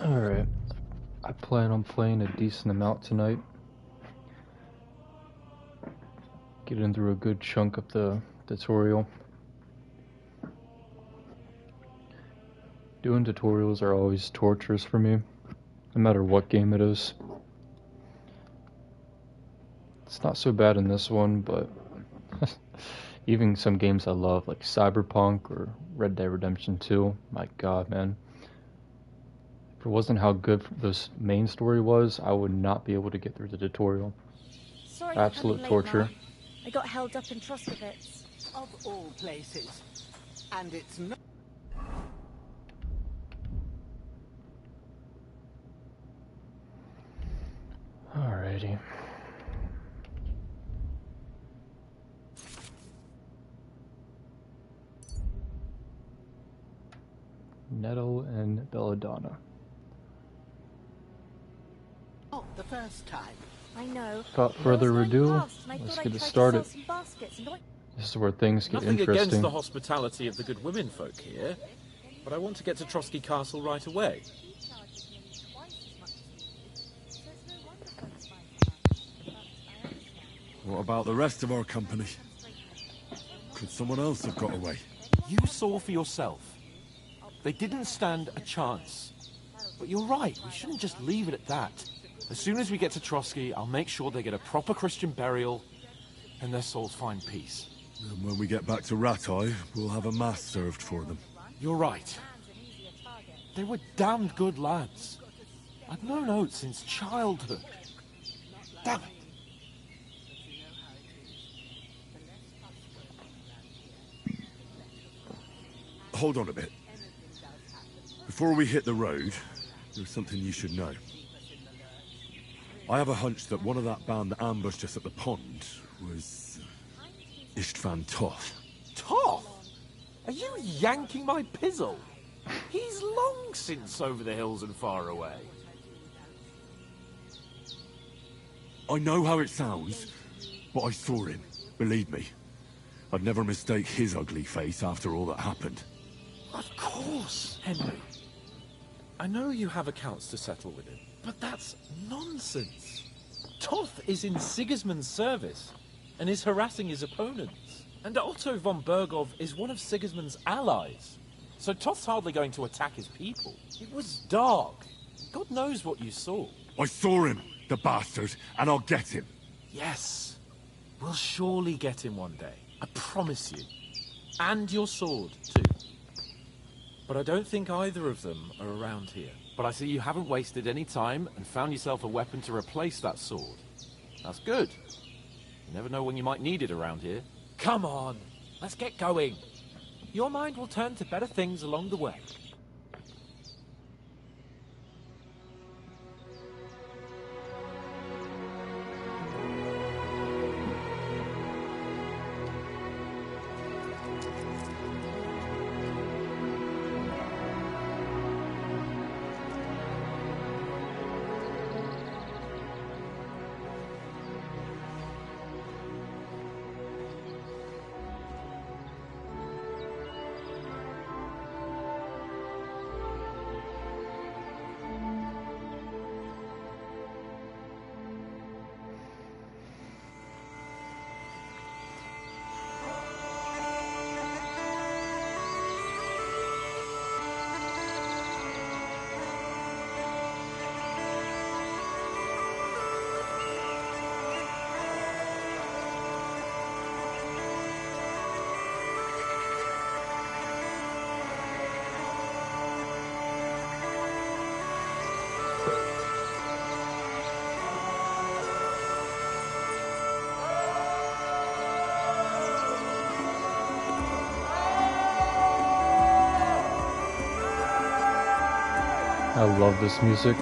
Alright, I plan on playing a decent amount tonight. Getting through a good chunk of the tutorial. Doing tutorials are always torturous for me, no matter what game it is. It's not so bad in this one, but even some games I love, like Cyberpunk or Red Dead Redemption 2, my god, man. If it wasn't how good this main story was, I would not be able to get through the tutorial. Sorry Absolute torture. I got held up in Troskovitz. Of all places. And it's not... Alrighty. Nettle and Belladonna. Not the first time. I know. Without further ado, let's get it started. This is where things get Nothing interesting. against the hospitality of the good women folk here, but I want to get to Trotsky Castle right away. What about the rest of our company? Could someone else have got away? You saw for yourself. They didn't stand a chance. But you're right, we shouldn't just leave it at that. As soon as we get to Trotsky, I'll make sure they get a proper Christian burial and their souls find peace. And when we get back to Ratai, we'll have a mass served for them. You're right. They were damned good lads. I've known Oates since childhood. Damn it. Hold on a bit. Before we hit the road, there's something you should know. I have a hunch that one of that band that ambushed us at the pond was... Istvan Toth. Toth? Are you yanking my pizzle? He's long since over the hills and far away. I know how it sounds, but I saw him. Believe me. I'd never mistake his ugly face after all that happened. Of course, Henry. I know you have accounts to settle with him, but that's nonsense. Toth is in Sigismund's service and is harassing his opponents. And Otto von Bergov is one of Sigismund's allies. So Toth's hardly going to attack his people. It was dark. God knows what you saw. I saw him, the bastard, and I'll get him. Yes. We'll surely get him one day. I promise you. And your sword, too. But I don't think either of them are around here. But I see you haven't wasted any time and found yourself a weapon to replace that sword. That's good. You never know when you might need it around here. Come on, let's get going. Your mind will turn to better things along the way. I love this music.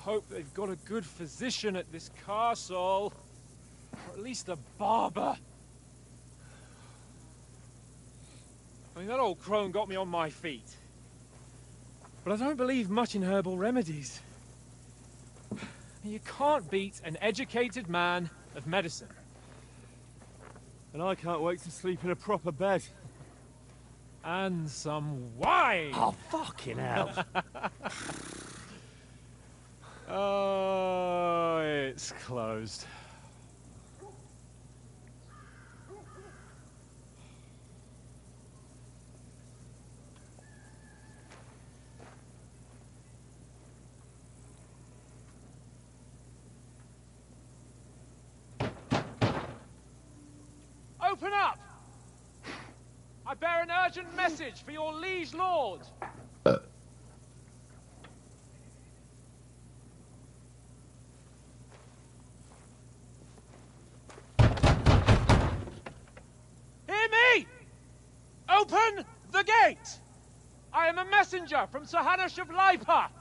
hope they've got a good physician at this castle. Or at least a barber. I mean, that old crone got me on my feet. But I don't believe much in herbal remedies. You can't beat an educated man of medicine. And I can't wait to sleep in a proper bed. And some wine! Oh, fucking hell. Oh, it's closed. Open up! I bear an urgent message for your liege lord. Hear me! Open the gate! I am a messenger from Sir Hanush of Lipa.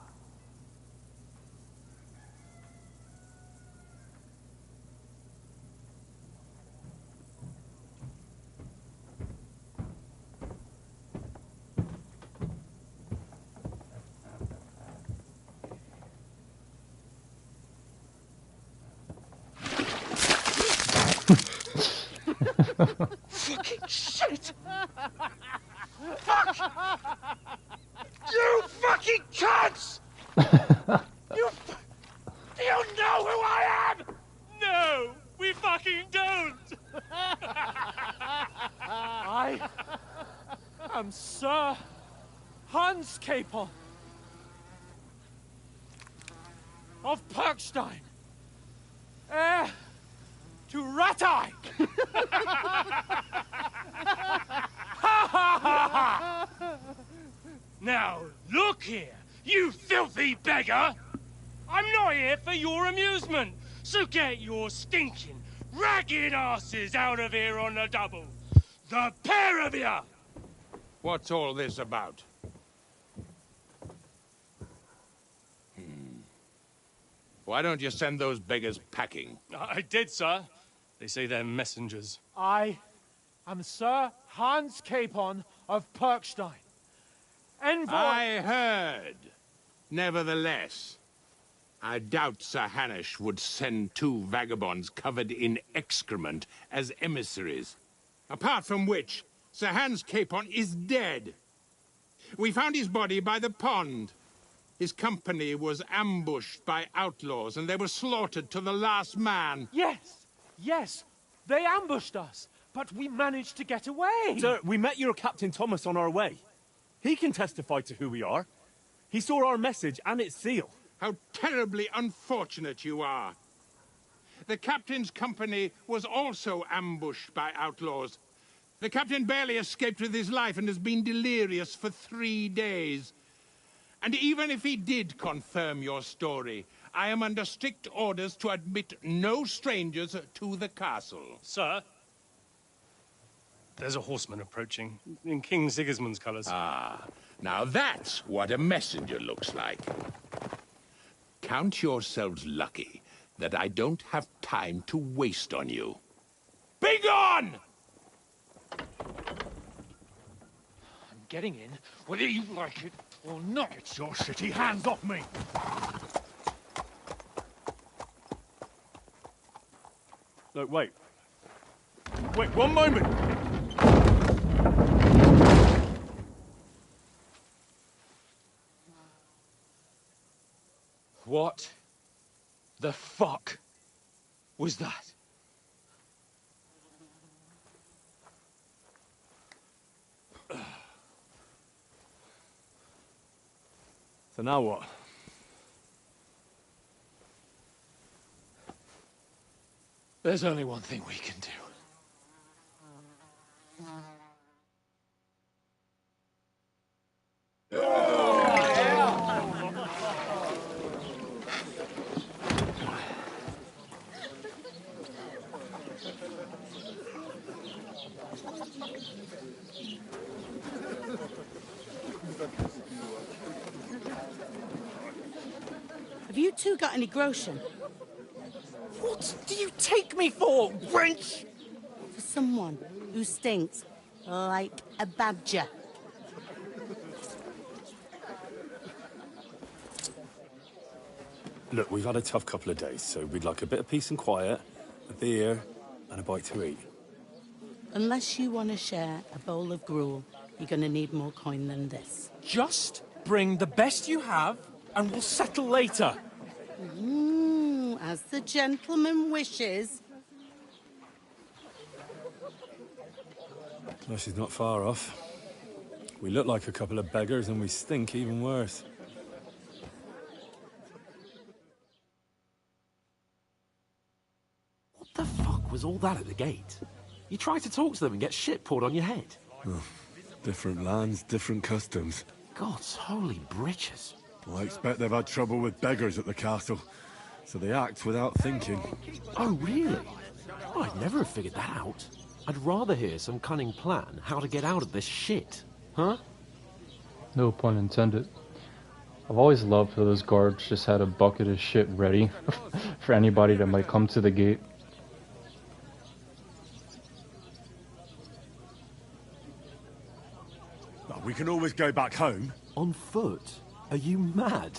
Fucking shit! Fuck! You fucking cunts! Do you know who I am? No, we fucking don't! I am Sir Hans Capon of Perkstein, heir to Ratai! Now, look here, you filthy beggar! I'm not here for your amusement, so get your stinking, ragged asses out of here on the double. The pair of you! What's all this about? Why don't you send those beggars packing? I did, sir. They say they're messengers. I am Sir Hans Capon of Perkstein. Envoy... I heard. Nevertheless, I doubt Sir Hanush would send two vagabonds covered in excrement as emissaries. Apart from which, Sir Hans Capon is dead. We found his body by the pond. His company was ambushed by outlaws, and they were slaughtered to the last man. Yes, they ambushed us, but we managed to get away. Sir, we met your Captain Thomas on our way. He can testify to who we are. He saw our message and its seal. How terribly unfortunate you are. The captain's company was also ambushed by outlaws. The captain barely escaped with his life and has been delirious for 3 days. And even if he did confirm your story, I am under strict orders to admit no strangers to the castle. Sir, there's a horseman approaching, in King Sigismund's colours. Ah, now that's what a messenger looks like. Count yourselves lucky that I don't have time to waste on you. Be gone! I'm getting in, whether you like it or not. Get your shitty hands off me! Look, wait. Wait, one moment! What the fuck was that? So now what? There's only one thing we can do. Have you two got any groschen? What do you take me for, wench? For someone who stinks like a badger. Look, we've had a tough couple of days, so we'd like a bit of peace and quiet, a beer, and a bite to eat. Unless you want to share a bowl of gruel, you're going to need more coin than this. Just bring the best you have, and we'll settle later. As the gentleman wishes. No, she's not far off. We look like a couple of beggars, and we stink even worse. What the fuck was all that at the gate? You tried to talk to them and get shit poured on your head. Oh, different lands, different customs. God's holy britches. I expect they've had trouble with beggars at the castle, so they act without thinking. Oh, really? Well, I'd never have figured that out. I'd rather hear some cunning plan how to get out of this shit. Huh? No pun intended. I've always loved how those guards just had a bucket of shit ready for anybody that might come to the gate. Well, we can always go back home. On foot? Are you mad?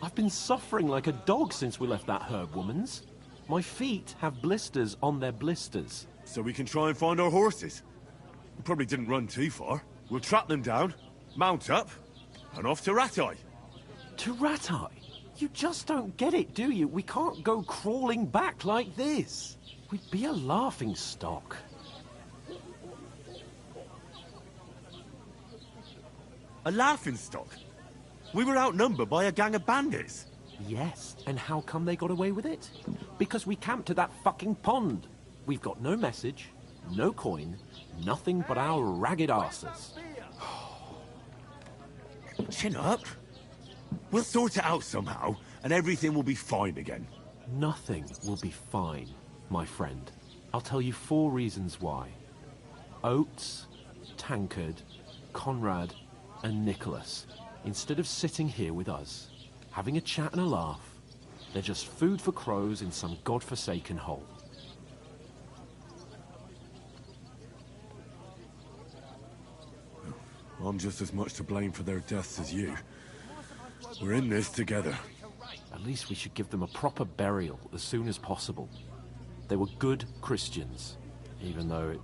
I've been suffering like a dog since we left that herb woman's. My feet have blisters on their blisters. So we can try and find our horses. We probably didn't run too far. We'll track them down, mount up, and off to Ratai. To Ratai? You just don't get it, do you? We can't go crawling back like this. We'd be a laughing stock. A laughingstock? We were outnumbered by a gang of bandits. Yes, and how come they got away with it? Because we camped at that fucking pond. We've got no message, no coin, nothing but our ragged arses. Chin up. We'll sort it out somehow, and everything will be fine again. Nothing will be fine, my friend. I'll tell you 4 reasons why. Oates, Tankard, Conrad, and Nicholas, instead of sitting here with us, having a chat and a laugh, they're just food for crows in some godforsaken hole. I'm just as much to blame for their deaths as you. We're in this together. At least we should give them a proper burial as soon as possible. They were good Christians, even though it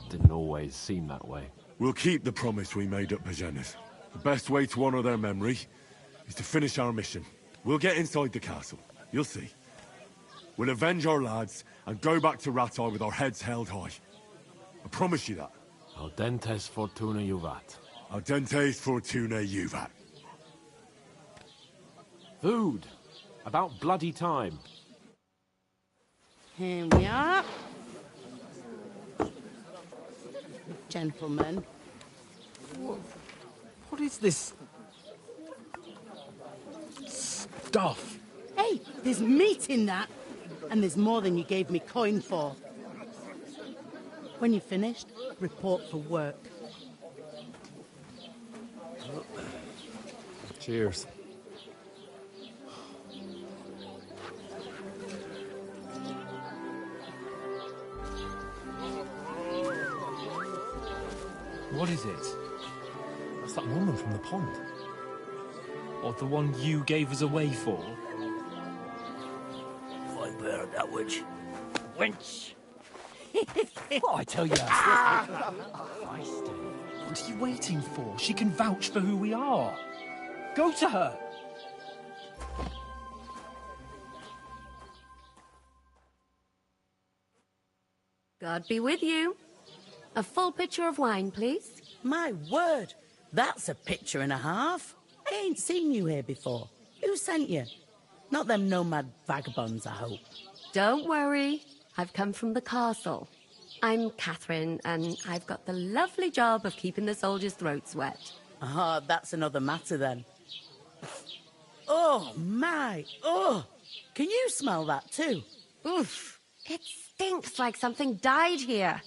didn't always seem that way. We'll keep the promise we made at Pagenis. The best way to honor their memory is to finish our mission. We'll get inside the castle. You'll see. We'll avenge our lads and go back to Ratai with our heads held high. I promise you that. Audentes fortuna juvat. Audentes fortuna juvat. Food! About bloody time. Here we are. Gentlemen. What is this stuff? Hey, there's meat in that. And there's more than you gave me coin for. When you're finished, report for work. Cheers. What is it? That's that woman from the pond. Or the one you gave us away for? Find bear that witch. Wench! What I tell you? What are you waiting for? She can vouch for who we are. Go to her. God be with you. A full pitcher of wine, please. My word, that's a picture and a half. I ain't seen you here before. Who sent you? Not them nomad vagabonds, I hope. Don't worry. I've come from the castle. I'm Catherine, and I've got the lovely job of keeping the soldiers' throats wet. Ah, that's another matter then. Oh, my. Oh, can you smell that too? Oof. It stinks like something died here.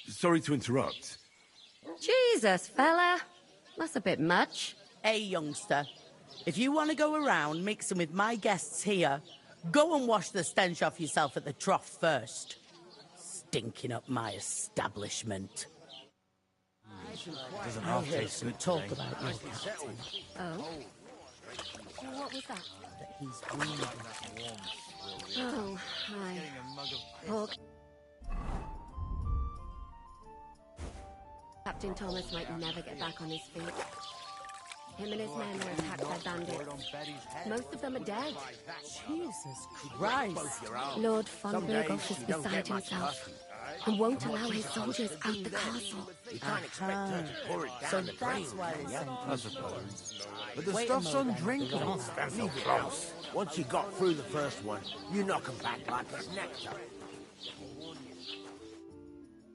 Sorry to interrupt. Jesus, fella. That's a bit much. Hey, youngster. If you want to go around mixing with my guests here, go and wash the stench off yourself at the trough first. Stinking up my establishment. Doesn't I half heard taste some good talk today. about your captain. Oh? What was that? That he's wounded. Oh, hi. Pork. Captain Thomas might never get back on his feet. Him and his men were attacked by bandits. Most of them are dead. Jesus Christ. Lord von Berghoff is beside himself and won't allow his soldiers out the castle. So that's why they sent I suppose. But the Wait a stuff's moment, undrinkable. then. Stand so close. Once you got through the first one, you knock 'em back like it's nectar.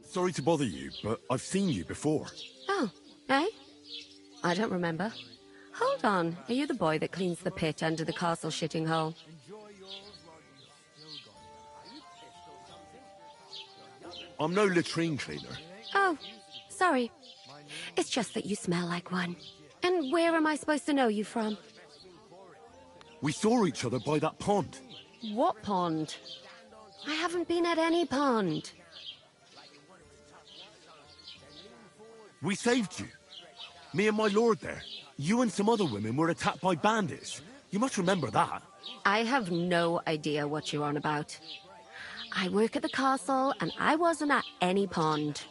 Sorry to bother you, but I've seen you before. Oh, eh? I don't remember. Hold on, are you the boy that cleans the pit under the castle shitting hole? I'm no latrine cleaner. Oh, sorry. It's just that you smell like one. And where am I supposed to know you from? We saw each other by that pond. What pond? I haven't been at any pond. We saved you. Me and my lord there. You and some other women were attacked by bandits. You must remember that. I have no idea what you're on about. I work at the castle, and I wasn't at any pond.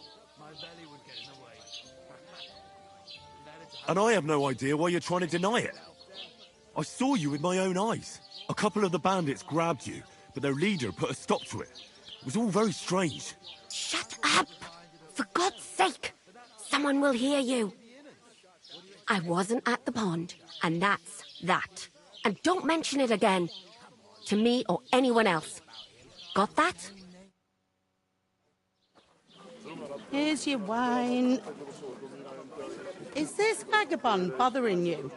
And I have no idea why you're trying to deny it. I saw you with my own eyes. A couple of the bandits grabbed you, but their leader put a stop to it. It was all very strange. Shut up! For God's sake! Someone will hear you. I wasn't at the pond, and that's that. And don't mention it again. To me or anyone else. Got that? Here's your wine. Is this vagabond bothering you?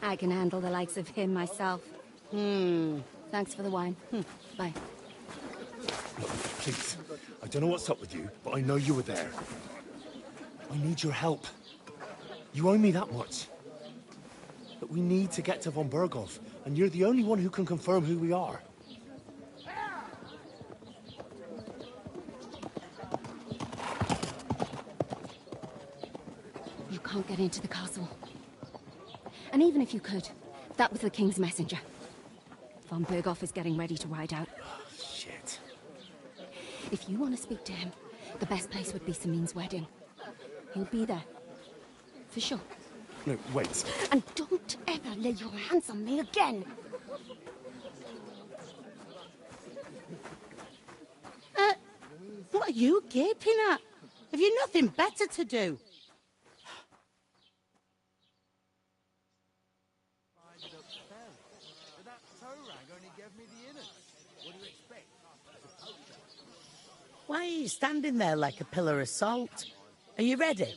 I can handle the likes of him myself. Thanks for the wine. Bye. Please, I don't know what's up with you, but I know you were there. I need your help. You owe me that much. But we need to get to von Berghoff, and you're the only one who can confirm who we are. You can't get into the castle. And even if you could, that was the King's messenger. Von Berghoff is getting ready to ride out. Shit. If you want to speak to him, the best place would be Samin's wedding. He'll be there. For sure. No, wait. And don't ever lay your hands on me again! What are you gaping at? Have you nothing better to do? Why are you standing there like a pillar of salt? Are you ready?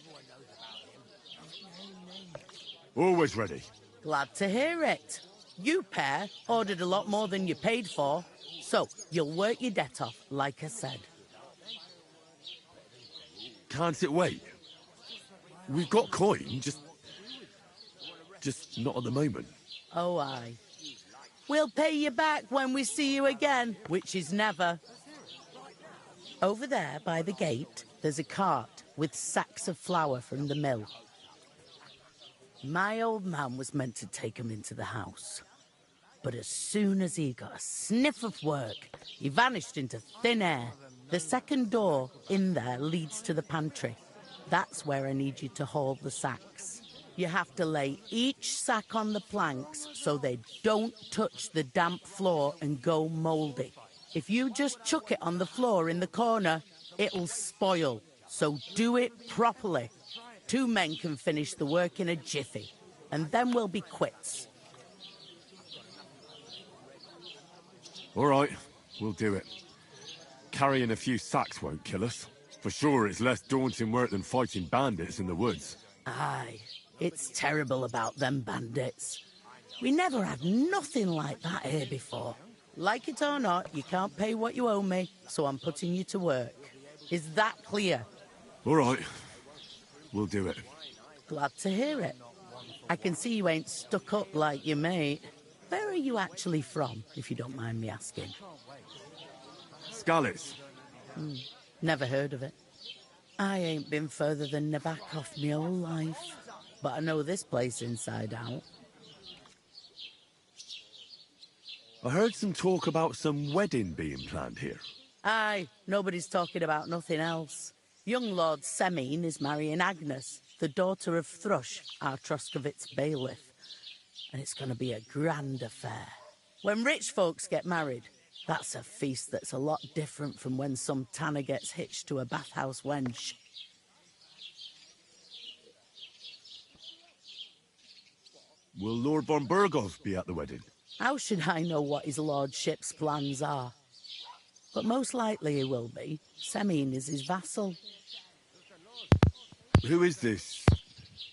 Always ready. Glad to hear it. You pair ordered a lot more than you paid for, so you'll work your debt off, like I said. Can't it wait? We've got coin, just not at the moment. Oh, aye. We'll pay you back when we see you again, which is never. Over there, by the gate, there's a cart with sacks of flour from the mill. My old man was meant to take 'em into the house. But as soon as he got a sniff of work, he vanished into thin air. The second door in there leads to the pantry. That's where I need you to haul the sacks. You have to lay each sack on the planks so they don't touch the damp floor and go mouldy. If you just chuck it on the floor in the corner, it'll spoil. So do it properly. 2 men can finish the work in a jiffy, and then we'll be quits. All right, we'll do it. Carrying a few sacks won't kill us. For sure, it's less daunting work than fighting bandits in the woods. Aye, it's terrible about them bandits. We never had nothing like that here before. Like it or not, you can't pay what you owe me, so I'm putting you to work. Is that clear? All right, we'll do it. Glad to hear it. I can see you ain't stuck up like your mate. Where are you actually from, if you don't mind me asking? Skalitz. Never heard of it. I ain't been further than Nabakov my whole life, but I know this place inside out. I heard some talk about some wedding being planned here. Aye, nobody's talking about nothing else. Young Lord Semine is marrying Agnes, the daughter of Thrush, our Troskovitz bailiff. And it's going to be a grand affair. When rich folks get married, that's a feast that's a lot different from when some tanner gets hitched to a bathhouse wench. Will Lord von Burgov be at the wedding? How should I know what his lordship's plans are? But most likely he will be. Semine is his vassal. Who is this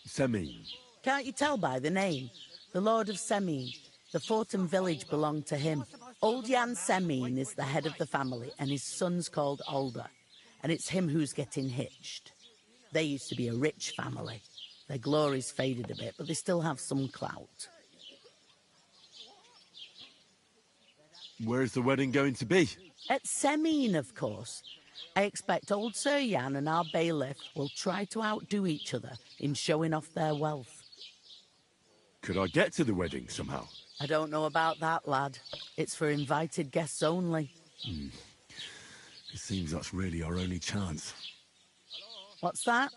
Semine? Can't you tell by the name? The Lord of Semine. The fort and village belong to him. Old Jan Semine is the head of the family, and his son's called Alder. And it's him who's getting hitched. They used to be a rich family. Their glory's faded a bit, but they still have some clout. Where's the wedding going to be? At Semine, of course. I expect old Sir Jan and our bailiff will try to outdo each other in showing off their wealth. Could I get to the wedding somehow? I don't know about that, lad. It's for invited guests only. It seems that's really our only chance. What's that?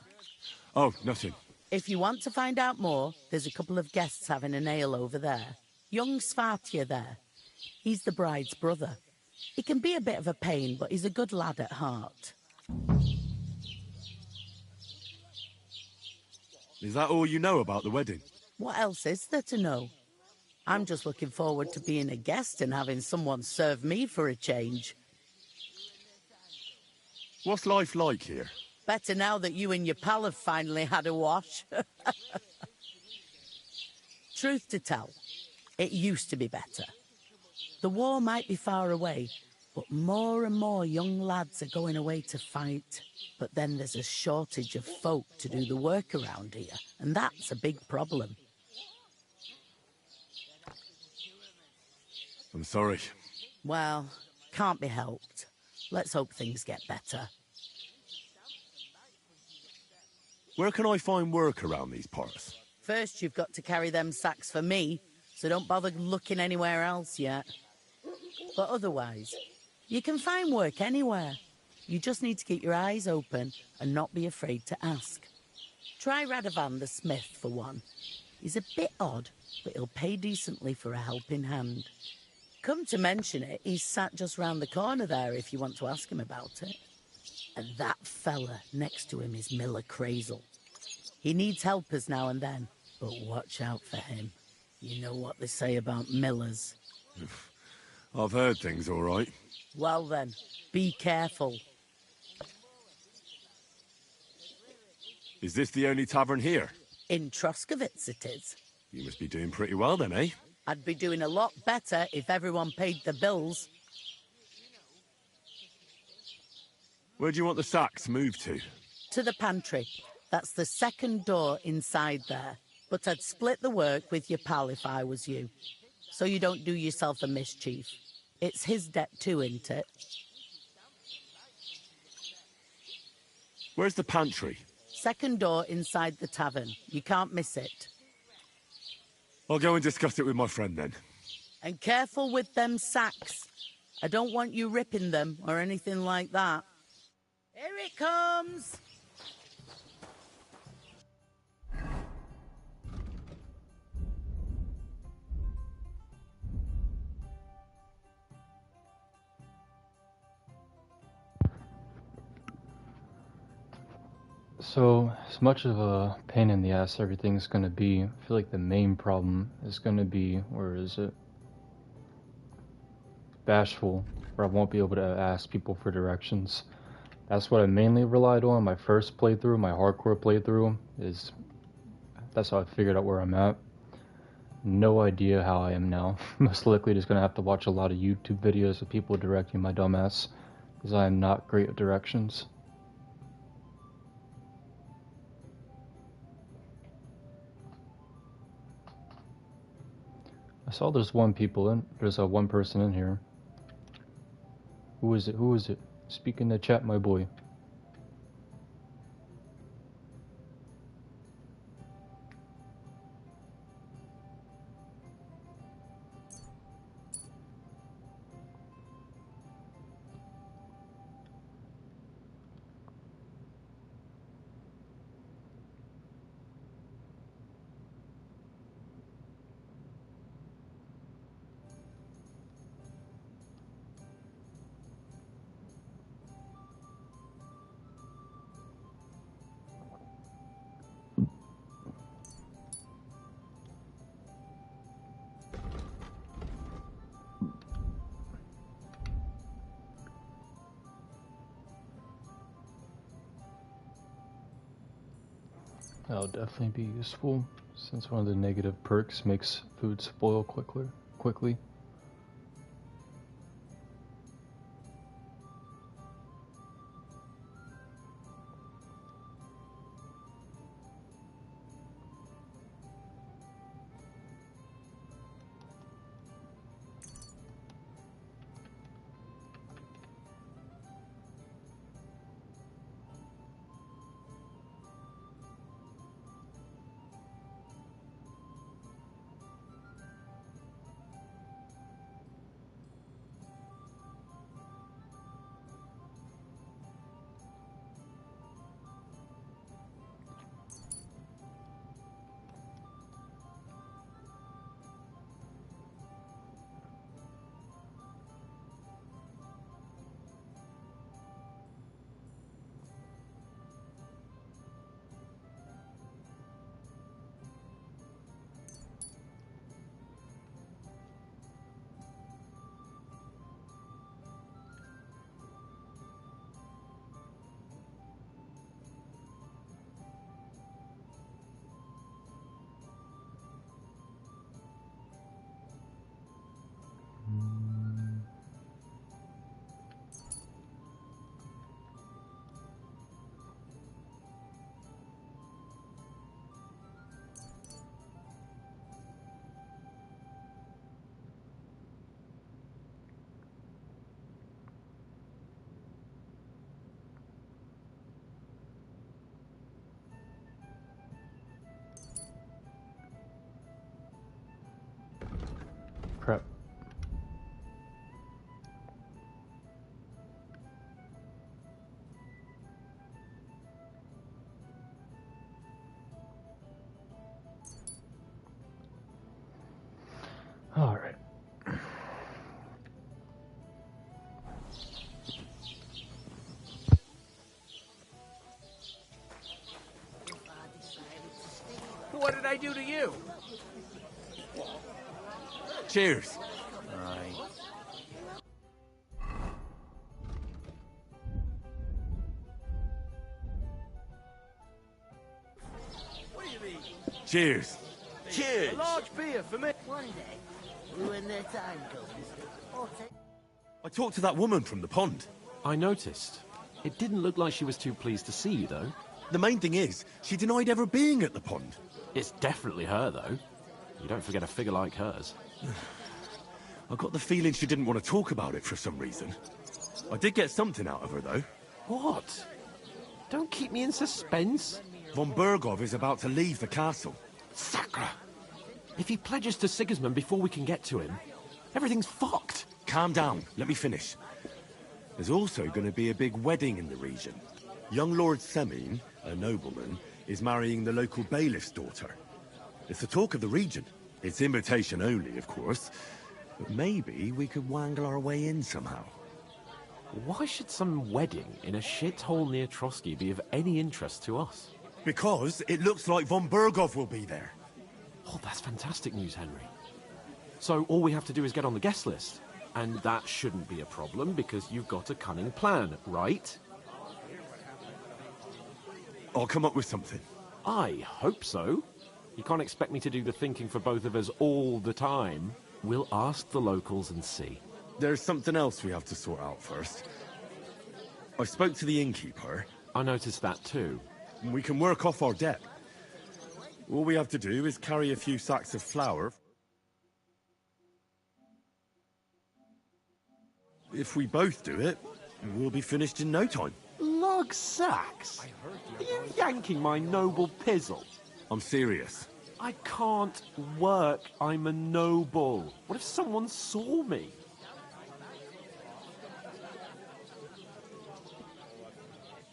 Oh, nothing. If you want to find out more, there's a couple of guests having an ale over there. Young Svartje there. He's the bride's brother. He can be a bit of a pain, but he's a good lad at heart. Is that all you know about the wedding? What else is there to know? I'm just looking forward to being a guest and having someone serve me for a change. What's life like here? Better now that you and your pal have finally had a wash. Truth to tell, it used to be better. The war might be far away, but more and more young lads are going away to fight. But then there's a shortage of folk to do the work around here, and that's a big problem. I'm sorry. Well, can't be helped. Let's hope things get better. Where can I find work around these parts? First, you've got to carry them sacks for me, so don't bother looking anywhere else yet. But otherwise, you can find work anywhere. You just need to keep your eyes open and not be afraid to ask. Try Radovan the smith for one. He's a bit odd, but he'll pay decently for a helping hand. Come to mention it, he's sat just round the corner there if you want to ask him about it. And that fella next to him is Miller Crazel. He needs helpers now and then, but watch out for him. You know what they say about Millers. I've heard things all right. Well then, be careful. Is this the only tavern here? In Troskovitz it is. You must be doing pretty well then, eh? I'd be doing a lot better if everyone paid the bills. Where do you want the sacks moved to? To the pantry. That's the second door inside there. But I'd split the work with your pal if I was you. So you don't do yourself a mischief. It's his debt too, isn't it? Where's the pantry? Second door inside the tavern. You can't miss it. I'll go and discuss it with my friend then. And careful with them sacks. I don't want you ripping them or anything like that. Here it comes! So, as much of a pain in the ass everything's gonna be, I feel like the main problem is gonna be, where is it? Bashful, where I won't be able to ask people for directions. That's what I mainly relied on my first playthrough, my hardcore playthrough, that's how I figured out where I'm at. No idea how I am now. Most likely just gonna have to watch a lot of YouTube videos of people directing my dumbass, because I am not great at directions. I saw there's one one person in here. Who is it? Who is it? Speak in the chat, my boy. That'll definitely be useful, since one of the negative perks makes food spoil quickly. Crap. All right. What did I do to you? Cheers. Right. What do you mean? Cheers. Cheers. A large beer for me. One day, when their time comes. I talked to that woman from the pond. I noticed. It didn't look like she was too pleased to see you, though. The main thing is, she denied ever being at the pond. It's definitely her, though. You don't forget a figure like hers. I got the feeling she didn't want to talk about it for some reason. I did get something out of her, though. What? Don't keep me in suspense. Von Bergov is about to leave the castle. Sacre! If he pledges to Sigismund before we can get to him, everything's fucked. Calm down. Let me finish. There's also going to be a big wedding in the region. Young Lord Semin, a nobleman, is marrying the local bailiff's daughter. It's the talk of the region. It's invitation only, of course. But maybe we could wangle our way in somehow. Why should some wedding in a shithole near Trotsky be of any interest to us? Because it looks like Von Bergov will be there. Oh, that's fantastic news, Henry. So all we have to do is get on the guest list. And that shouldn't be a problem because you've got a cunning plan, right? I'll come up with something. I hope so. You can't expect me to do the thinking for both of us all the time. We'll ask the locals and see. There's something else we have to sort out first. I spoke to the innkeeper. I noticed that too. We can work off our debt. All we have to do is carry a few sacks of flour. if we both do it, we'll be finished in no time. Lug sacks? Are you yanking my noble pizzle? I'm serious. I can't work. I'm a noble. What if someone saw me?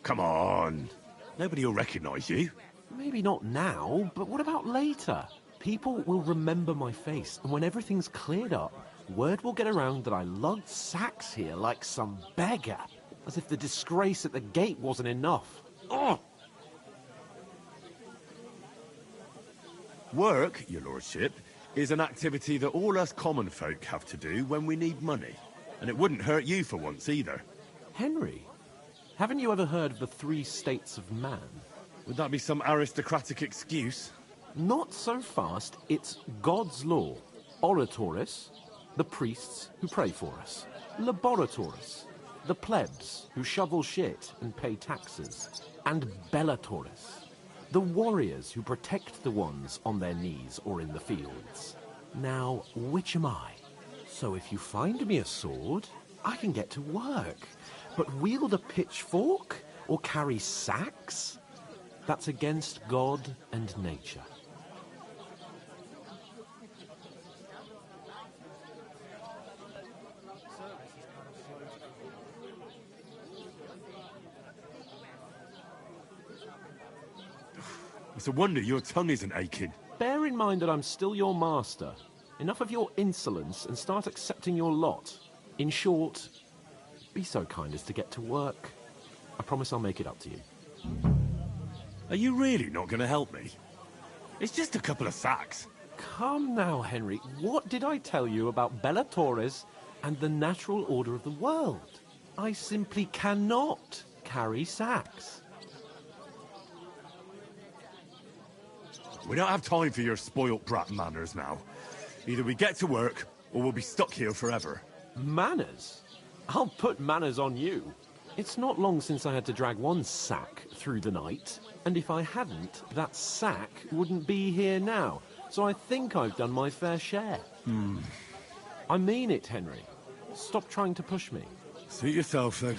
Come on. Nobody will recognise you. Maybe not now, but what about later? People will remember my face, and when everything's cleared up, word will get around that I lugged sacks here like some beggar. As if the disgrace at the gate wasn't enough. Ugh! Work, your lordship, is an activity that all us common folk have to do when we need money. And it wouldn't hurt you for once either. Henry, haven't you ever heard of the 3 states of man? Would that be some aristocratic excuse? Not so fast. It's God's law. Oratoris, the priests who pray for us. Laboratoris, the plebs who shovel shit and pay taxes. And Bellatoris, the warriors who protect the ones on their knees or in the fields. Now, which am I? So if you find me a sword, I can get to work. But wield a pitchfork or carry sacks? That's against God and nature. It's a wonder your tongue isn't aching. Bear in mind that I'm still your master. Enough of your insolence and start accepting your lot. In short, be so kind as to get to work. I promise I'll make it up to you. Are you really not going to help me? It's just a couple of sacks. Come now, Henry. What did I tell you about Bellatoris and the natural order of the world? I simply cannot carry sacks. We don't have time for your spoilt brat manners now. Either we get to work, or we'll be stuck here forever. Manners? I'll put manners on you. It's not long since I had to drag one sack through the night, and if I hadn't, that sack wouldn't be here now. So I think I've done my fair share. I mean it, Henry. Stop trying to push me. Suit yourself, then.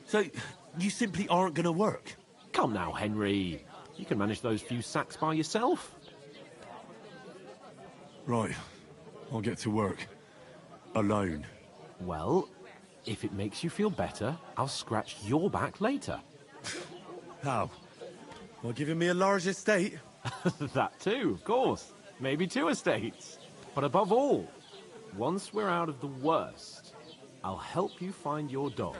So, you simply aren't going to work? Come now, Henry. You can manage those few sacks by yourself. Right. I'll get to work. Alone. Well, if it makes you feel better, I'll scratch your back later. How? By giving me a large estate? That too, of course. Maybe 2 estates. But above all, once we're out of the worst, I'll help you find your dog.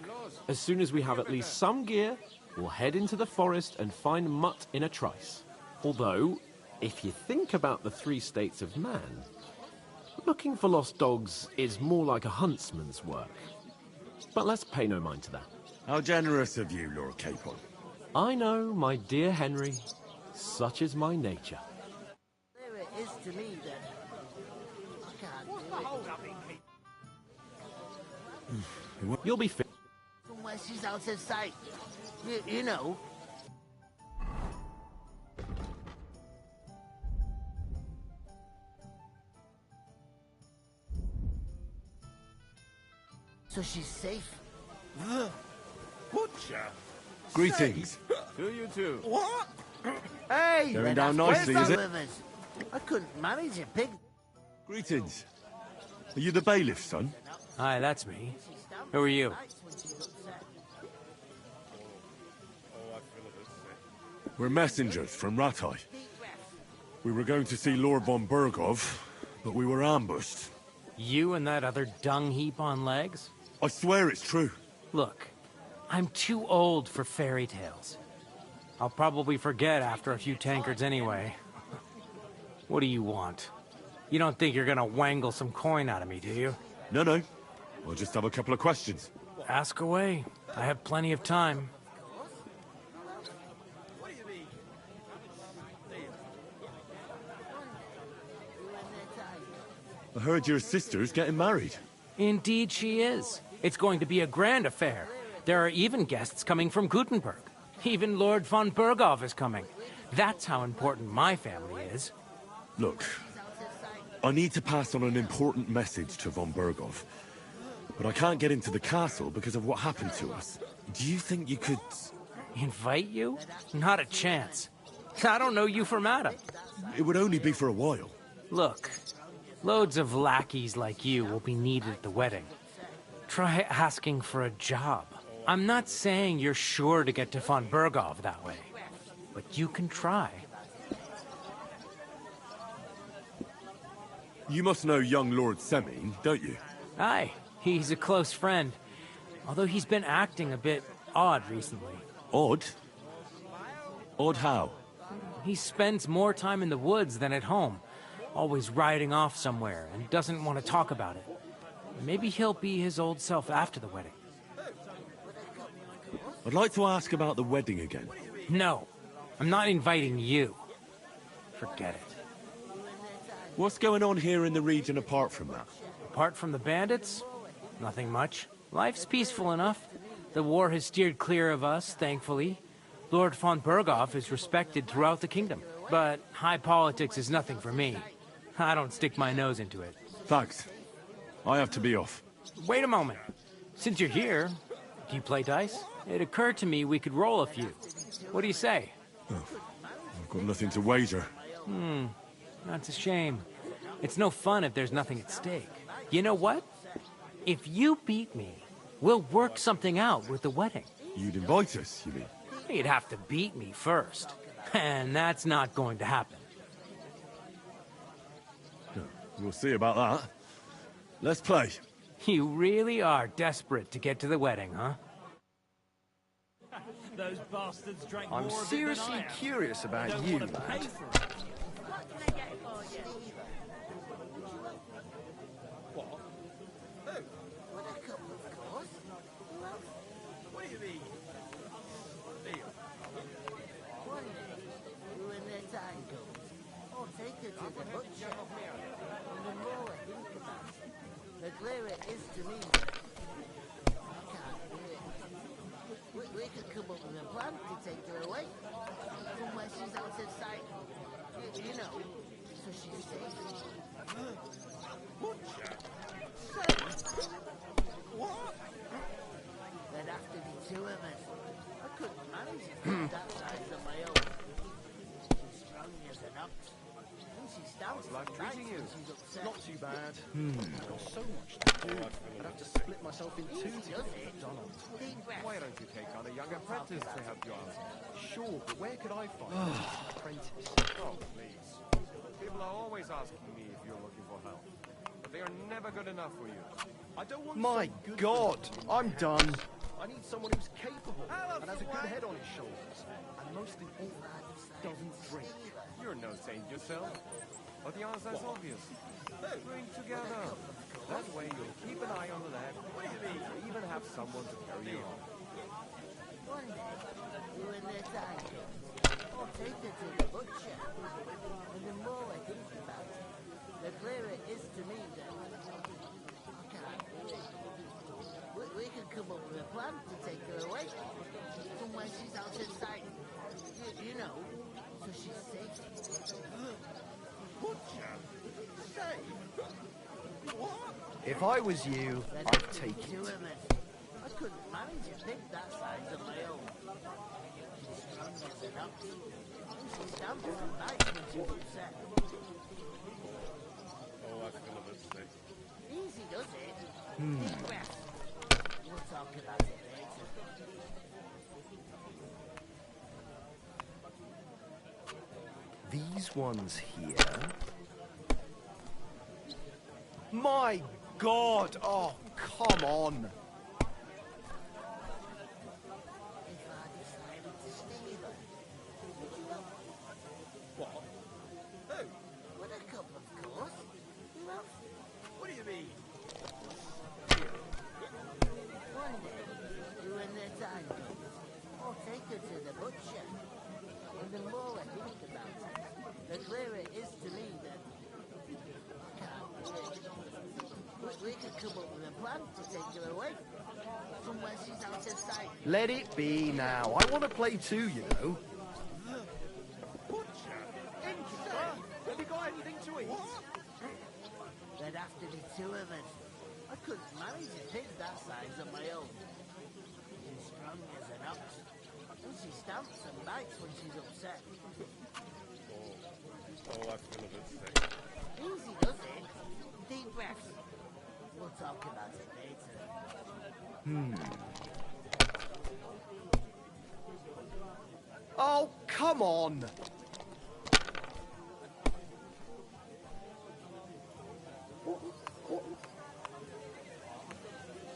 As soon as we have at least some gear, we'll head into the forest and find Mutt in a trice. Although, if you think about the 3 states of man, looking for lost dogs is more like a huntsman's work. But let's pay no mind to that. How generous of you, Lord Capon. I know, my dear Henry. Such is my nature. There it is to me then. I can't do it. You'll be fit. Somewhere she's out of sight. You know. So she's safe. Butcher! Greetings. To you too. What? Hey! Going down nicely, is it? I couldn't manage a pig. Greetings. Are you the bailiff's son? Hi, that's me. Who are you? We're messengers from Ratai. We were going to see Lord von Bergov, but we were ambushed. You and that other dung heap on legs? I swear it's true. Look, I'm too old for fairy tales. I'll probably forget after a few tankards anyway. What do you want? You don't think you're gonna wangle some coin out of me, do you? No. I'll just have a couple of questions. Ask away. I have plenty of time. I heard your sister's getting married. Indeed she is. It's going to be a grand affair. There are even guests coming from Gutenberg. Even Lord von Bergov is coming. That's how important my family is. Look, I need to pass on an important message to von Bergov. but I can't get into the castle because of what happened to us. Do you think you could... Invite you? Not a chance. I don't know you from Adam. It would only be for a while. Look, loads of lackeys like you will be needed at the wedding. Try asking for a job. I'm not saying you're sure to get to von Berghoff that way, but you can try. You must know young Lord Semine, don't you? Aye, he's a close friend. Although he's been acting a bit odd recently. Odd? Odd how? He spends more time in the woods than at home, always riding off somewhere, and doesn't want to talk about it. Maybe he'll be his old self after the wedding. I'd like to ask about the wedding again. No, I'm not inviting you. Forget it. What's going on here in the region apart from that? Apart from the bandits? Nothing much. Life's peaceful enough. The war has steered clear of us, thankfully. Lord von Berghoff is respected throughout the kingdom. But high politics is nothing for me. I don't stick my nose into it. Thanks. I have to be off. Wait a moment. Since you're here, do you play dice? It occurred to me we could roll a few. What do you say? Oh, I've got nothing to wager. That's a shame. It's no fun if there's nothing at stake. You know what? If you beat me, we'll work something out with the wedding. You'd invite us, you mean? You'd have to beat me first. And that's not going to happen. We'll see about that. Let's play. You really are desperate to get to the wedding, huh? Those bastards drank I'm more of it seriously than I have. curious about you, lad. What can I get for you? What? Who? What a couple, of course. Who else? What do you mean? Deal. One day, when their time comes, I'll take her to the butcher. And the more I think about it, the clearer it is to me. I can't do it. We could come up with a plan to take her away. Somewhere she's out of sight. You know, so she's safe. Butcher? What? There'd have to be two of us. I couldn't manage to keep that size on my own. She's strong as an ox. And she stamps Like and bites treating you. when she's upset. Not too bad. I've got so much to do. I'd have to split myself in two Easy, to does get it? it done on time. Deep breath. Why don't you take on a young apprentice to help you out? Sure, but where could I find an apprentice? Oh, please. People are always asking me if you're looking for help. But they are never good enough for you. I don't want My some good God, friend. I'm done. I need someone who's capable and has a good head on his shoulders. And most important, doesn't drink. You're no saint yourself. But the answer is obvious. Drink together. That way you'll keep an eye on the lad. Or even have someone to carry you on. One day, when their time comes, I'll take her to the butcher. And the more I think about it, the clearer it is to me that I can't do it. We could come up with a plan to take her away. Somewhere she's out of sight. You know, so she's safe. Butcher? Safe? What? If I was you, There'd I'd have to be take two it. of us. I couldn't manage to pick that size on my own. She's strong as an ox. And she stamps and bites when she's upset. Oh, I feel a bit sick. Easy does it. Deep breath. We'll talk about it later. These ones here. My God! Oh, come on! If I decided to stay her, would you help? What? Who? Would I come, of course? Who else? What do you mean? One day, when their time comes, I'll take her to the butcher. And the more I think about it, the clearer it is to me that I can't do it. We could come up with a plan to take her away. Somewhere she's out of sight. Let it be now. I want to play too, you know. Butcher? Insane? Have you got anything to eat? There'd have to be two of us. I couldn't manage a pig that size on my own. She's strong as an ox, and she stamps and bites when she's upset. Oh, I feel a bit sick. Easy does it. Deep breaths. We'll talk about it later. Oh, come on!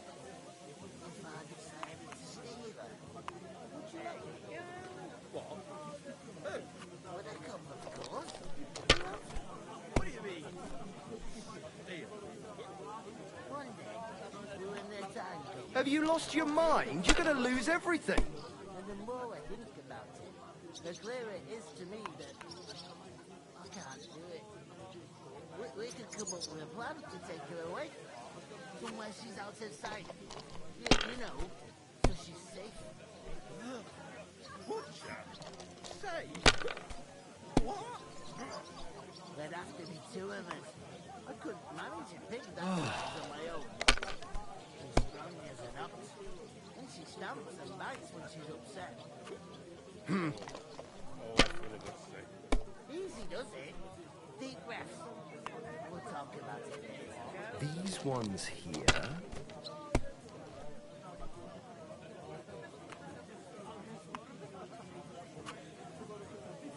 If I decided to stay there, would you? What? Would I come, of course? What do you mean? One day, when their time comes, Have you lost your mind? You're gonna lose everything. and the more I think about it, the clearer it is to me that I can't do it. We could come up with a plan to take her away. Somewhere she's out of sight. You know, so she's safe. Butcher? Say? What? There'd have to be two of us. I couldn't manage a pig that size on my own. She's strong as an ox, and she stamps and bites when she's upset. Oh, I feel a bit sick. Easy does it. Deep breaths. We'll talk about it later. These ones here.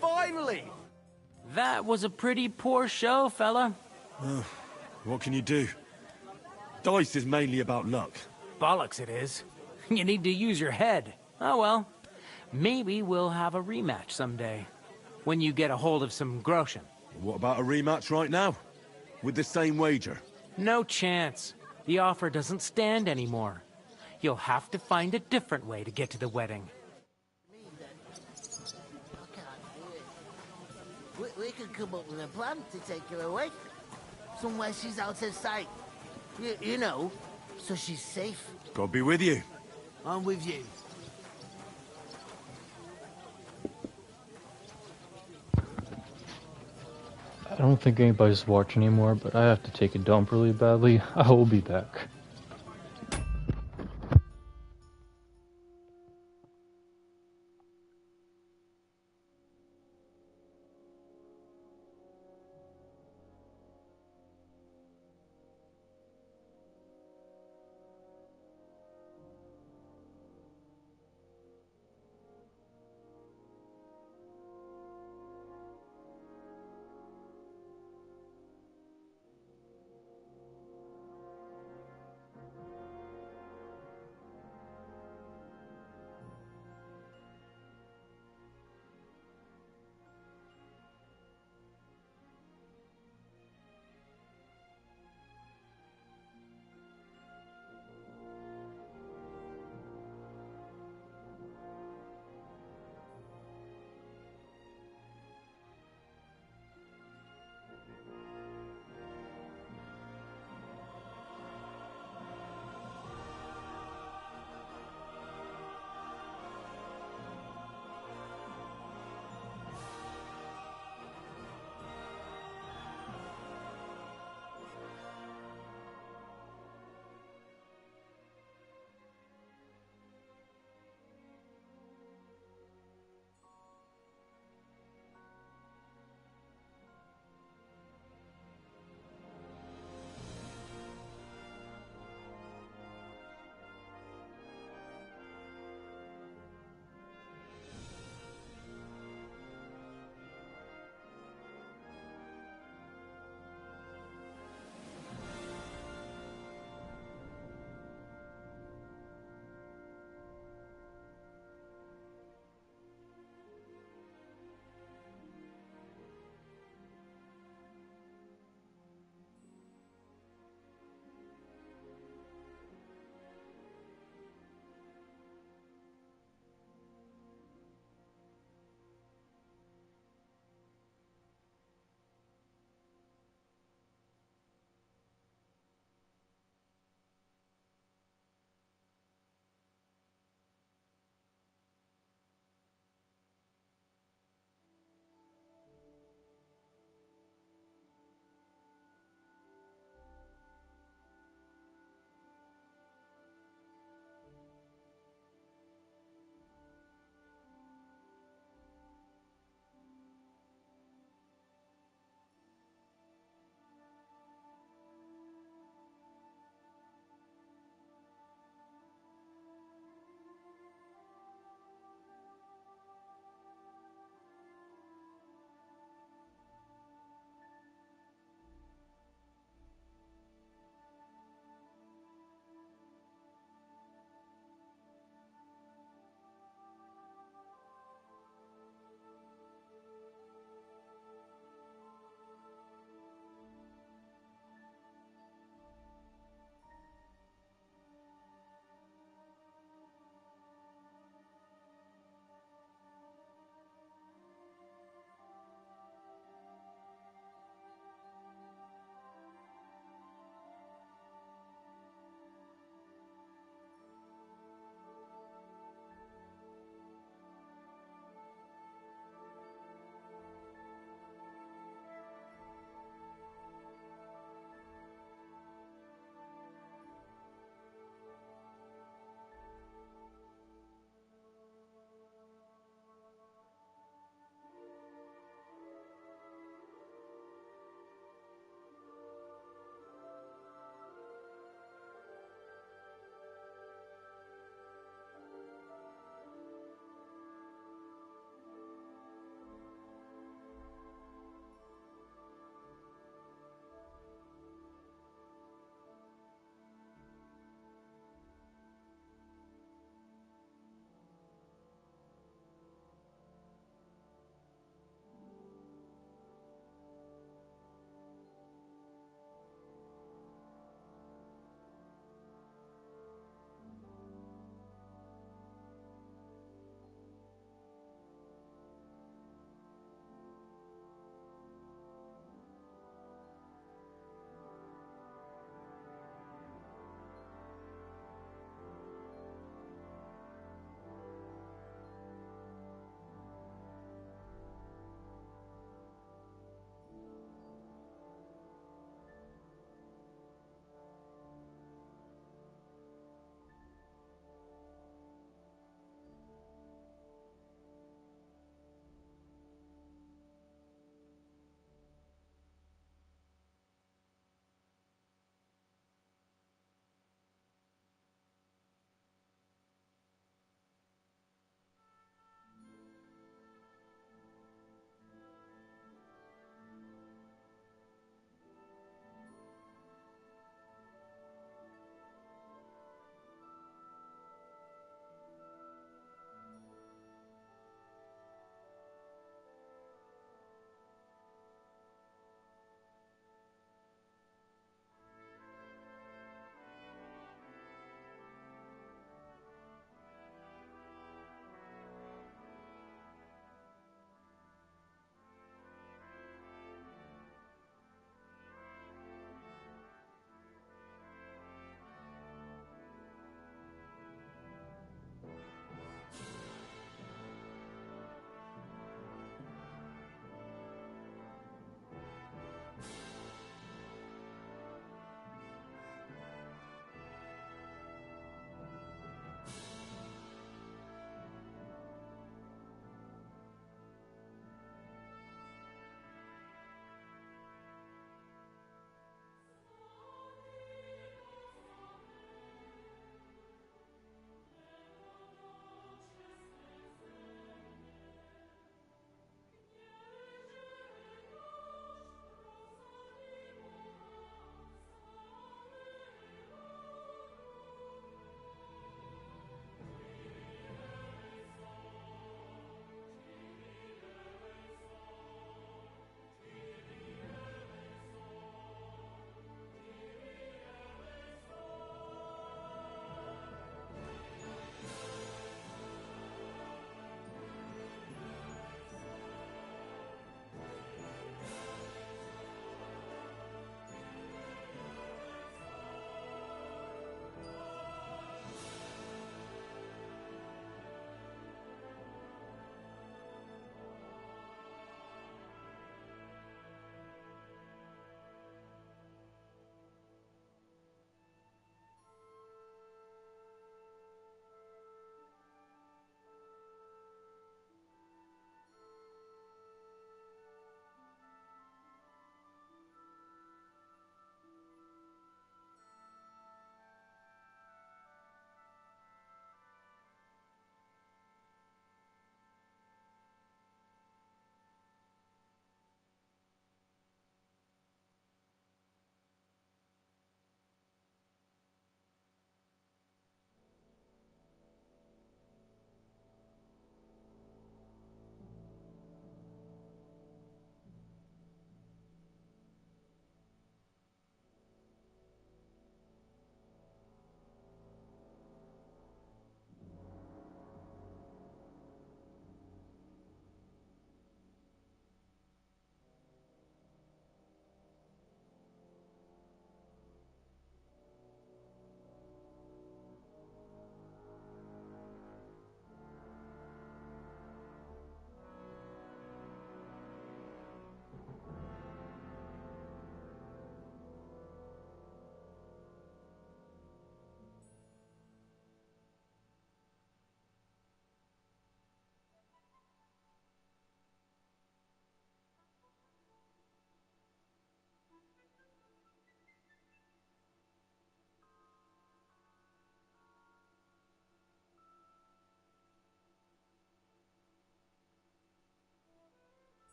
Finally! That was a pretty poor show, fella. What can you do? Dice is mainly about luck. Bollocks it is. You need to use your head. Oh well. Maybe we'll have a rematch someday. When you get a hold of some groschen. What about a rematch right now? With the same wager? No chance. The offer doesn't stand anymore. You'll have to find a different way to get to the wedding. Me then. I can't do it. We could come up with a plan to take her away. Somewhere she's out of sight. You know, so she's safe. God be with you. I'm with you. I don't think anybody's watching anymore, but I have to take a dump really badly. I will be back.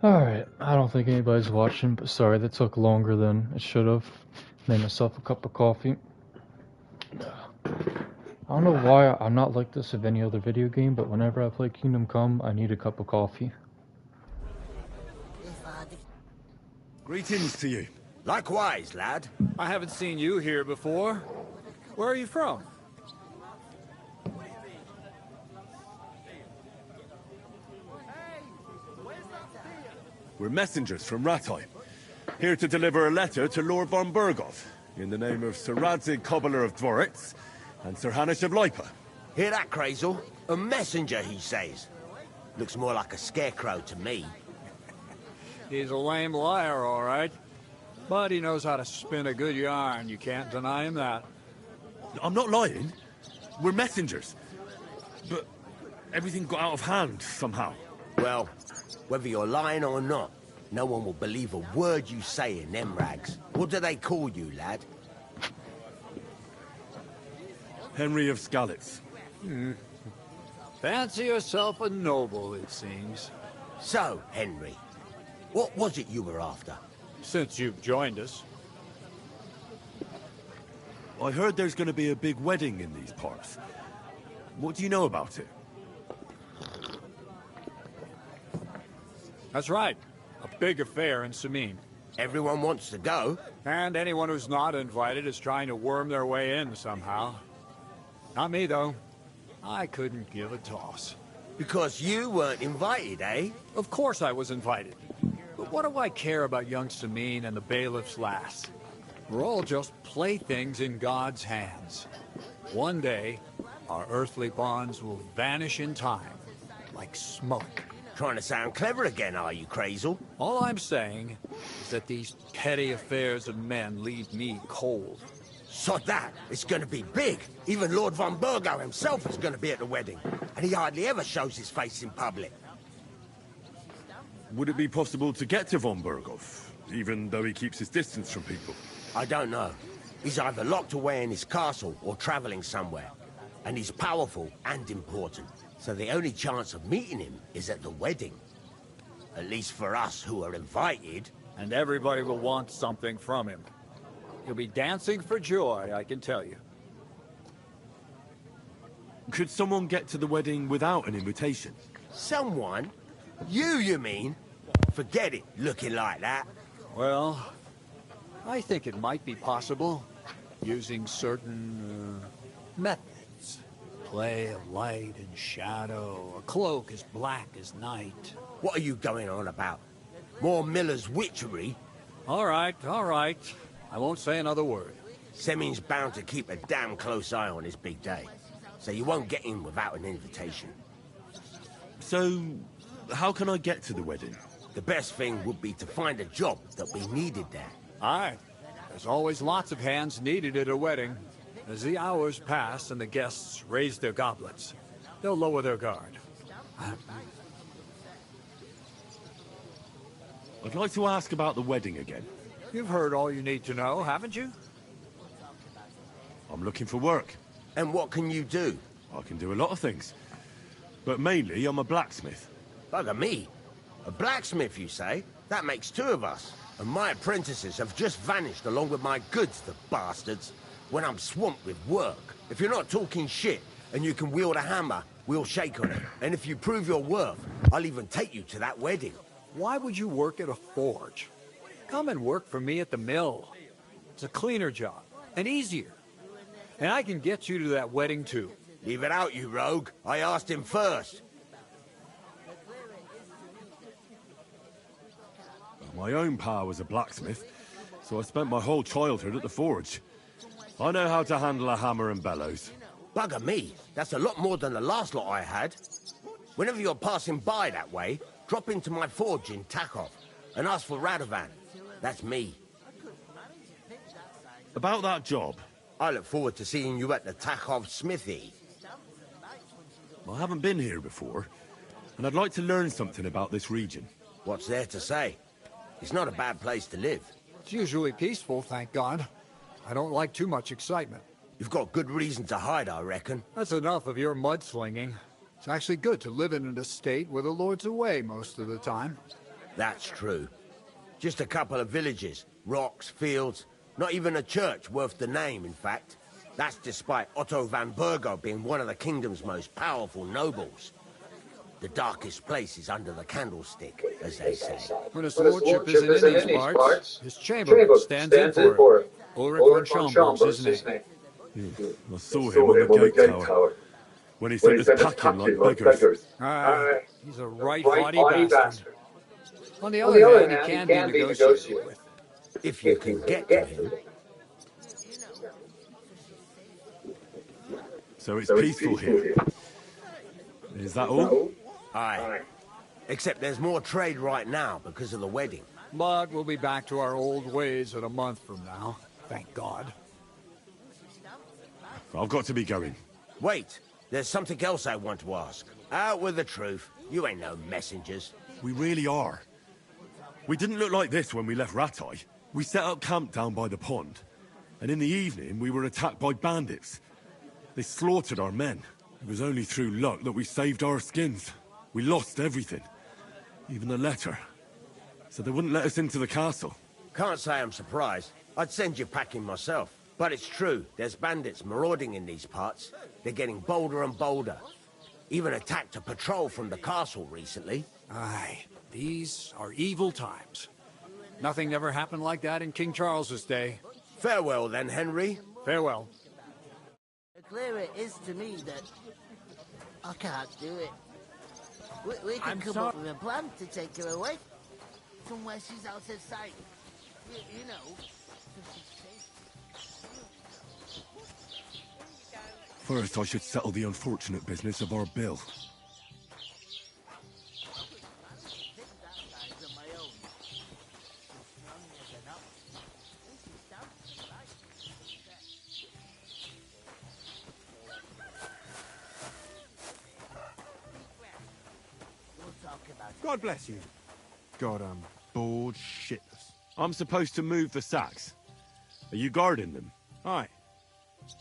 Alright, I don't think anybody's watching, but sorry, that took longer than it should have. Made myself a cup of coffee. I don't know why I'm not like this of any other video game, but whenever I play Kingdom Come, I need a cup of coffee. Greetings to you. Likewise, lad. I haven't seen you here before. Where are you from? We're messengers from Rattay, here to deliver a letter to Lord von Burgov, in the name of Sir Radzig Cobbler of Dworitz and Sir Hanush of Lipa. Hear that, Crazel? A messenger, he says. Looks more like a scarecrow to me. He's a lame liar, all right. But he knows how to spin a good yarn. You can't deny him that. I'm not lying. We're messengers. But everything got out of hand, somehow. Well, whether you're lying or not, no one will believe a word you say in them rags. What do they call you, lad? Henry of Skalitz. Fancy yourself a noble, it seems. So, Henry, what was it you were after? Since you've joined us. I heard there's going to be a big wedding in these parts. What do you know about it? That's right. A big affair in Sameen. Everyone wants to go. And anyone who's not invited is trying to worm their way in somehow. Not me, though. I couldn't give a toss. Because you weren't invited, eh? Of course I was invited. But what do I care about young Sameen and the bailiff's lass? We're all just playthings in God's hands. One day, our earthly bonds will vanish in time, like smoke. Trying to sound clever again, are you, Crazel? All I'm saying is that these petty affairs of men leave me cold. Sod that! It's gonna be big! Even Lord von Burgo himself is gonna be at the wedding. And he hardly ever shows his face in public. Would it be possible to get to von Burgov, even though he keeps his distance from people? I don't know. He's either locked away in his castle or traveling somewhere. And he's powerful and important. So the only chance of meeting him is at the wedding. At least for us who are invited. And everybody will want something from him. He'll be dancing for joy, I can tell you. Could someone get to the wedding without an invitation? Someone? You mean? Forget it, looking like that. Well, I think it might be possible, using certain methods. Play of light and shadow, a cloak as black as night. What are you going on about? More Miller's witchery? All right, all right. I won't say another word. Semin's bound to keep a damn close eye on his big day. So you won't get in without an invitation. So, how can I get to the wedding? The best thing would be to find a job that we needed there. Aye. There's always lots of hands needed at a wedding. As the hours pass and the guests raise their goblets, they'll lower their guard. I'd like to ask about the wedding again. You've heard all you need to know, haven't you? I'm looking for work. And what can you do? I can do a lot of things. But mainly, I'm a blacksmith. Bugger me. A blacksmith, you say? That makes two of us. And my apprentices have just vanished along with my goods, the bastards. When I'm swamped with work. If you're not talking shit, and you can wield a hammer, we'll shake on it. And if you prove your worth, I'll even take you to that wedding. Why would you work at a forge? Come and work for me at the mill. It's a cleaner job, and easier. And I can get you to that wedding, too. Leave it out, you rogue. I asked him first. My own pa was a blacksmith, so I spent my whole childhood at the forge. I know how to handle a hammer and bellows. Bugger me. That's a lot more than the last lot I had. Whenever you're passing by that way, drop into my forge in Takov and ask for Radovan. That's me. About that job. I look forward to seeing you at the Takov smithy. I haven't been here before, and I'd like to learn something about this region. What's there to say? It's not a bad place to live. It's usually peaceful, thank God. I don't like too much excitement. You've got good reason to hide, I reckon. That's enough of your mudslinging. It's actually good to live in an estate where the Lord's away most of the time. That's true. Just a couple of villages, rocks, fields, not even a church worth the name, in fact. That's despite Otto van Burgo being one of the kingdom's most powerful nobles. The darkest place is under the candlestick, as they say. When his lordship isn't in these parts, his chamberlain stands in for it. Ulrich von Schomburg's his name. I saw him on the gate tower when he sent us packing like beggars. He's a right haughty bastard. On the other hand, he can be negotiated with. If you can get to him. So it's peaceful here. Is that all? Aye. Except there's more trade right now because of the wedding. But we'll be back to our old ways in a month from now. Thank God. I've got to be going. Wait, there's something else I want to ask. Out with the truth. You ain't no messengers. We really are. We didn't look like this when we left Rattay. We set up camp down by the pond. And in the evening, we were attacked by bandits. They slaughtered our men. It was only through luck that we saved our skins. We lost everything. Even the letter. So they wouldn't let us into the castle. Can't say I'm surprised. I'd send you packing myself. But it's true, there's bandits marauding in these parts. They're getting bolder and bolder. Even attacked a patrol from the castle recently. Aye, these are evil times. Nothing ever happened like that in King Charles's day. Farewell then, Henry. Farewell. Clear it is to me that I can't do it. We can come up with a plan to take her away. Somewhere she's out of sight. You know. First, I should settle the unfortunate business of our bill. God bless you. God, I'm bored shitless. I'm supposed to move the sacks. Are you guarding them? Aye.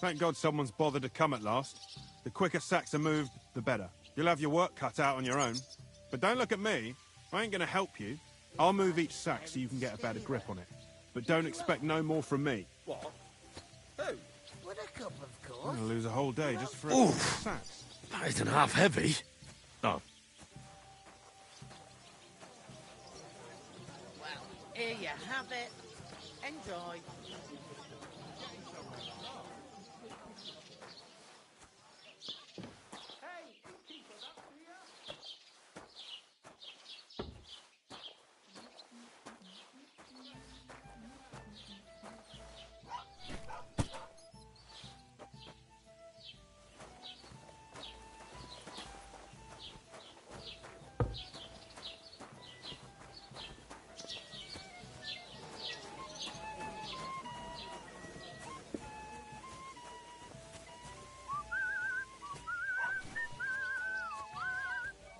Thank God someone's bothered to come at last. The quicker sacks are moved, the better. You'll have your work cut out on your own. But don't look at me. I ain't gonna help you. I'll move each sack so you can get a better grip on it. But don't expect no more from me. What? Who? With a cup, of course. I'm gonna lose a whole day just for a Ooh, sacks. that isn't half heavy. Oh. Well, here you have it. Enjoy.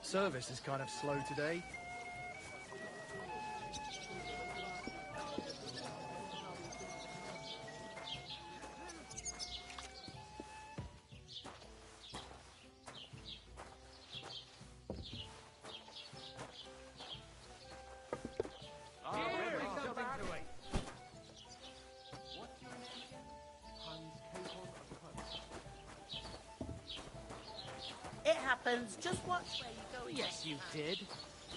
Service is kind of slow today. It happens. Just watch where you go. Yes, you did.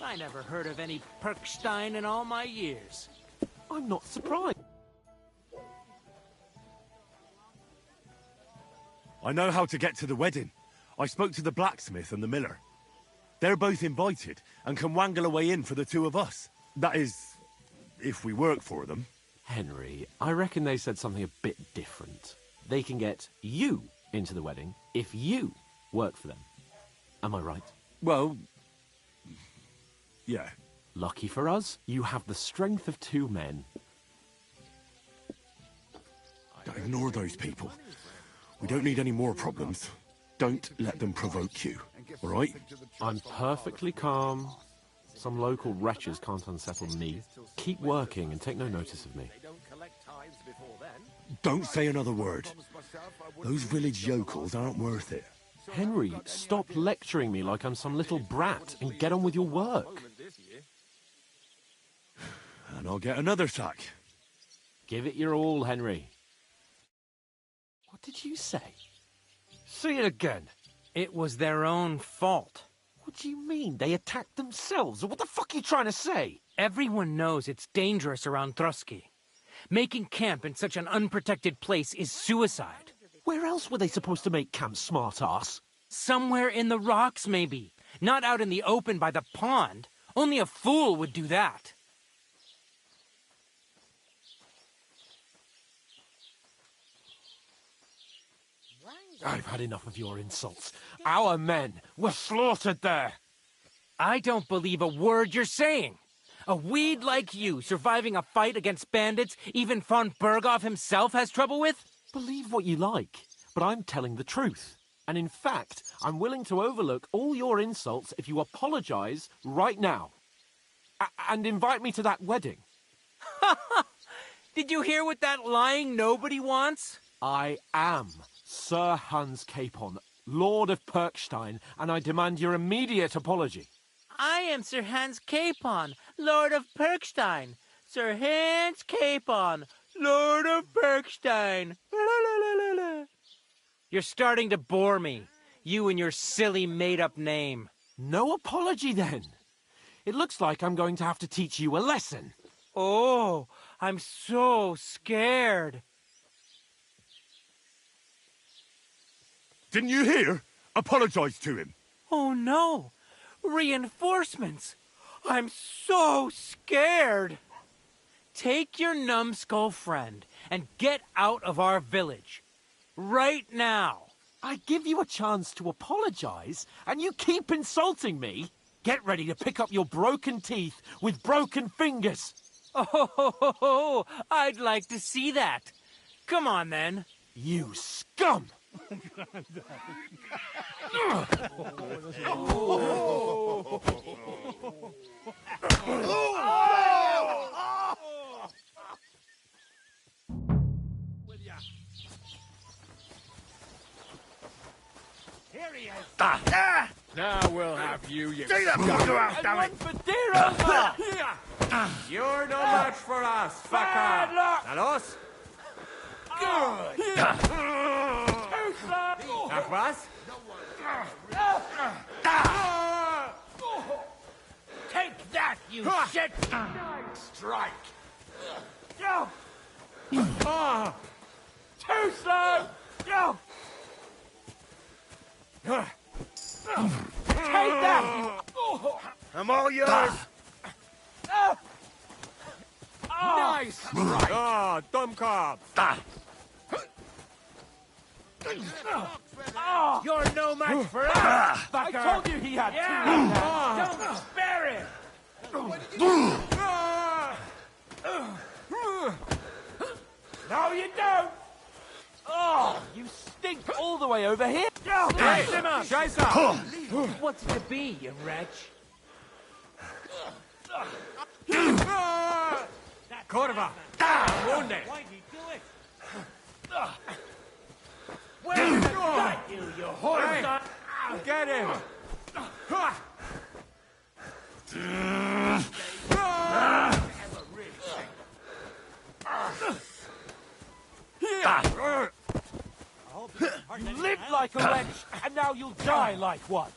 I never heard of any Perkstein in all my years. I'm not surprised. I know how to get to the wedding. I spoke to the blacksmith and the miller. They're both invited and can wangle a way in for the two of us. That is, if we work for them. Henry, I reckon they said something a bit different. They can get you into the wedding if you work for them. Am I right? Well, yeah. Lucky for us, you have the strength of two men. Don't ignore those people. We don't need any more problems. Don't let them provoke you, all right? I'm perfectly calm. Some local wretches can't unsettle me. Keep working and take no notice of me. Don't say another word. Those village yokels aren't worth it. Henry, stop lecturing me like I'm some little brat and get on with your work. And I'll get another sack. Give it your all, Henry. What did you say? Say it again. It was their own fault. What do you mean? They attacked themselves? What the fuck are you trying to say? Everyone knows it's dangerous around Trotsky. Making camp in such an unprotected place is suicide. Where else were they supposed to make camp, smart-ass? Somewhere in the rocks, maybe. Not out in the open by the pond. Only a fool would do that. I've had enough of your insults. Our men were slaughtered there. I don't believe a word you're saying. A weed like you surviving a fight against bandits even von Berghoff himself has trouble with? Believe what you like, but I'm telling the truth. And in fact, I'm willing to overlook all your insults if you apologize right now. And invite me to that wedding. Did you hear what that lying nobody wants? I am Sir Hans Capon, Lord of Perkstein, and I demand your immediate apology. I am Sir Hans Capon, Lord of Perkstein. Sir Hans Capon, Lord of Perkstein. You're starting to bore me. You and your silly made-up name. No apology, then. It looks like I'm going to have to teach you a lesson. Oh, I'm so scared. Didn't you hear? Apologize to him. Oh, no. Reinforcements. I'm so scared. Take your numbskull friend and get out of our village. Right now. I give you a chance to apologize, and you keep insulting me? Get ready to pick up your broken teeth with broken fingers. Oh, I'd like to see that. Come on, then. You scum! Here he is. Now we'll have you, you... Take that fucker out, damn it! You're no match for us, fucker. And us? Good! Nach was? Take that, you shit! Strike! Go! Too slow! Go! Take that! I'm all yours! Nice strike! Ah, Dummkopf! You're no match for us, fucker! I told you he had two! Don't spare him! No, you don't! Oh, you stink all the way over here! Hey, him up! Scheiße! What's it to be, you wretch? Kurva! Runde! Why'd you do it? Where's the gun, you horse son? Get him! You lived like a wretch, and now you'll die like one.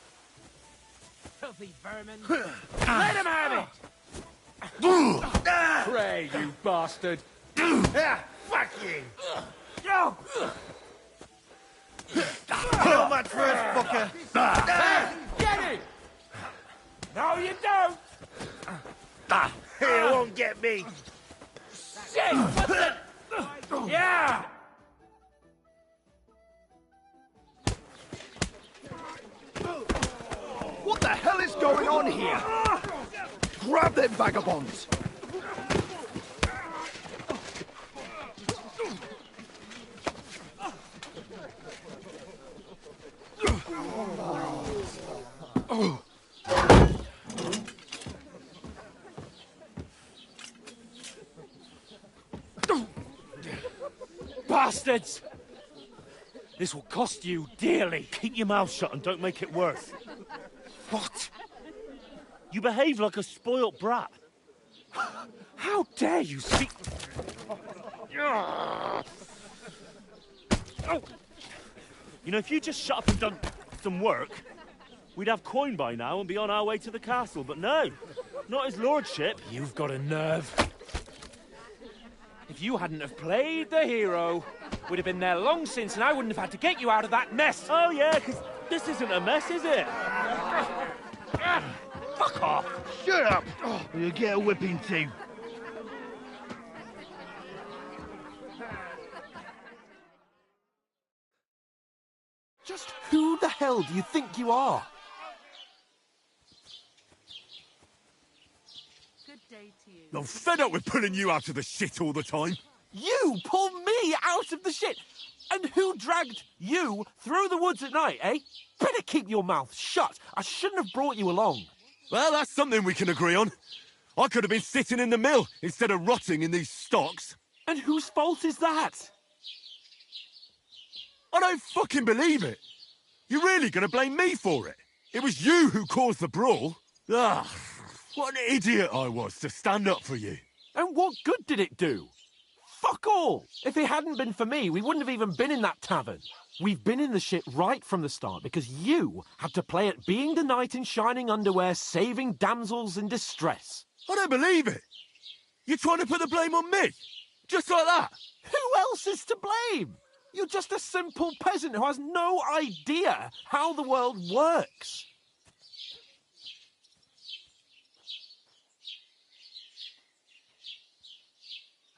Filthy vermin. Let him have it! Pray, you bastard! Fuck you! Go! No much for us, fucker! Get him! No, you don't! He won't get me! Shit! What the... Yeah! What the hell is going on here? Grab them vagabonds! Bastards! This will cost you dearly. Keep your mouth shut and don't make it worse. What? You behave like a spoilt brat. How dare you speak... Oh. You know, if you just shut up and done some work, we'd have coin by now and be on our way to the castle, but no. Not his lordship. You've got a nerve. If you hadn't have played the hero, we'd have been there long since and I wouldn't have had to get you out of that mess. Oh, yeah, because this isn't a mess, is it? Fuck off. Shut up! Or you'll get a whipping too. Just who the hell do you think you are? I'm fed up with pulling you out of the shit all the time. You pull me out of the shit! And who dragged you through the woods at night, eh? Better keep your mouth shut. I shouldn't have brought you along. Well, that's something we can agree on. I could have been sitting in the mill instead of rotting in these stocks. And whose fault is that? I don't fucking believe it. You're really going to blame me for it? It was you who caused the brawl. Ah, what an idiot I was to stand up for you. And what good did it do? Fuck all! If it hadn't been for me, we wouldn't have even been in that tavern. We've been in the shit right from the start because you had to play at being the knight in shining underwear, saving damsels in distress. I don't believe it. You're trying to put the blame on me? Just like that? Who else is to blame? You're just a simple peasant who has no idea how the world works.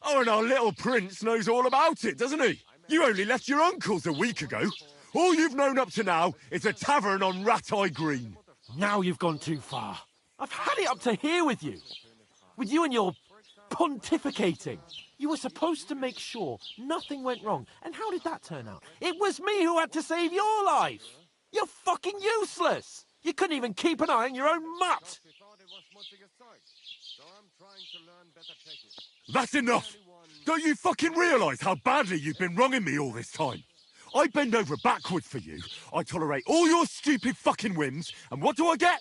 Oh, and our little prince knows all about it, doesn't he? You only left your uncle's a week ago. All you've known up to now is a tavern on Rat-Eye Green. Now you've gone too far. I've had it up to here with you. With you and your pontificating. You were supposed to make sure nothing went wrong. And how did that turn out? It was me who had to save your life. You're fucking useless. You couldn't even keep an eye on your own mutt. That's enough! Don't you fucking realise how badly you've been wronging me all this time? I bend over backwards for you, I tolerate all your stupid fucking whims, and what do I get?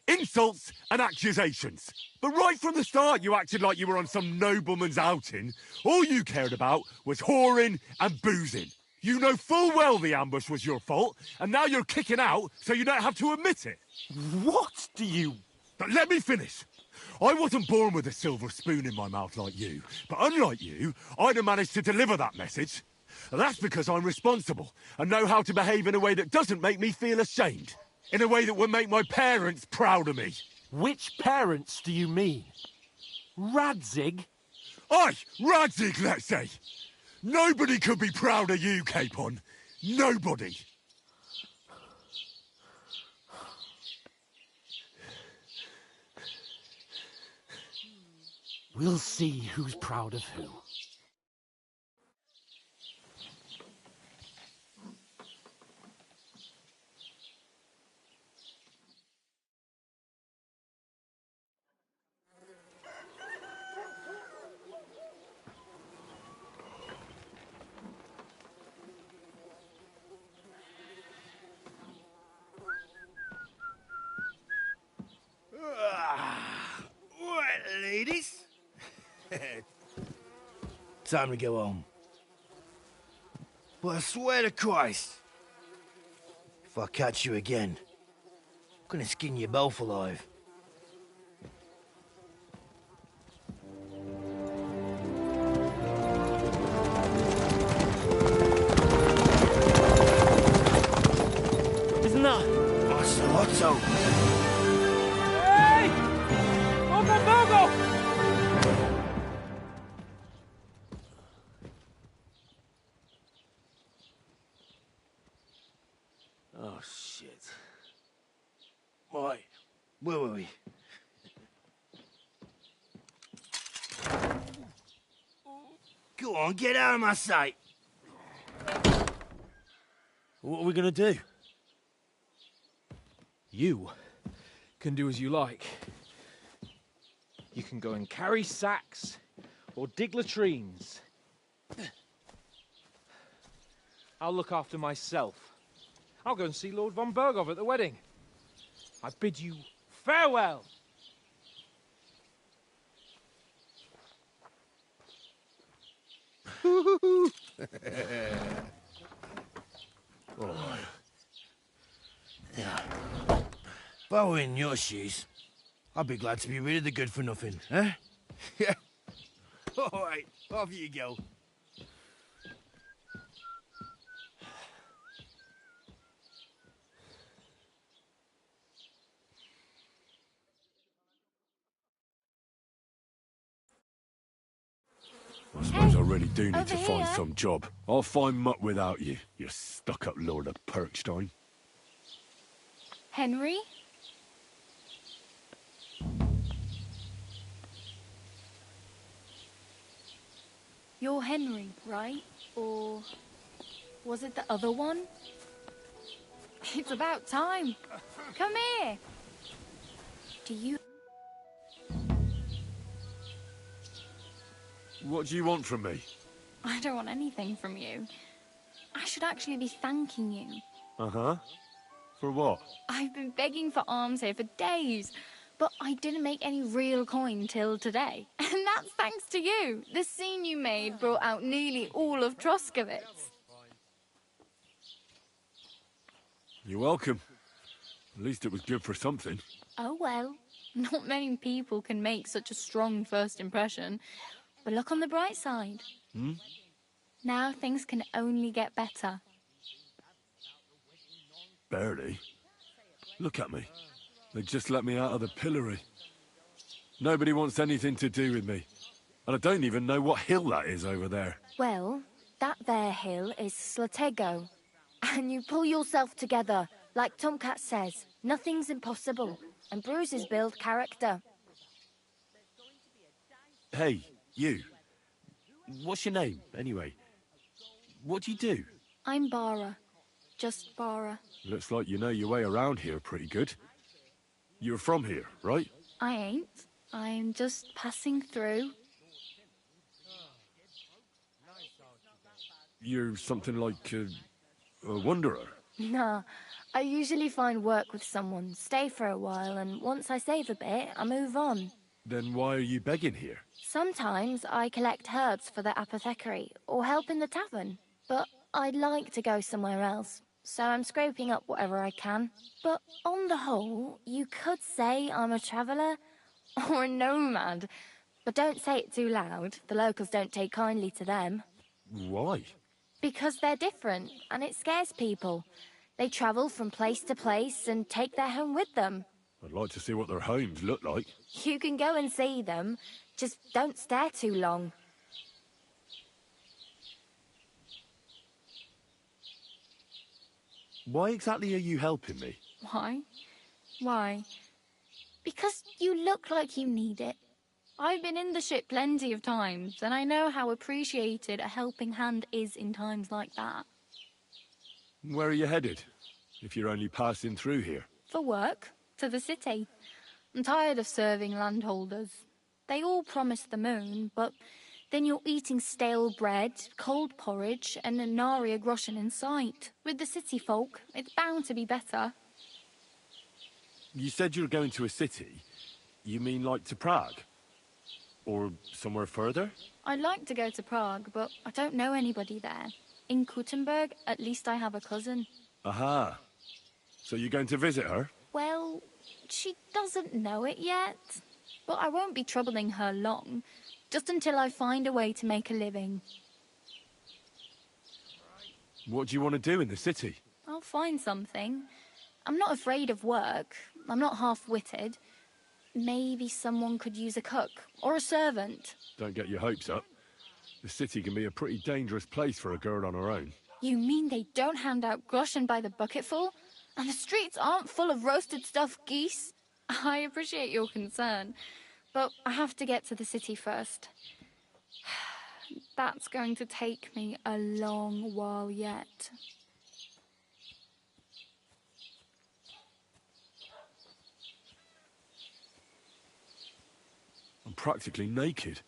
Insults and accusations. But right from the start you acted like you were on some nobleman's outing. All you cared about was whoring and boozing. You know full well the ambush was your fault, and now you're kicking out so you don't have to admit it. What do you... But let me finish. I wasn't born with a silver spoon in my mouth like you, but unlike you, I'd have managed to deliver that message. That's because I'm responsible and know how to behave in a way that doesn't make me feel ashamed. In a way that would make my parents proud of me. Which parents do you mean? Radzig? Aye, Radzig, let's say. Nobody could be proud of you, Capon. Nobody. We'll see who's proud of who. Right, ladies. Time to go home. But I swear to Christ, if I catch you again, I'm gonna skin you both alive. Isn't that Ocelotto? Hey! On the burgo! Oh, shit. Right, where were we? Go on, get out of my sight. What are we gonna do? You can do as you like. You can go and carry sacks or dig latrines. I'll look after myself. I'll go and see Lord von Berghoff at the wedding. I bid you farewell. All right. Yeah. If I were in your shoes, I'd be glad to be rid of the good-for-nothing, eh? Yeah. All right, off you go. I suppose I really do need over to find here. some job. I'll find muck without you, you stuck-up Lord of Perkstein. Henry? You're Henry, right? Or was it the other one? It's about time. Come here. Do you... What do you want from me? I don't want anything from you. I should actually be thanking you. Uh-huh. For what? I've been begging for alms here for days, but I didn't make any real coin till today. And that's thanks to you. The scene you made brought out nearly all of Troskowitz. You're welcome. At least it was good for something. Oh well, not many people can make such a strong first impression. But look on the bright side. Hmm? Now things can only get better. Barely. Look at me. They just let me out of the pillory. Nobody wants anything to do with me. And I don't even know what hill that is over there. Well, that there hill is Slatego. And you pull yourself together. Like Tomcat says, nothing's impossible. And bruises build character. Hey, you. What's your name, anyway? What do you do? I'm Bara. Just Bara. Looks like you know your way around here pretty good. You're from here, right? I ain't. I'm just passing through. You're something like a wanderer. Nah, I usually find work with someone, stay for a while, and once I save a bit, I move on. Then why are you begging here? Sometimes I collect herbs for the apothecary, or help in the tavern. But I'd like to go somewhere else, so I'm scraping up whatever I can. But on the whole, you could say I'm a traveller, or a nomad. But don't say it too loud, the locals don't take kindly to them. Why? Because they're different, and it scares people. They travel from place to place and take their home with them. I'd like to see what their homes look like. You can go and see them, just don't stare too long. Why exactly are you helping me? Why? Why? Because you look like you need it. I've been in the ship plenty of times, and I know how appreciated a helping hand is in times like that. Where are you headed? If you're only passing through here. For work, to the city. I'm tired of serving landholders. They all promise the moon, but then you're eating stale bread, cold porridge, and a nary a groschen in sight. With the city folk, it's bound to be better. You said you were going to a city. You mean like to Prague? Or somewhere further? I'd like to go to Prague, but I don't know anybody there. In Kuttenberg, at least I have a cousin. Aha. So you're going to visit her? Well, she doesn't know it yet. But I won't be troubling her long, just until I find a way to make a living. What do you want to do in the city? I'll find something. I'm not afraid of work. I'm not half-witted. Maybe someone could use a cook, or a servant. Don't get your hopes up. The city can be a pretty dangerous place for a girl on her own. You mean they don't hand out groschen by the bucketful? And the streets aren't full of roasted stuffed geese? I appreciate your concern, but I have to get to the city first. That's going to take me a long while yet. I'm practically naked.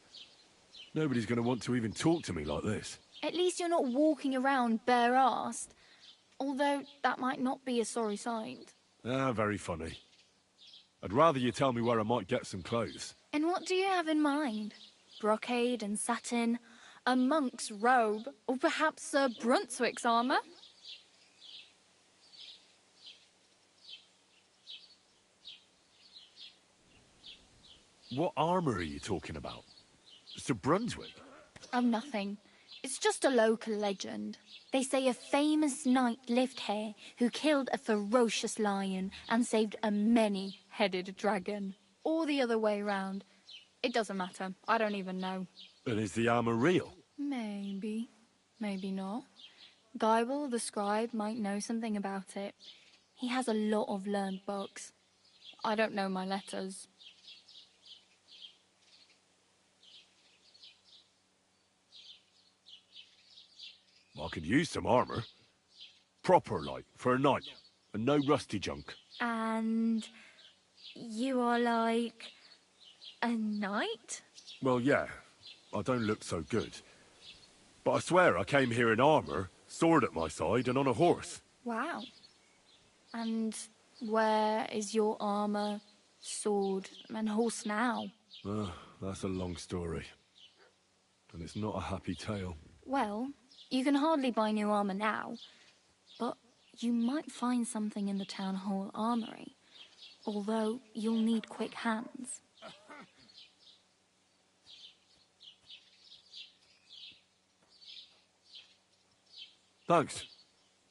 Nobody's going to want to even talk to me like this. At least you're not walking around bare-assed. Although that might not be a sorry sight. Ah, very funny. I'd rather you tell me where I might get some clothes. And what do you have in mind? Brocade and satin? A monk's robe, or perhaps Sir Brunswick's armor? What armor are you talking about? Sir Brunswick? Oh, nothing. It's just a local legend. They say a famous knight lived here who killed a ferocious lion and saved a many-headed dragon. Or the other way round. It doesn't matter. I don't even know. And is the armor real? Maybe. Maybe not. Geibel, the scribe, might know something about it. He has a lot of learned books. I don't know my letters. I could use some armor. Proper, like, for a knight. And no rusty junk. And you are like a knight? Well, yeah. I don't look so good. But I swear I came here in armor, sword at my side, and on a horse. Wow. And where is your armor, sword, and horse now? That's a long story. And it's not a happy tale. Well, you can hardly buy new armor now, but you might find something in the town hall armory. Although you'll need quick hands. Thanks.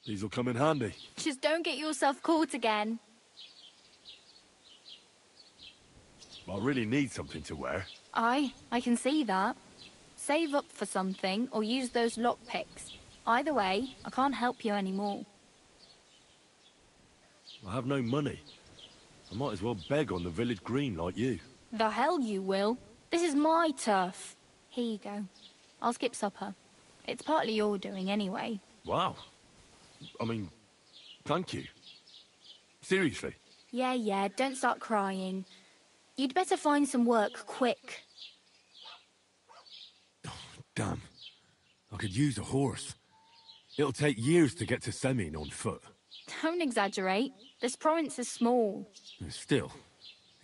These'll come in handy. Just don't get yourself caught again. I really need something to wear. I can see that. Save up for something or use those lockpicks. Either way, I can't help you anymore. I have no money. I might as well beg on the village green like you. The hell you will. This is my turf. Here you go. I'll skip supper. It's partly your doing anyway. Wow. I mean, thank you. Seriously. Yeah, don't start crying. You'd better find some work quick. Damn. I could use a horse. It'll take years to get to Semin on foot. Don't exaggerate. This province is small. Still,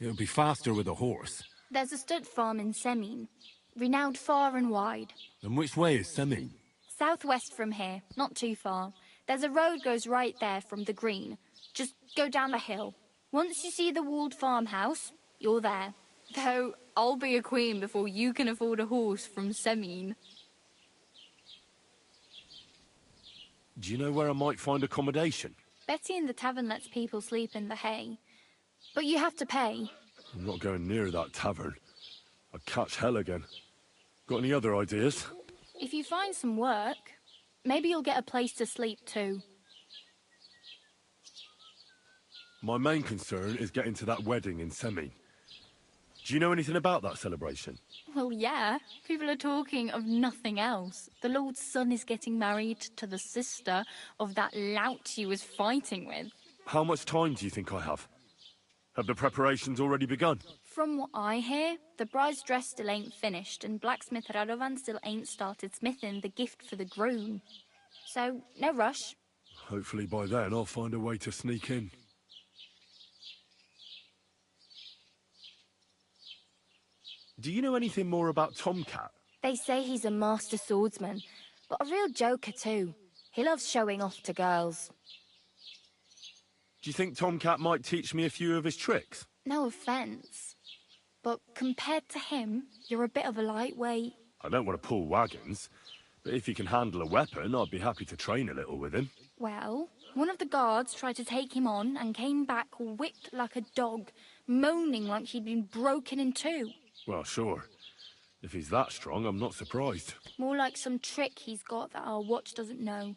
it'll be faster with a horse. There's a stud farm in Semin, renowned far and wide. And which way is Semin? Southwest from here, not too far. There's a road goes right there from the green. Just go down the hill. Once you see the walled farmhouse, you're there. Though, I'll be a queen before you can afford a horse from Semin. Do you know where I might find accommodation? Betty in the tavern lets people sleep in the hay. But you have to pay. I'm not going near that tavern. I'd catch hell again. Got any other ideas? If you find some work, maybe you'll get a place to sleep too. My main concern is getting to that wedding in Semin. Do you know anything about that celebration? Well, yeah. People are talking of nothing else. The Lord's son is getting married to the sister of that lout he was fighting with. How much time do you think I have? Have the preparations already begun? From what I hear, the bride's dress still ain't finished, and blacksmith Radovan still ain't started smithing the gift for the groom. So, no rush. Hopefully by then I'll find a way to sneak in. Do you know anything more about Tomcat? They say he's a master swordsman, but a real joker too. He loves showing off to girls. Do you think Tomcat might teach me a few of his tricks? No offence, but compared to him, you're a bit of a lightweight. I don't want to pull wagons, but if he can handle a weapon, I'd be happy to train a little with him. Well, one of the guards tried to take him on and came back whipped like a dog, moaning like he'd been broken in two. Well, sure. If he's that strong, I'm not surprised. More like some trick he's got that our watch doesn't know.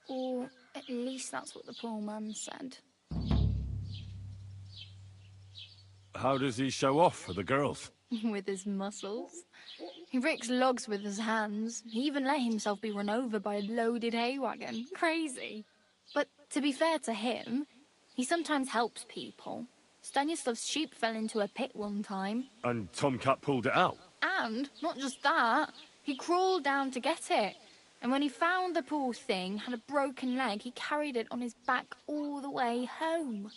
Or at least that's what the poor man said. How does he show off for the girls? With his muscles. He ricks logs with his hands. He even let himself be run over by a loaded hay wagon. Crazy. But to be fair to him, he sometimes helps people. Stanislav's sheep fell into a pit one time. And Tomcat pulled it out? And, not just that, he crawled down to get it. And when he found the poor thing had a broken leg, he carried it on his back all the way home.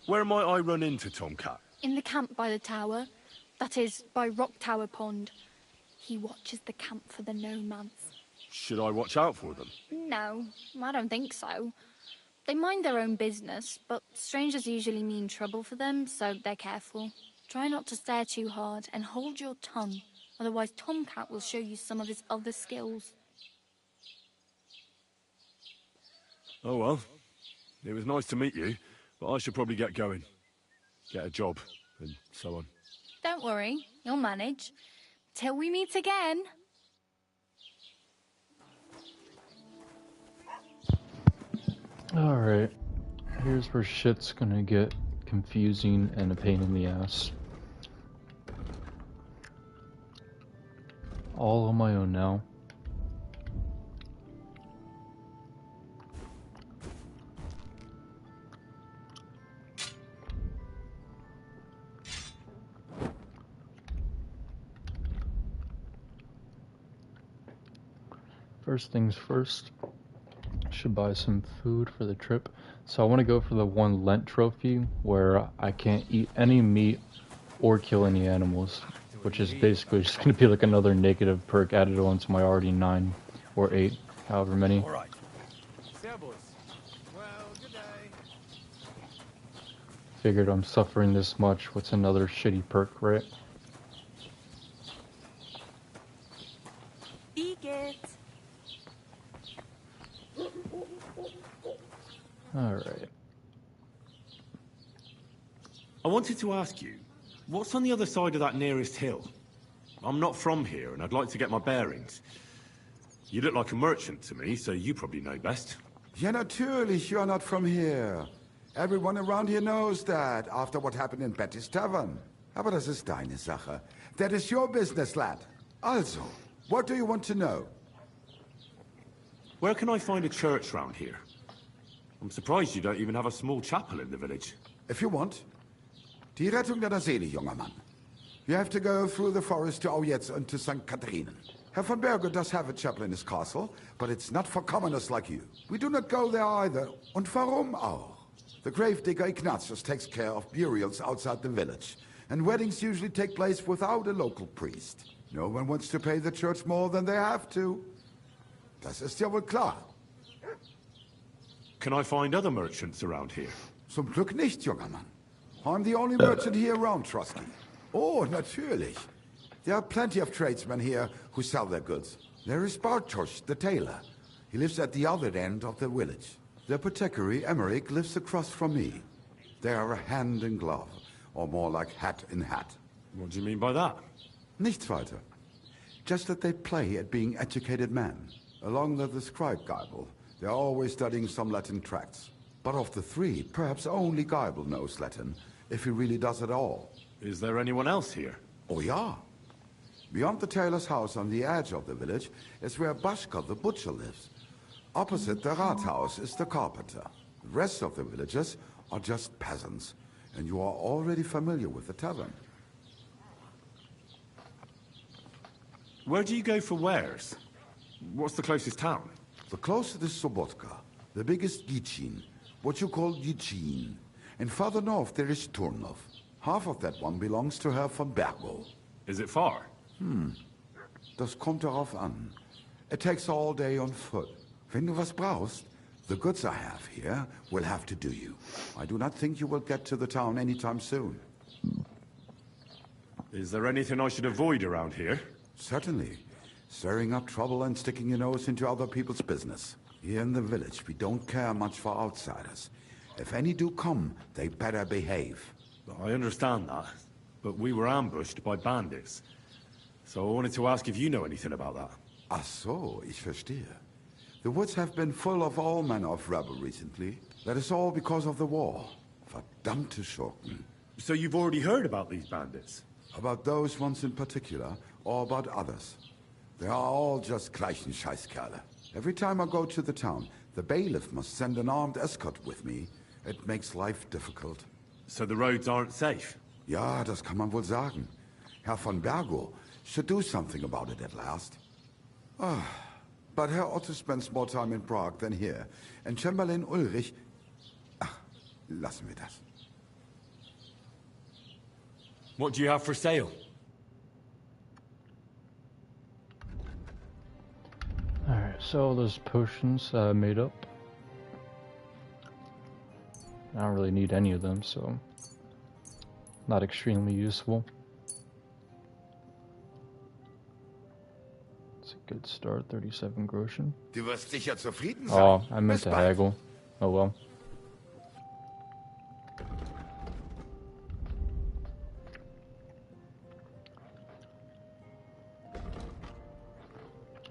Where might I run into Tomcat? In the camp by the tower. That is, by Rock Tower Pond. He watches the camp for the nomads. Should I watch out for them? No, I don't think so. They mind their own business, but strangers usually mean trouble for them, so they're careful. Try not to stare too hard and hold your tongue, otherwise Tomcat will show you some of his other skills. Oh well. It was nice to meet you, but I should probably get going. Get a job, and so on. Don't worry, you'll manage. Till we meet again. Alright, here's where shit's gonna get confusing and a pain in the ass. All on my own now. First things first, should buy some food for the trip. So I want to go for the 1 Lent trophy where I can't eat any meat or kill any animals, which is basically just going to be like another negative perk added on to my already 9 or 8, however many. All right. Servus. Well, good day. Figured I'm suffering this much, what's another shitty perk, right? Eat it. Alright. I wanted to ask you, what's on the other side of that nearest hill? I'm not from here, and I'd like to get my bearings. You look like a merchant to me, so you probably know best. Ja, natürlich, you're not from here. Everyone around here knows that, after what happened in Betty's Tavern. Aber das ist deine Sache. That is your business, lad. Also, what do you want to know? Where can I find a church round here? I'm surprised you don't even have a small chapel in the village. If you want. Die Rettung deiner Seele, junger Mann. You have to go through the forest to Aujetz and to St. Catharinen. Herr von Berger does have a chapel in his castle, but it's not for commoners like you. We do not go there either. Und warum auch? The gravedigger Ignatius takes care of burials outside the village, and weddings usually take place without a local priest. No one wants to pay the church more than they have to. Das ist ja wohl klar. Can I find other merchants around here? Zum Glück nicht, junger Mann. I'm the only merchant here around, trust me. Oh, natürlich. There are plenty of tradesmen here who sell their goods. There is Bartosz, the tailor. He lives at the other end of the village. The apothecary, Emmerich, lives across from me. They are hand in glove, or more like hat in hat. What do you mean by that? Nichts weiter. Just that they play at being educated men. Along with the scribe Geibel, they are always studying some Latin tracts. But of the 3, perhaps only Geibel knows Latin, if he really does at all. Is there anyone else here? Oh ja. Beyond the tailor's house on the edge of the village is where Bashka the butcher lives. Opposite the Rathaus is the carpenter. The rest of the villagers are just peasants, and you are already familiar with the tavern. Where do you go for wares? What's the closest town? The closest is Sobotka, the biggest Gichin, what you call Gichin. And farther north there is Turnov. Half of that one belongs to Herr von Bergo. Is it far? Das kommt darauf an. It takes all day on foot. Wenn du was brauchst, the goods I have here will have to do you. I do not think you will get to the town anytime soon. Is there anything I should avoid around here? Certainly. Stirring up trouble and sticking your nose into other people's business. Here in the village, we don't care much for outsiders. If any do come, they better behave. I understand that, but we were ambushed by bandits. So I wanted to ask if you know anything about that. Ach so, ich verstehe. The woods have been full of all manner of rebel recently. That is all because of the war. Verdammte Schurken. So you've already heard about these bandits? About those ones in particular, or about others. They are all just gleichen Scheißkerle. Every time I go to the town, the bailiff must send an armed escort with me. It makes life difficult. So the roads aren't safe? Ja, das kann man wohl sagen. Herr von Bergo should do something about it at last. But Herr Otto spends more time in Prague than here. And Chamberlain Ulrich... Ach, lassen wir das. What do you have for sale? So those potions made up. I don't really need any of them, so not extremely useful. It's a good start, 37 Groschen. Du wirst sicher zufrieden sein. Oh, I meant Bis to bald. haggle. Oh well.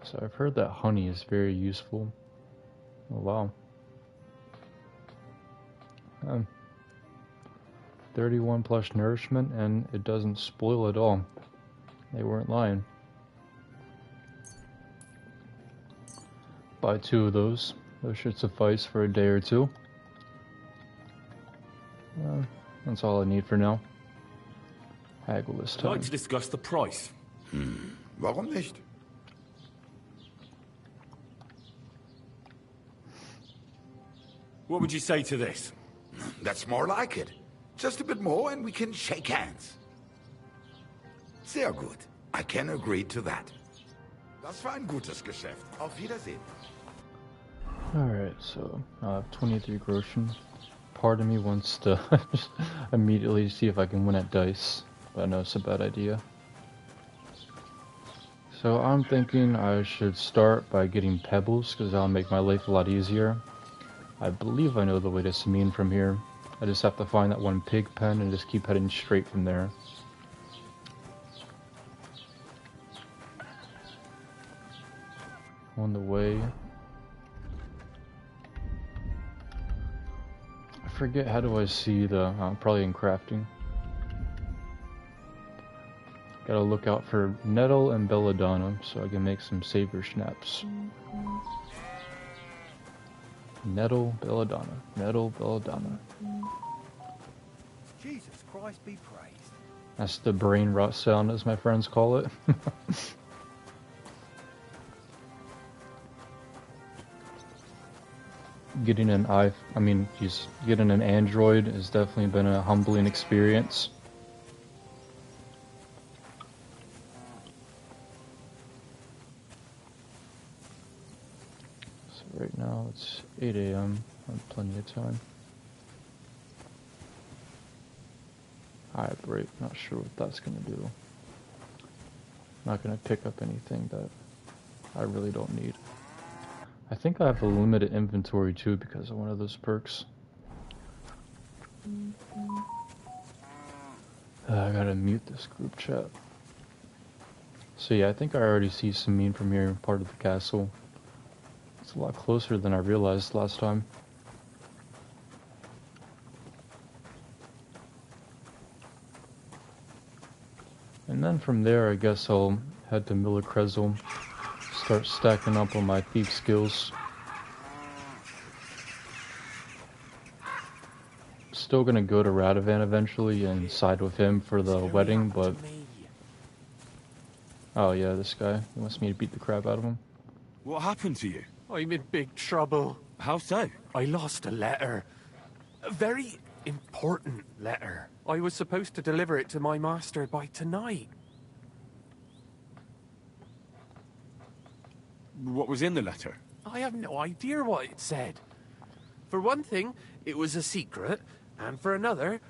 So I've heard that honey is very useful. Oh wow. 31 plus nourishment, and it doesn't spoil at all. They weren't lying. Buy 2 of those. Those should suffice for a day or 2. That's all I need for now. Haggle this I'd time. like to discuss the price. Warum nicht? What would you say to this? That's more like it. Just a bit more and we can shake hands. Sehr gut. I can agree to that. Das war ein gutes Geschäft. Auf Wiedersehen. Alright, so I have 23 Groschen. Part of me wants to just immediately see if I can win at dice, but I know it's a bad idea. So I'm thinking I should start by getting pebbles, because that'll make my life a lot easier. I believe I know the way to Samine from here. I just have to find that one pig pen and just keep heading straight from there. On the way. I forget, how do I see the, probably in crafting. Gotta look out for nettle and belladonna so I can make some saber schnapps. Nettle, belladonna, nettle, belladonna. Jesus Christ be praised. That's the brain rot sound, as my friends call it. Getting an getting an Android has definitely been a humbling experience. So right now it's 8 AM. I have plenty of time. Hybrid, not sure what that's gonna do. Not gonna pick up anything that I really don't need. I think I have a limited inventory too because of one of those perks. I gotta mute this group chat. So yeah, I think I already see Samine from here, part of the castle. It's a lot closer than I realized last time. And then from there, I guess I'll head to Miller Krezel, start stacking up on my thief skills. Still gonna go to Radovan eventually and side with him for the wedding, but... Oh yeah, this guy. He wants me to beat the crap out of him. What happened to you? I'm in big trouble. How so? I lost a letter. A very important letter. I was supposed to deliver it to my master by tonight. What was in the letter? I have no idea what it said. For one thing, it was a secret, and for another,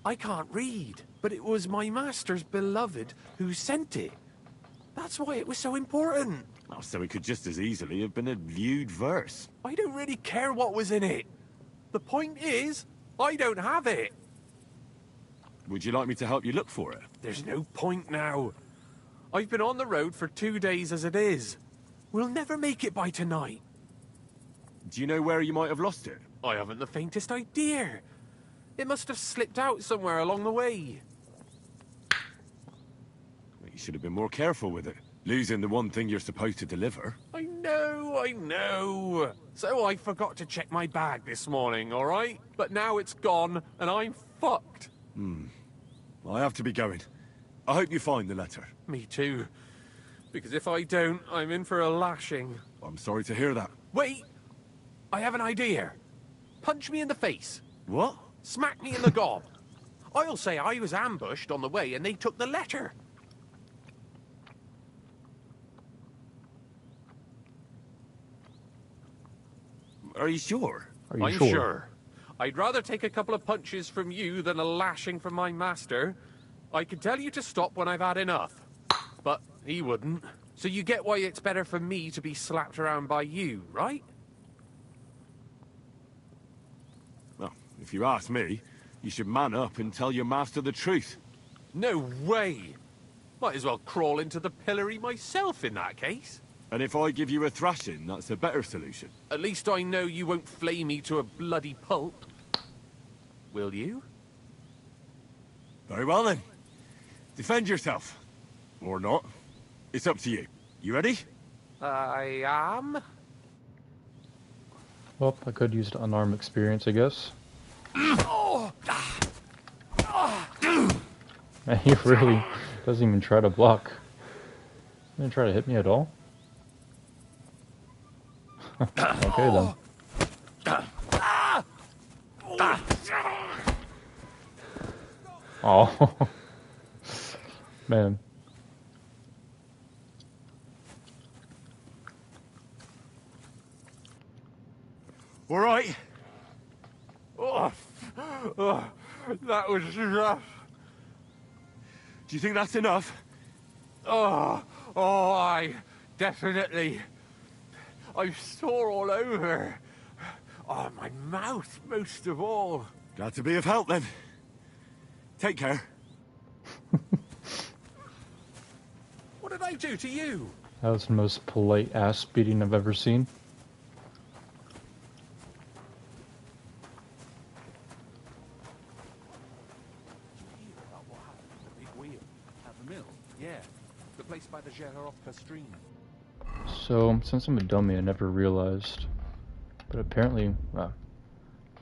I can't read. But it was my master's beloved who sent it. That's why it was so important. Oh, so it could just as easily have been a lewd verse. I don't really care what was in it. The point is, I don't have it. Would you like me to help you look for it? There's no point now. I've been on the road for 2 days as it is. We'll never make it by tonight. Do you know where you might have lost it? I haven't the faintest idea. It must have slipped out somewhere along the way. Well, you should have been more careful with it. Losing the one thing you're supposed to deliver. I know. So I forgot to check my bag this morning, all right? But now it's gone, and I'm fucked. I have to be going. I hope you find the letter. Me too. Because if I don't, I'm in for a lashing. I'm sorry to hear that. Wait! I have an idea. Punch me in the face. What? Smack me in the gob. I'll say I was ambushed on the way and they took the letter. Are you sure? Are you I'm sure? sure. I'd rather take a couple of punches from you than a lashing from my master. I could tell you to stop when I've had enough. But he wouldn't. So you get why it's better for me to be slapped around by you, right? Well, if you ask me, you should man up and tell your master the truth. No way! Might as well crawl into the pillory myself in that case. And if I give you a thrashing, that's a better solution. At least I know you won't flay me to a bloody pulp. Will you? Very well then. Defend yourself. Or not. It's up to you. You ready? I am. Well, I could use the unarmed experience, I guess. Man, he really doesn't even try to block. He didn't try to hit me at all. Okay then. Oh, man. All right. Oh, that was rough. Do you think that's enough? I definitely. I'm sore all over. Oh, my mouth most of all. Glad to be of help then. Take care. What did I do to you? That was the most polite ass beating I've ever seen. By the Zherovka stream. So, since I'm a dummy, I never realized. But apparently,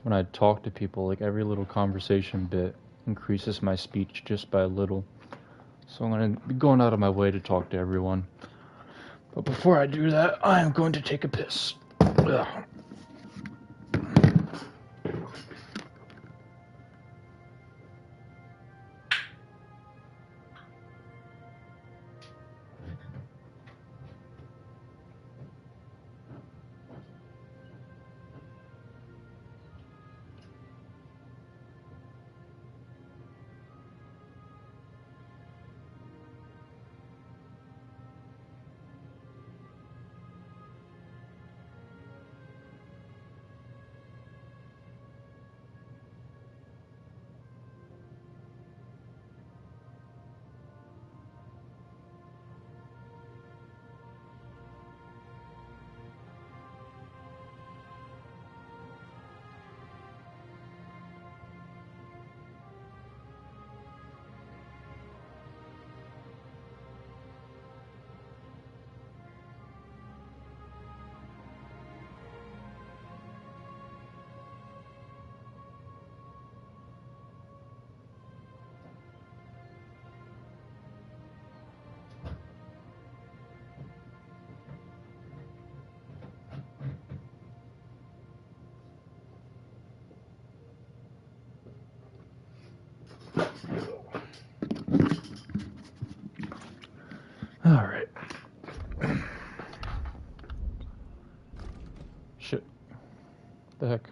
when I talk to people, like every little conversation bit increases my speech just by a little. So I'm going to be going out of my way to talk to everyone. But before I do that, I am going to take a piss. Ugh. Alright. Shit. The heck?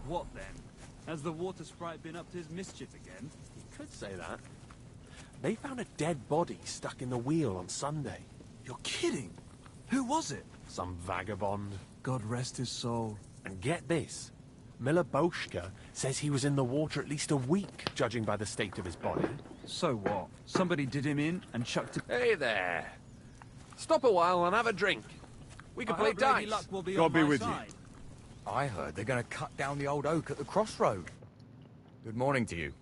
What then? Has the water sprite been up to his mischief again? You could say that. They found a dead body stuck in the wheel on Sunday. You're kidding! Who was it? Some vagabond. God rest his soul. And get this. Miloboshka says he was in the water at least a week, judging by the state of his body. So what? Somebody did him in and chucked him... Hey there. Stop a while and have a drink. We can play dice. Luck will be God on be my with you. side. I heard they're going to cut down the old oak at the crossroad. Good morning to you.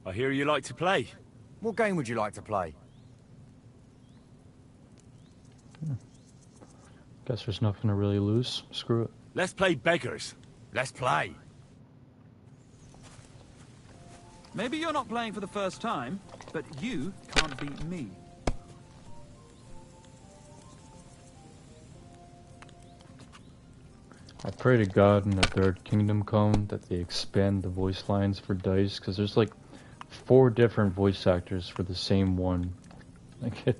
I hear you like to play. What game would you like to play? Guess there's nothing to really lose. Screw it. Let's play beggars. Let's play. Maybe you're not playing for the first time, but you can't beat me. I pray to God in the third kingdom come that they expand the voice lines for dice, because there's like 4 different voice actors for the same one. Like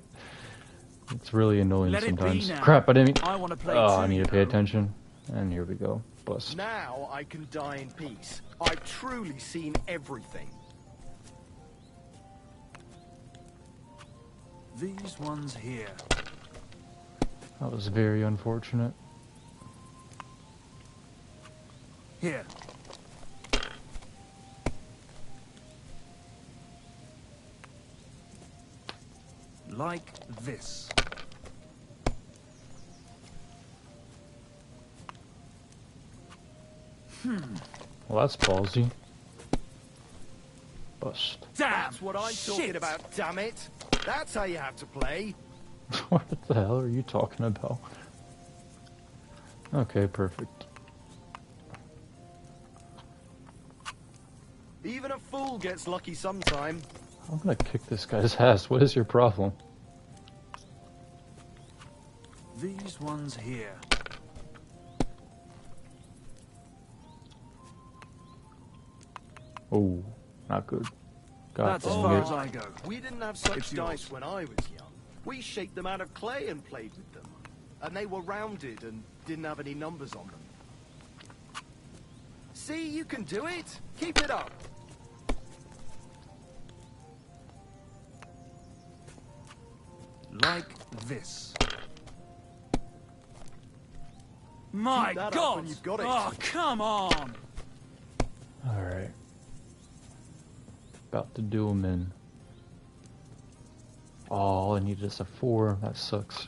it's really annoying Let it be sometimes. now. Crap, I didn't mean... I want to play Oh, too, I need you to pay know. attention. And here we go. Bust. Now I can die in peace. I've truly seen everything. These ones here. That was very unfortunate. Here. Like this. Well, that's ballsy. Bust. That's what I'm talking about, damn it. That's how you have to play. What the hell are you talking about? Okay, perfect. Even a fool gets lucky sometime. I'm gonna kick this guy's ass. What is your problem? These ones here. Oh, not good. God That's as dang far it. as I go. We didn't have such It's dice yours. when I was young. We shaped them out of clay and played with them. And they were rounded and didn't have any numbers on them. See, you can do it. Keep it up. Like this. My Keep that up God! and you've got it. Oh, come on! Alright. About to do him in. Oh, all I need is a 4. That sucks.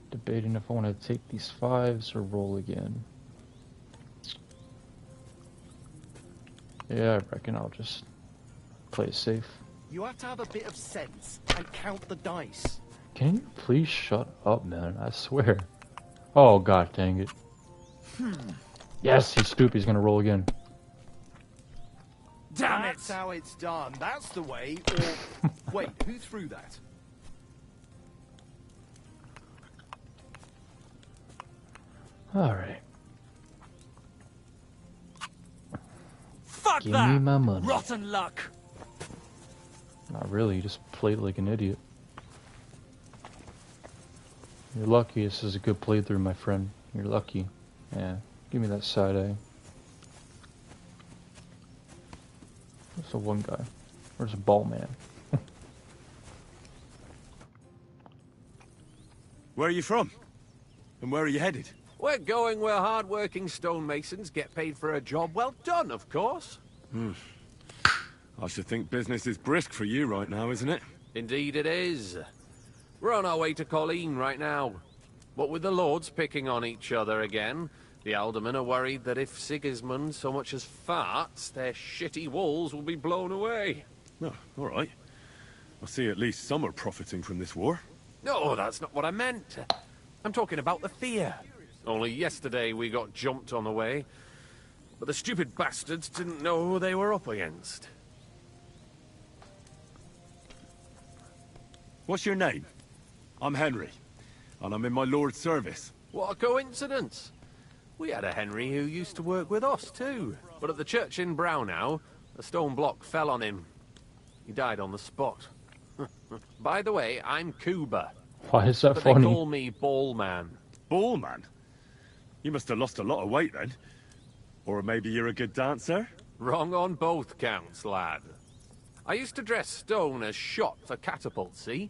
Debating if I want to take these 5s or roll again. Yeah, I reckon I'll just play it safe. You have to have a bit of sense and count the dice. Can you please shut up, man? I swear. Oh, god dang it. Yes, he's stupid. He's gonna roll again. Damn it! That's how it's done. That's the way. Or wait, who threw that? Alright. Fuck Give that! me my money. Rotten luck! Not really, you just played like an idiot. You're lucky this is a good playthrough, my friend. You're lucky. Yeah, give me that side eye. Where's the one guy? Where's the ball man? Where are you from? And where are you headed? We're going where hard-working stonemasons get paid for a job well done, of course. I should think business is brisk for you right now, isn't it? Indeed it is. We're on our way to Colleen right now. What with the lords picking on each other again, the aldermen are worried that if Sigismund so much as farts, their shitty walls will be blown away. Oh, all right. I see at least some are profiting from this war. No, that's not what I meant. I'm talking about the fear. Only yesterday we got jumped on the way, but the stupid bastards didn't know who they were up against. What's your name? I'm Henry, and I'm in my lord's service. What a coincidence. We had a Henry who used to work with us too, but at the church in Brownhow, a stone block fell on him. He died on the spot. By the way, I'm Cuba. Why is that but funny? They call me Ball Man. Ball Man? You must have lost a lot of weight then. Or maybe you're a good dancer? Wrong on both counts, lad. I used to dress stone as shot for catapult, see?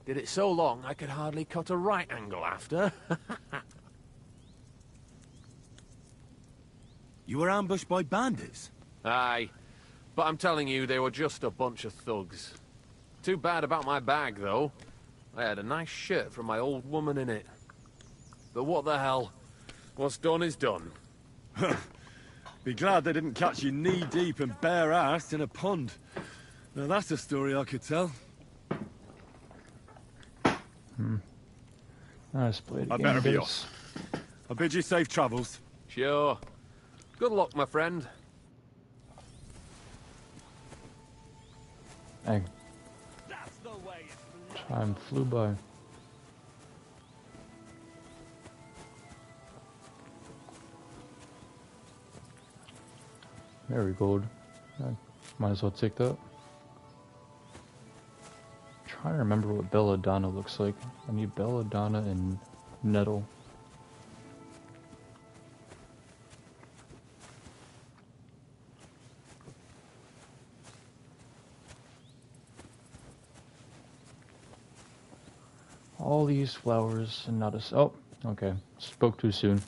Did it so long I could hardly cut a right angle after. You were ambushed by bandits? Aye. But I'm telling you, they were just a bunch of thugs. Too bad about my bag, though. I had a nice shirt from my old woman in it. But what the hell? What's done is done. Be glad they didn't catch you knee-deep and bare-assed in a pond. Now that's a story I could tell. Nice play. I better be off. I bid you safe travels. Sure. Good luck, my friend. Dang. Time flew by. Marigold. I might as well take that. Trying to remember what belladonna looks like. I need belladonna and nettle. All these flowers and not a... Oh, okay. Spoke too soon.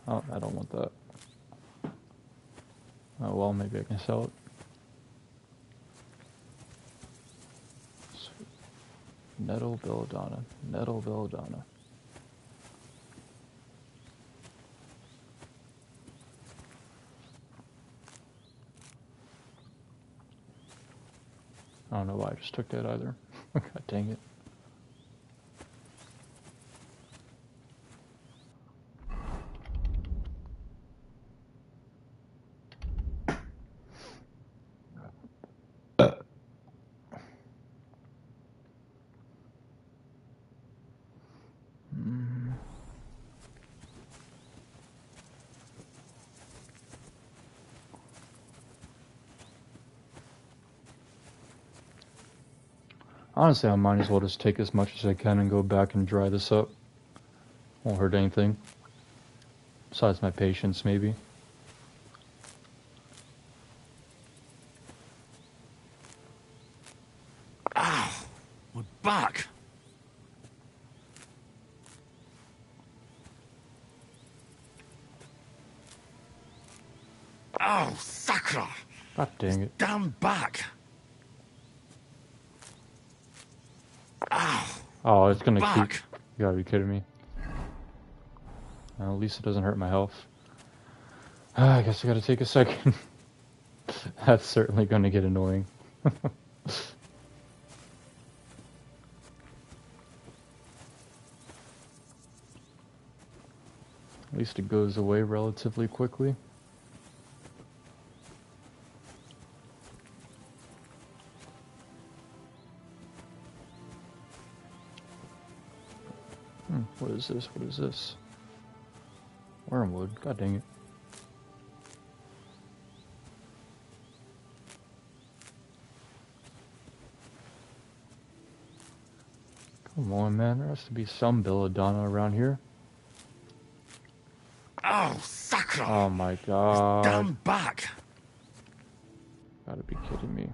Oh, I don't want that. Oh well, maybe I can sell it. Sweet. Nettle belladonna. Nettle belladonna. I don't know why I just took that either. God dang it. Honestly, I might as well just take as much as I can and go back and dry this up. Won't hurt anything. Besides my patience, maybe. Ow! My back! Oh, sacre! God dang it. Damn back! Ow! Oh, it's gonna Back. keep... You gotta be kidding me. Well, at least it doesn't hurt my health. I guess I gotta take a second. That's certainly gonna get annoying. At least it goes away relatively quickly. What is this? What is this? Wormwood. God dang it. Come on, man. There has to be some belladonna around here. Oh, sacre! Oh my god. Damn back! Gotta be kidding me.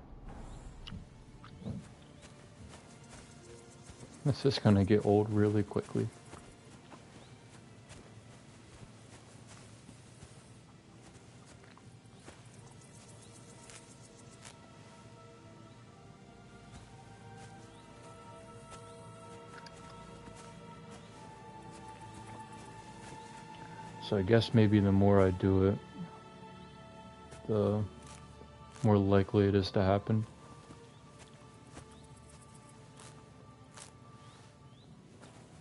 This is gonna get old really quickly. So I guess maybe the more I do it, the more likely it is to happen.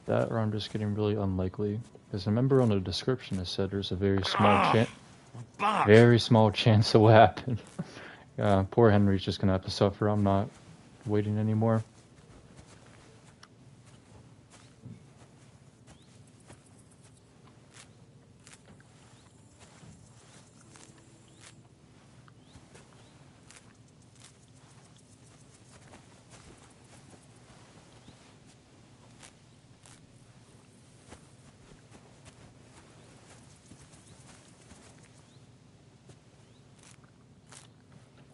That, or I'm just getting really unlikely. Because remember on the description it said there's a very small chance. Very small chance it will happen. Poor Henry's just gonna have to suffer. I'm not waiting anymore.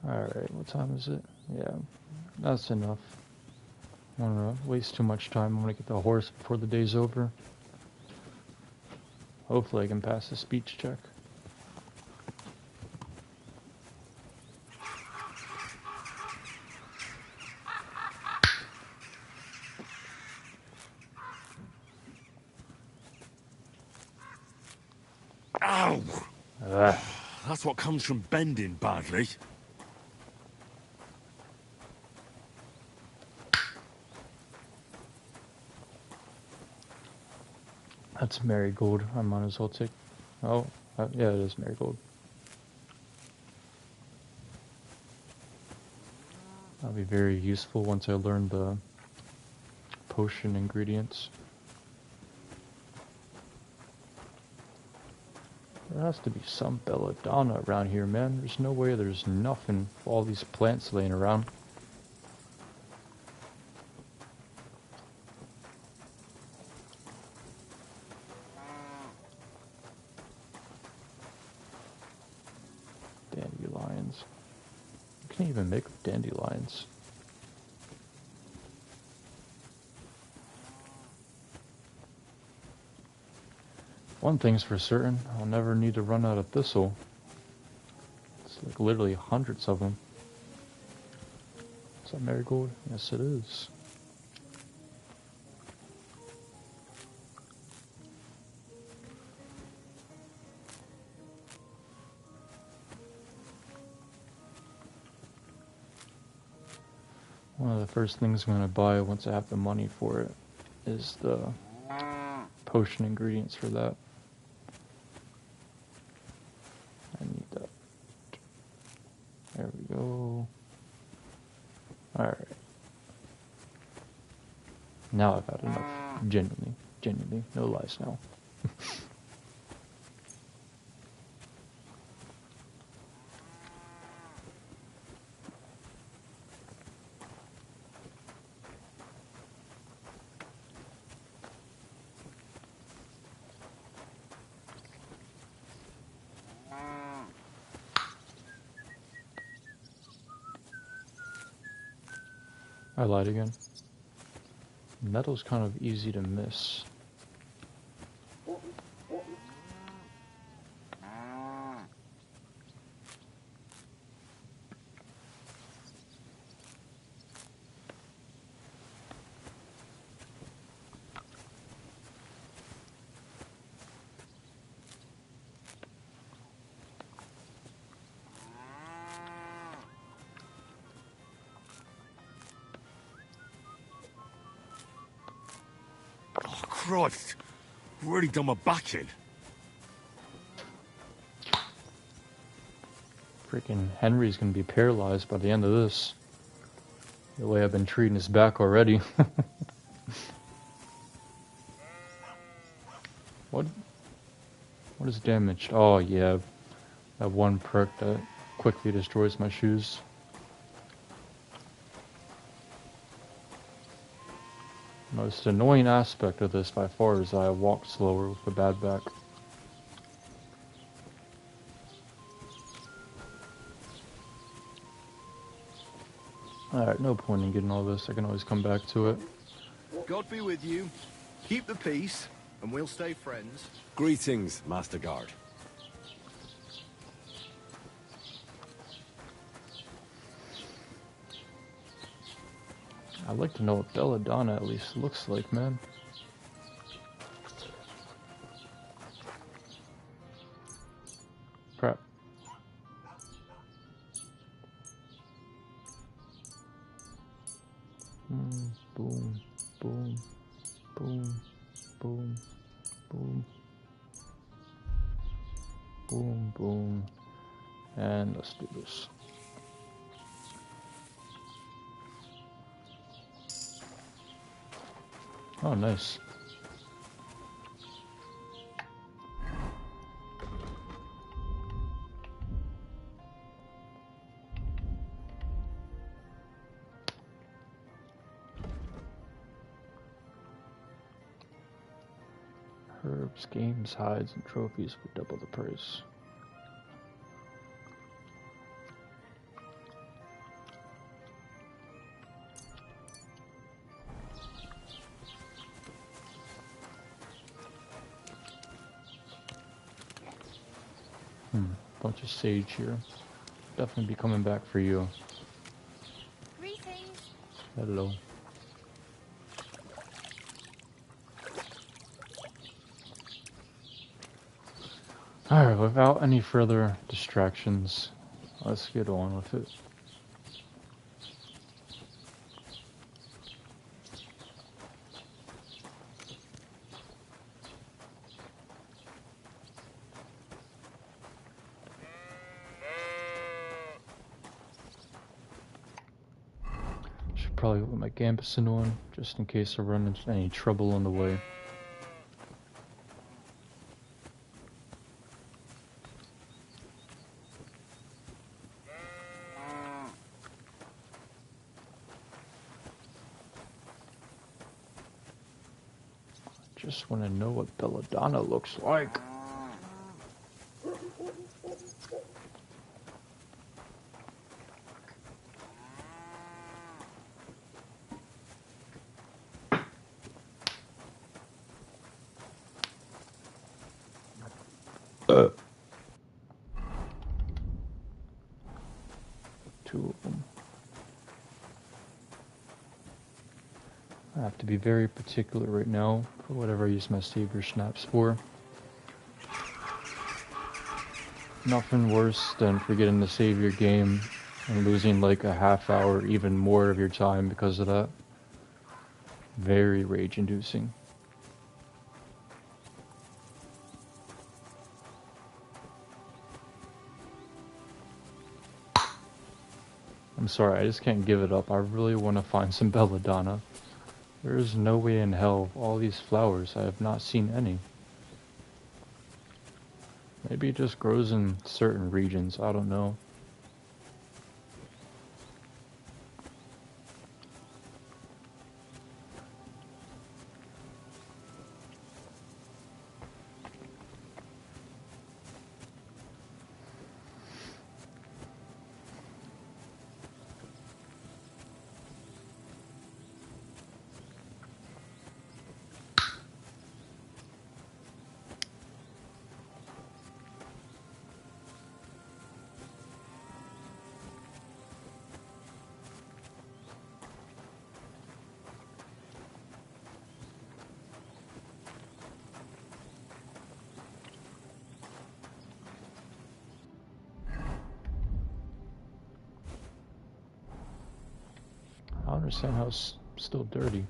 Alright, what time is it? Yeah, that's enough. I don't want to waste too much time. I'm gonna get the horse before the day's over. Hopefully I can pass the speech check. Ow! That's what comes from bending badly. That's marigold. I might as well take... Oh, yeah, it is marigold. That'll be very useful once I learn the potion ingredients. There has to be some belladonna around here, man. There's no way there's nothing. All these plants laying around. Dandelions. You can't even make dandelions. One thing's for certain, I'll never need to run out of thistle. It's like literally hundreds of them. Is that marigold? Yes, it is. One of the first things I'm going to buy once I have the money for it is the potion ingredients for that. I need that. There we go. Alright. Now I've had enough. Genuinely. No lies now. I lied again. Metal's kind of easy to miss. Oh, Christ! I've already done my back in. Freaking Henry's gonna be paralyzed by the end of this. The way I've been treating his back already. What is damaged? Oh yeah, that one perk that quickly destroys my shoes. Most annoying aspect of this by far is I walk slower with a bad back. Alright, no point in getting all this. I can always come back to it. God be with you. Keep the peace, and we'll stay friends. Greetings, Master Guard. I'd like to know what belladonna at least looks like, man. Crap. Boom, boom, boom, boom, boom, boom, boom, and let's do this. Oh, nice. Herbs, games, hides, and trophies for double the price. Bunch of sage here. Definitely be coming back for you. Greetings. Hello. Alright, without any further distractions, let's get on with it. probably put my gambeson on, just in case I run into any trouble on the way. Just want to know what Belladonna looks like. Two of them. I have to be very particular right now for whatever I use my saber snaps for. Nothing worse than forgetting to save your game and losing like a half hour, even more of your time because of that. Very rage-inducing. I'm sorry, I just can't give it up. I really want to find some belladonna. There is no way in hell all these flowers, I have not seen any. Maybe it just grows in certain regions, I don't know. I don't understand how it's still dirty.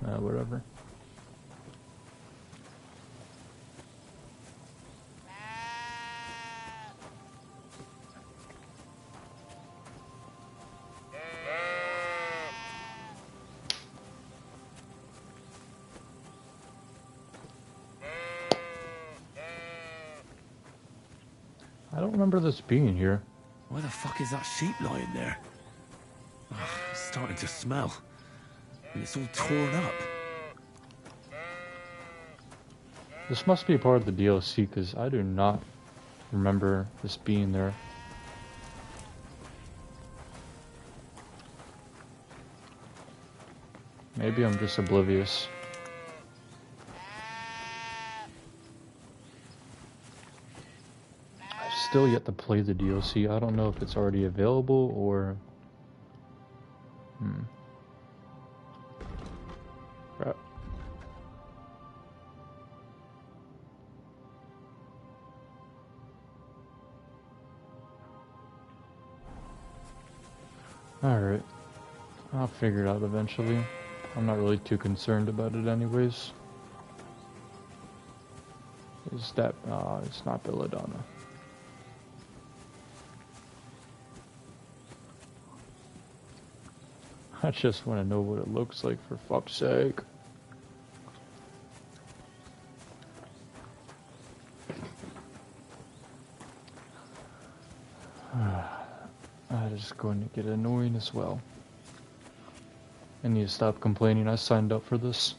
Whatever. I don't remember this being here. Why the fuck is that sheep lying there? Ugh, it's starting to smell. And it's all torn up. This must be part of the DLC, because I do not remember this being there. Maybe I'm just oblivious. I've still yet to play the DLC. I don't know if it's already available or... Crap. Alright. I'll figure it out eventually. I'm not really too concerned about it anyways. Is that... it's not belladonna. I just want to know what it looks like, for fuck's sake. That is going to get annoying as well. I need to stop complaining. I signed up for this.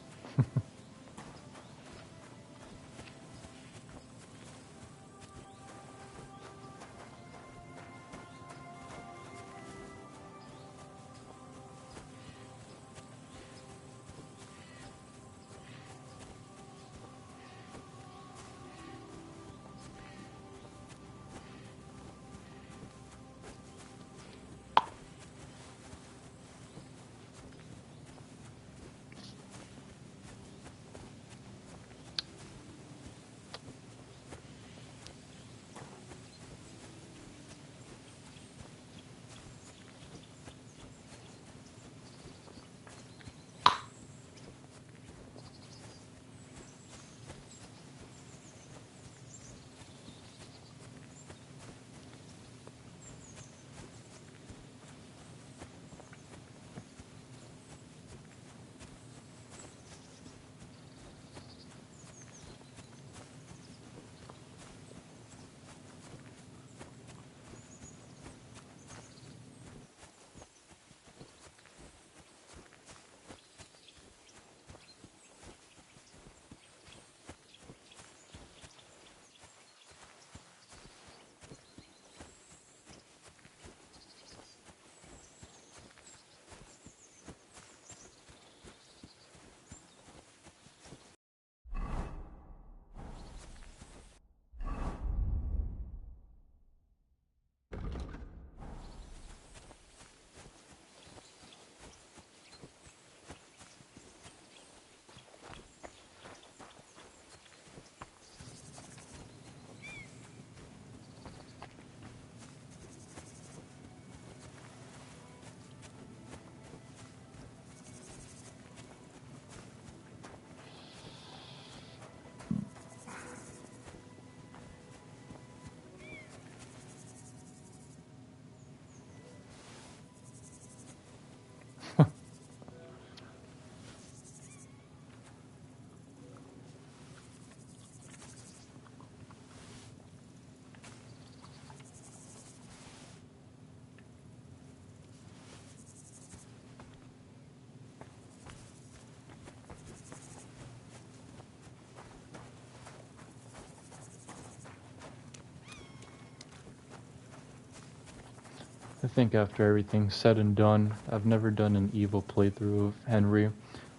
I think after everything's said and done, I've never done an evil playthrough of Henry.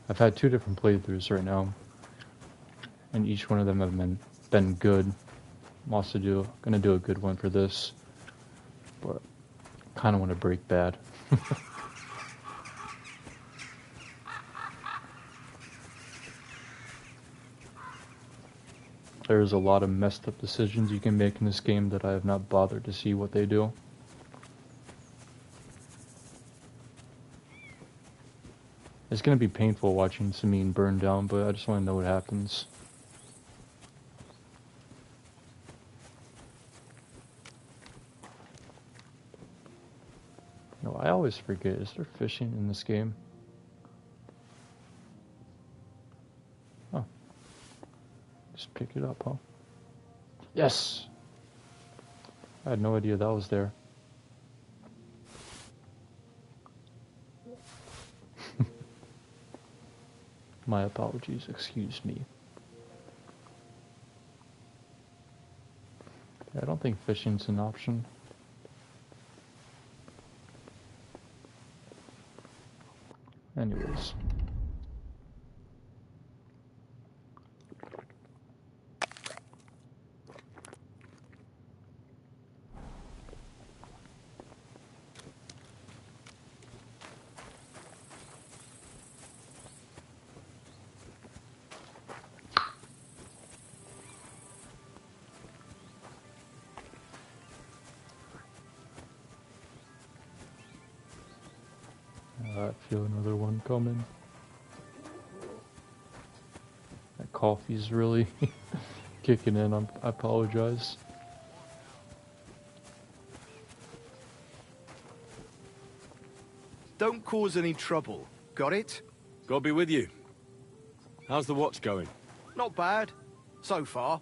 I've had 2 different playthroughs right now, and each one of them have been good. I'm also gonna do a good one for this, but kind of want to break bad. There's a lot of messed up decisions you can make in this game that I have not bothered to see what they do. It's gonna be painful watching Samine burn down, but I just want to know what happens. No, I always forget, is there fishing in this game? Oh. Just pick it up, huh? Yes! I had no idea that was there. My apologies, excuse me. I don't think fishing's an option. Anyways. I feel another one coming. That coffee's really kicking in. I apologize. Don't cause any trouble. Got it? God be with you. How's the watch going? Not bad. So far.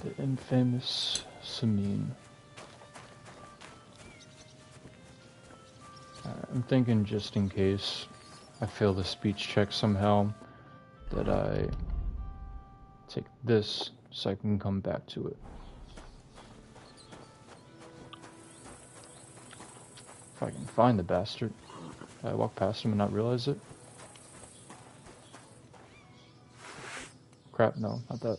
The infamous Samine. I'm thinking just in case I fail the speech check somehow that I take this so I can come back to it. If I can find the bastard. Did I walk past him and not realize it? Crap, no, not that.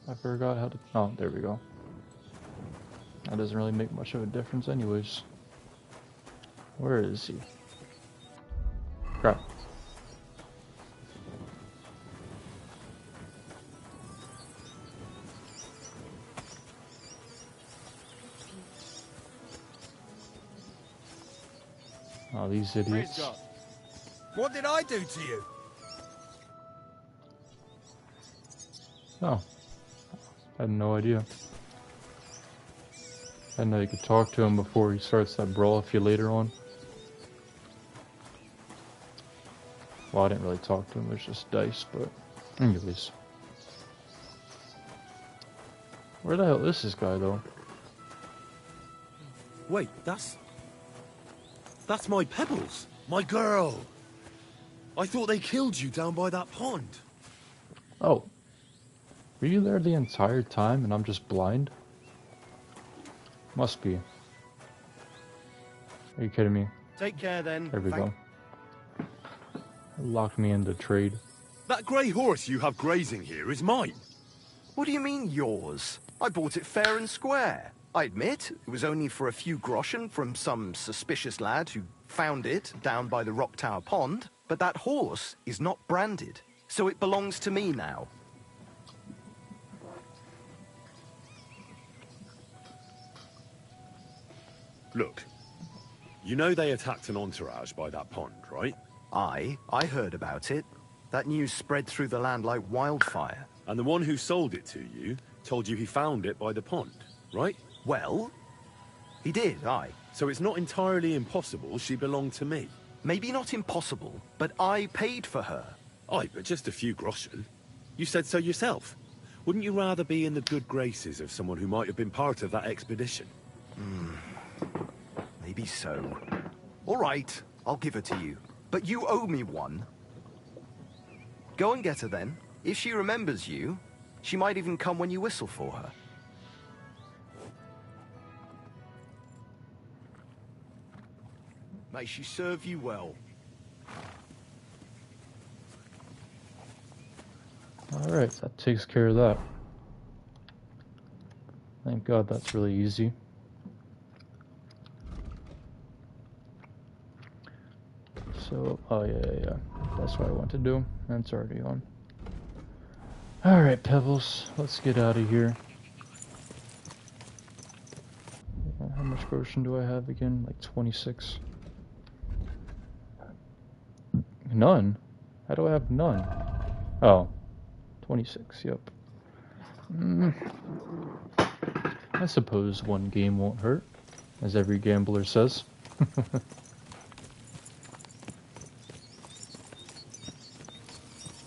I forgot how to... Oh, there we go. That doesn't really make much of a difference anyways. Where is he? Crap. Oh, these idiots. God. What did I do to you? Oh. I had no idea. I didn't know you could talk to him before he starts that brawl with you later on. Well, I didn't really talk to him, it was just dice, but anyways. Where the hell is this guy, though? Wait, that's my Pebbles, my girl. I thought they killed you down by that pond. Oh. Were you there the entire time and I'm just blind? Must be. Are you kidding me? Take care then. There we go. Locked me into trade. That grey horse you have grazing here is mine. What do you mean, yours? I bought it fair and square. I admit, it was only for a few groschen from some suspicious lad who found it down by the Rock Tower Pond, but that horse is not branded, so it belongs to me now. Look, you know they attacked an entourage by that pond, right? I heard about it. That news spread through the land like wildfire. And the one who sold it to you told you he found it by the pond, right? Well, he did, aye. So it's not entirely impossible she belonged to me. Maybe not impossible, but I paid for her. Aye, but just a few groschen. You said so yourself. Wouldn't you rather be in the good graces of someone who might have been part of that expedition? Maybe so. All right, I'll give it to you. But you owe me one. Go and get her then. If she remembers you, she might even come when you whistle for her. May she serve you well. Alright, that takes care of that. Thank God that's really easy. So, oh yeah. That's what I want to do. That's already on. Alright, Pebbles, let's get out of here. How much potion do I have again? Like 26. None? How do I have none? Oh, 26, yep. I suppose one game won't hurt, as every gambler says.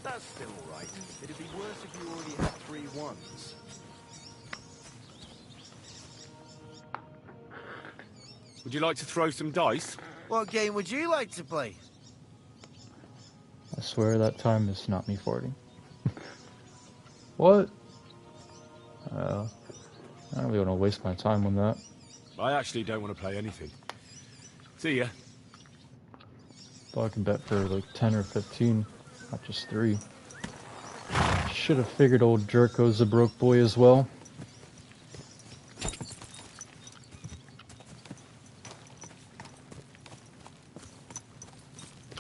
That's still alright. It'd be worse if you already had 3 ones. Would you like to throw some dice? What game would you like to play? I swear that time is not me farting. What? I don't really want to waste my time on that. I actually don't want to play anything. See ya. But I can bet for like 10 or 15, not just 3. Should have figured old Jerko's a broke boy as well.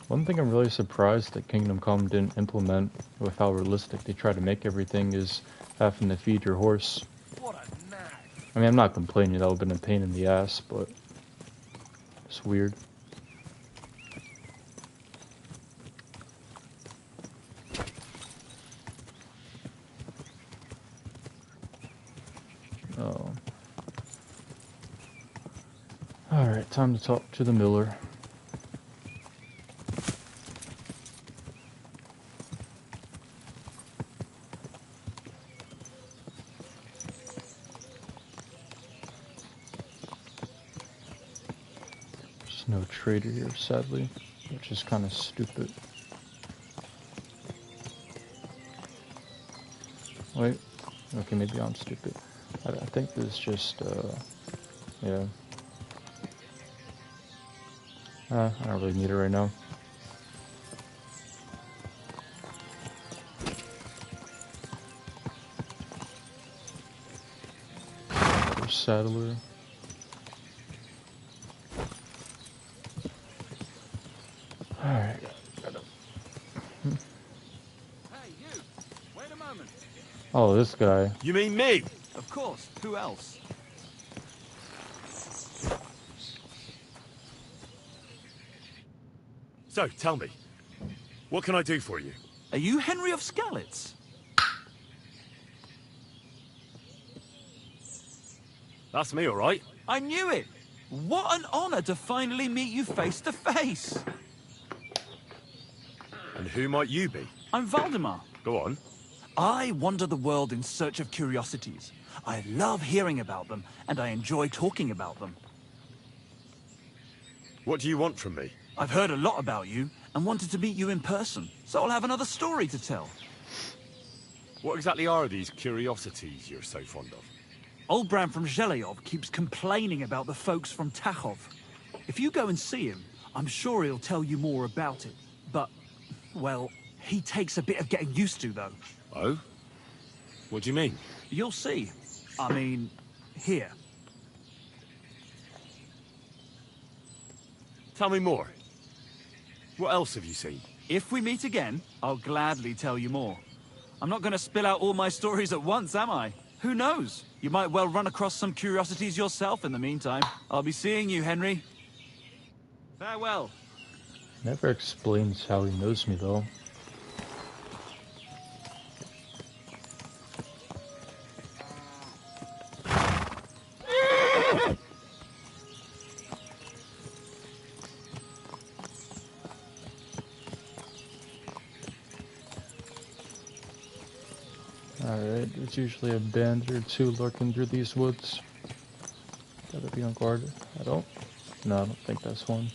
One thing I'm really surprised that Kingdom Come didn't implement with how realistic they try to make everything is having to feed your horse. I mean, I'm not complaining, that would have been a pain in the ass, but it's weird. Oh. Alright, time to talk to the miller. There's no trader here, sadly, which is kind of stupid. Wait, okay, maybe I'm stupid. I think this is just, yeah. I don't really need it right now. Saddler. Alright. Hey, you! Wait a moment. Oh, this guy. You mean me? Of course. Who else? So, tell me, what can I do for you? Are you Henry of Skalitz? That's me, all right. I knew it! What an honor to finally meet you face to face! And who might you be? I'm Valdemar. Go on. I wander the world in search of curiosities. I love hearing about them, and I enjoy talking about them. What do you want from me? I've heard a lot about you, and wanted to meet you in person, so I'll have another story to tell. What exactly are these curiosities you're so fond of? Old Bram from Zheleyov keeps complaining about the folks from Tachov. If you go and see him, I'm sure he'll tell you more about it. But, well, he takes a bit of getting used to, though. Oh? What do you mean? You'll see. I mean, here. Tell me more. What else have you seen? If we meet again, I'll gladly tell you more. I'm not going to spill out all my stories at once, am I? Who knows? You might well run across some curiosities yourself in the meantime. I'll be seeing you, Henry. Farewell. Never explains how he knows me, though. Alright, there's usually a bandit or two lurking through these woods. Gotta be on guard. I don't think that's one.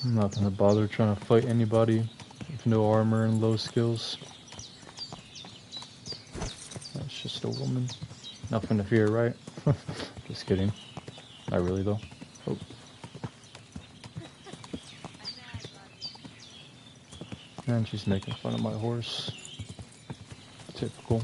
I'm not gonna bother trying to fight anybody with no armor and low skills. That's just a woman. Nothing to fear, right? Just kidding. Not really, though. Oh. And she's making fun of my horse. Typical.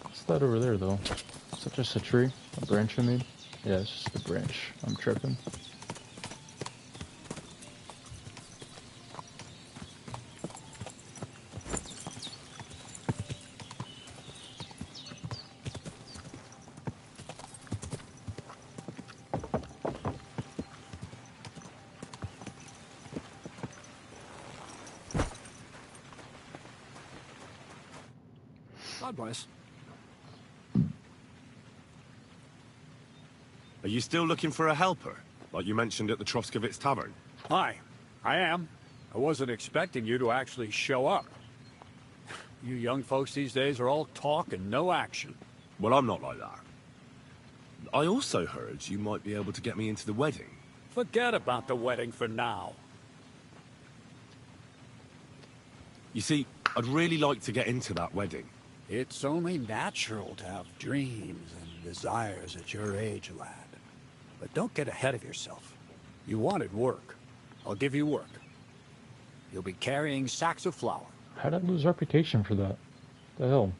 What's that over there, though? Is that just a tree? A branch I made? Yeah, it's just a branch. I'm tripping. God bless. Are you still looking for a helper, like you mentioned at the Troskovitz Tavern? Hi, I am. I wasn't expecting you to actually show up. You young folks these days are all talk and no action. Well, I'm not like that. I also heard you might be able to get me into the wedding. Forget about the wedding for now. You see, I'd really like to get into that wedding. It's only natural to have dreams and desires at your age, lad. But don't get ahead of yourself. You wanted work. I'll give you work. You'll be carrying sacks of flour. How'd I lose reputation for that? The hell?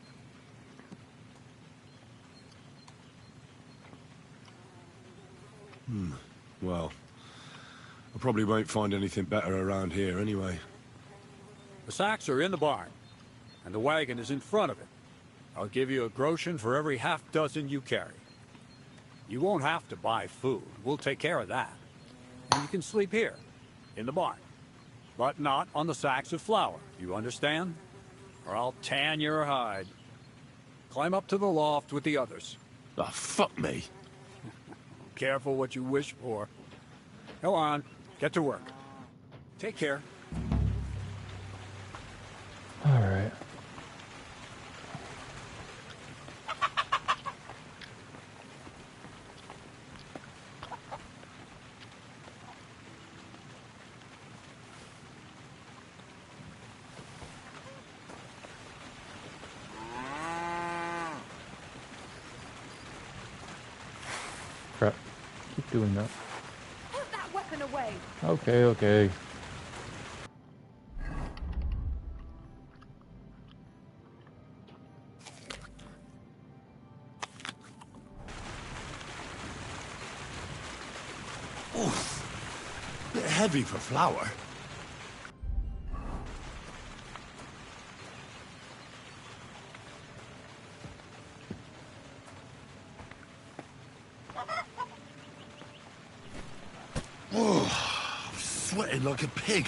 Well, I probably won't find anything better around here anyway. The sacks are in the barn, and the wagon is in front of it. I'll give you a groschen for every half dozen you carry. You won't have to buy food. We'll take care of that. And you can sleep here, in the barn. But not on the sacks of flour, you understand? Or I'll tan your hide. Climb up to the loft with the others. Oh, fuck me. Careful what you wish for. Go on, get to work. Take care. Alright. Crap. Keep doing that. Put that weapon away. Okay, okay. Oof. Bit heavy for flour. Oh, I'm sweating like a pig.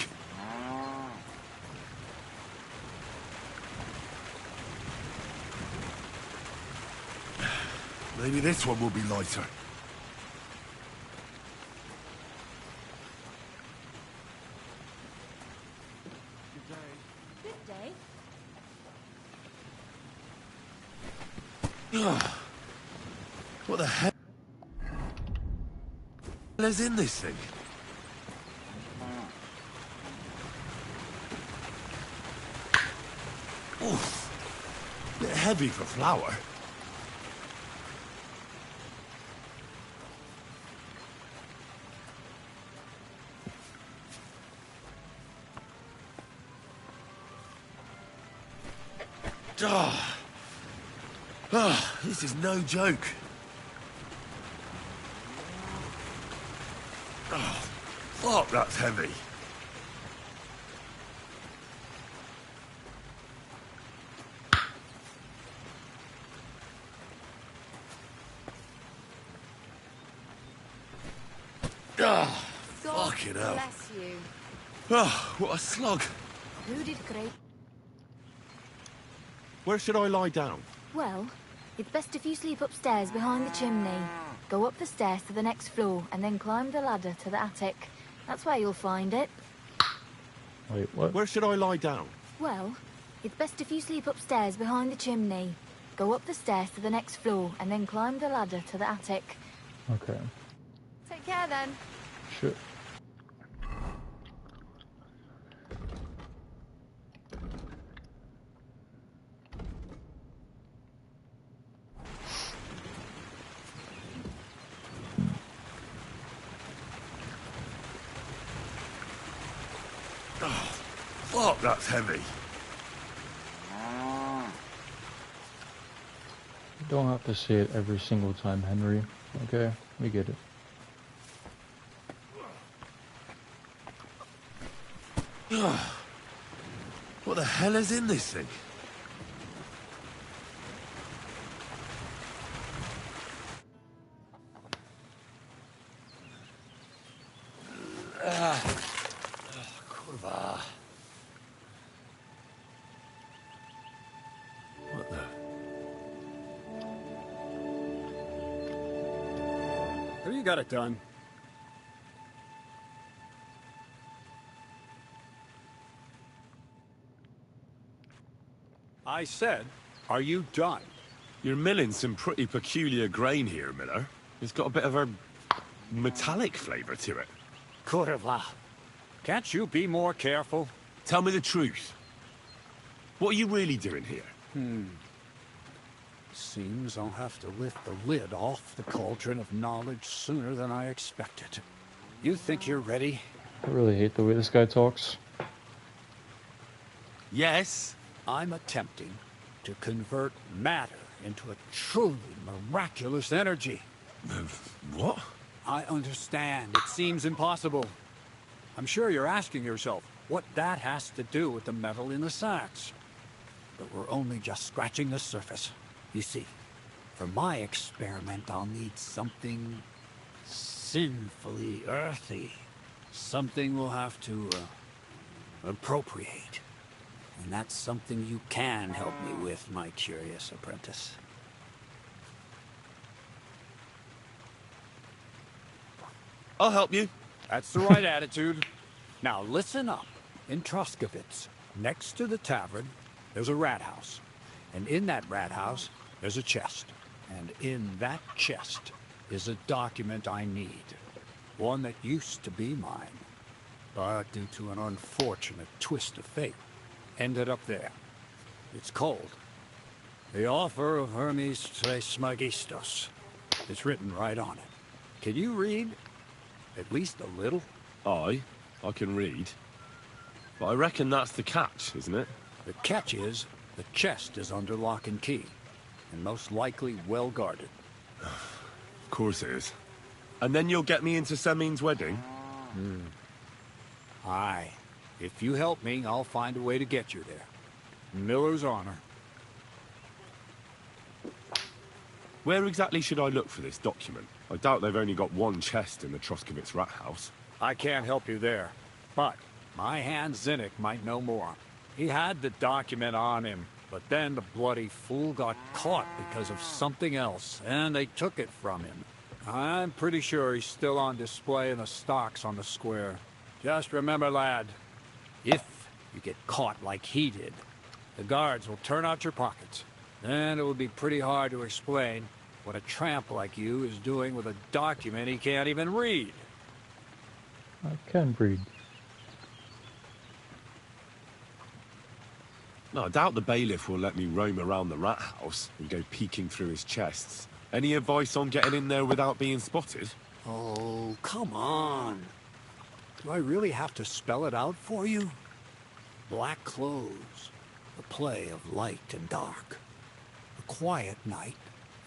Maybe this one will be lighter. Good day. Ugh. What the hell is in this thing? Oof. Bit heavy for flour. Oh. Oh, this is no joke. Oh, fuck, that's heavy. Oh, God fucking hell. bless you. Oh, what a slug. Who did great? Where should I lie down? Well, it's best if you sleep upstairs behind the chimney. Go up the stairs to the next floor and then climb the ladder to the attic. That's where you'll find it. Wait, what? Where should I lie down? Well, It's best if you sleep upstairs behind the chimney. Go up the stairs to the next floor and then climb the ladder to the attic. Okay. Take care then. Shit. Oh, fuck, that's heavy. You don't have to say it every single time, Henry. Okay, we get it. What the hell is in this thing? Kurwa. What the? Have you got it done? I said, are you done? You're milling some pretty peculiar grain here, Miller. It's got a bit of a metallic flavour to it. Kurwa. Can't you be more careful? Tell me the truth. What are you really doing here? Seems I'll have to lift the lid off the cauldron of knowledge sooner than I expected. You think you're ready? I really hate the way this guy talks. Yes. I'm attempting to convert matter into a truly miraculous energy. What? I understand. It seems impossible. I'm sure you're asking yourself what that has to do with the metal in the sacks. But we're only just scratching the surface. You see, for my experiment, I'll need something sinfully earthy. Something we'll have to appropriate. And that's something you can help me with, my curious apprentice. I'll help you. That's the right attitude. Now listen up. In Truskovitz, next to the tavern, there's a rat house. And in that rat house, there's a chest. And in that chest is a document I need. One that used to be mine. But due to an unfortunate twist of fate, ended up there. It's called The Offer of Hermes Trismegistos. It's written right on it. Can you read? At least a little? I can read. But I reckon that's the catch, isn't it? The catch is, the chest is under lock and key. And most likely well guarded. Of course it is. And then you'll get me into Semin's wedding? Aye. If you help me, I'll find a way to get you there. Miller's honor. Where exactly should I look for this document? I doubt they've only got one chest in the Truskovitz rat house. I can't help you there. But my hand Zinnik might know more. He had the document on him, but then the bloody fool got caught because of something else, and they took it from him. I'm pretty sure he's still on display in the stocks on the square. Just remember, lad, if you get caught like he did, the guards will turn out your pockets. Then it will be pretty hard to explain what a tramp like you is doing with a document he can't even read. I can read. No, I doubt the bailiff will let me roam around the rat house and go peeking through his chests. Any advice on getting in there without being spotted? Oh, come on. Do I really have to spell it out for you? Black clothes, the play of light and dark. A quiet night,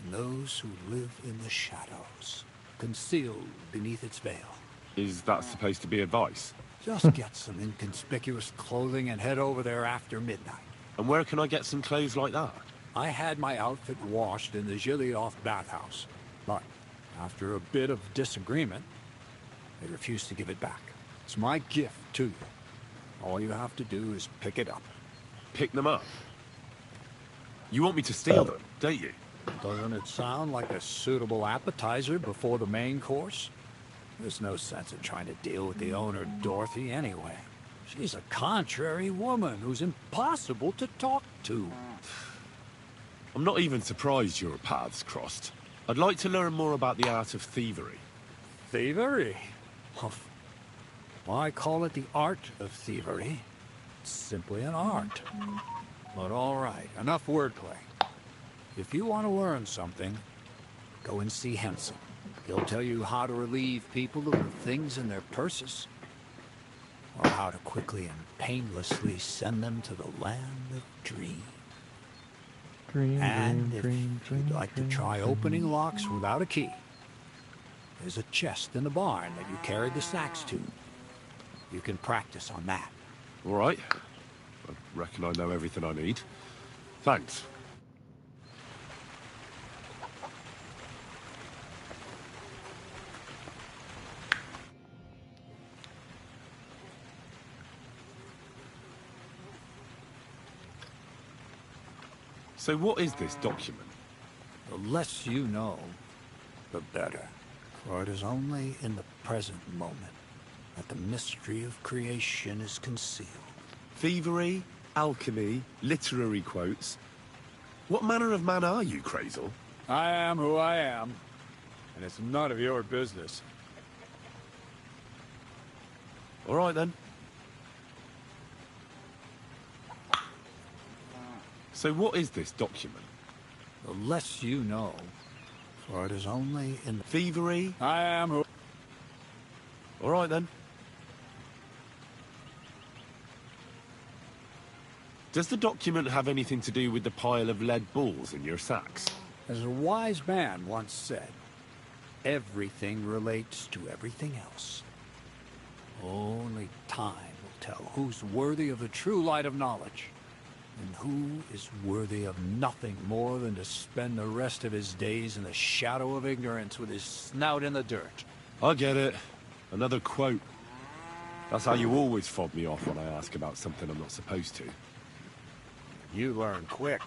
and those who live in the shadows, concealed beneath its veil. Is that supposed to be advice? Just get some inconspicuous clothing and head over there after midnight. And where can I get some clothes like that? I had my outfit washed in the Gilioff bathhouse, but after a bit of disagreement, they refused to give it back. It's my gift to you. All you have to do is pick it up. Pick them up? You want me to steal them, don't you? Doesn't it sound like a suitable appetizer before the main course? There's no sense in trying to deal with the owner, Dorothy, anyway. She's a contrary woman who's impossible to talk to. I'm not even surprised your paths crossed. I'd like to learn more about the art of thievery. Thievery? Why call it the art of thievery? It's simply an art. But all right, enough wordplay. If you want to learn something, go and see Hansel. He'll tell you how to relieve people of the things in their purses, or how to quickly and painlessly send them to the land of dreams. And if you'd like to try opening locks without a key, there's a chest in the barn that you carried the sacks to. You can practice on that. All right. I reckon I know everything I need. Thanks. So what is this document? The less you know, the better. For it is only in the present moment that the mystery of creation is concealed. Thievery, alchemy, literary quotes. What manner of man are you, Crazel? I am who I am, and it's none of your business. All right, then. So what is this document? The less you know, for it is only in the... Thievery? I am who... All right, then. Does the document have anything to do with the pile of lead balls in your sacks? As a wise man once said, everything relates to everything else. Only time will tell who's worthy of the true light of knowledge, and who is worthy of nothing more than to spend the rest of his days in the shadow of ignorance with his snout in the dirt. I get it. Another quote. That's how you always fob me off when I ask about something I'm not supposed to. You learn quick.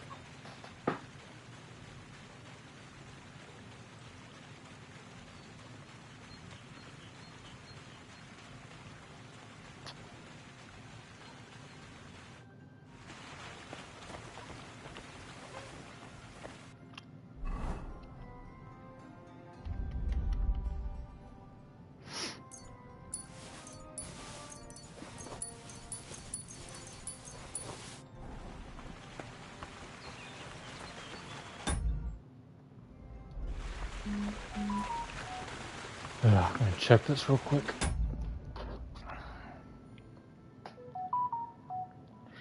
I'm gonna check this real quick.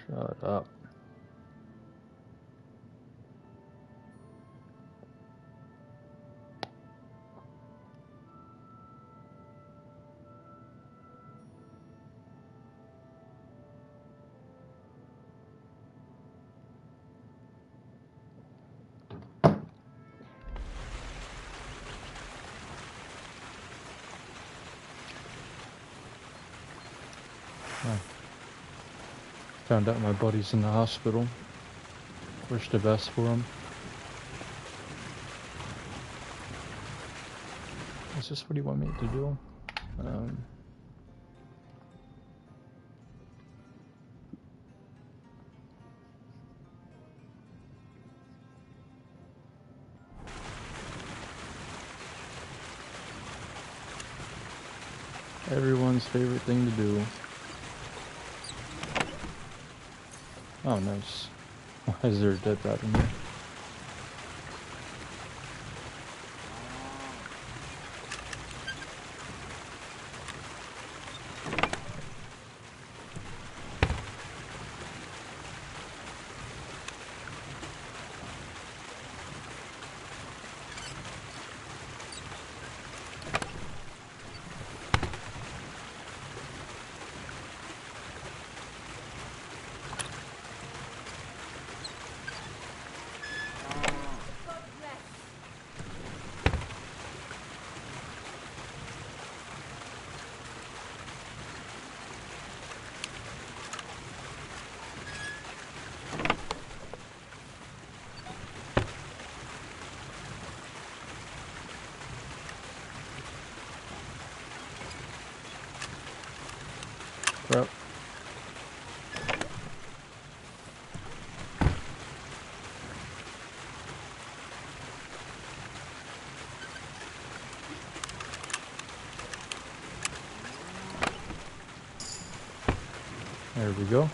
Shut up. Found out my buddy's in the hospital. Wish the best for him. Is this what you want me to do? Everyone's favorite thing to do. Oh, nice. Why is there a dead rat in here? There we go.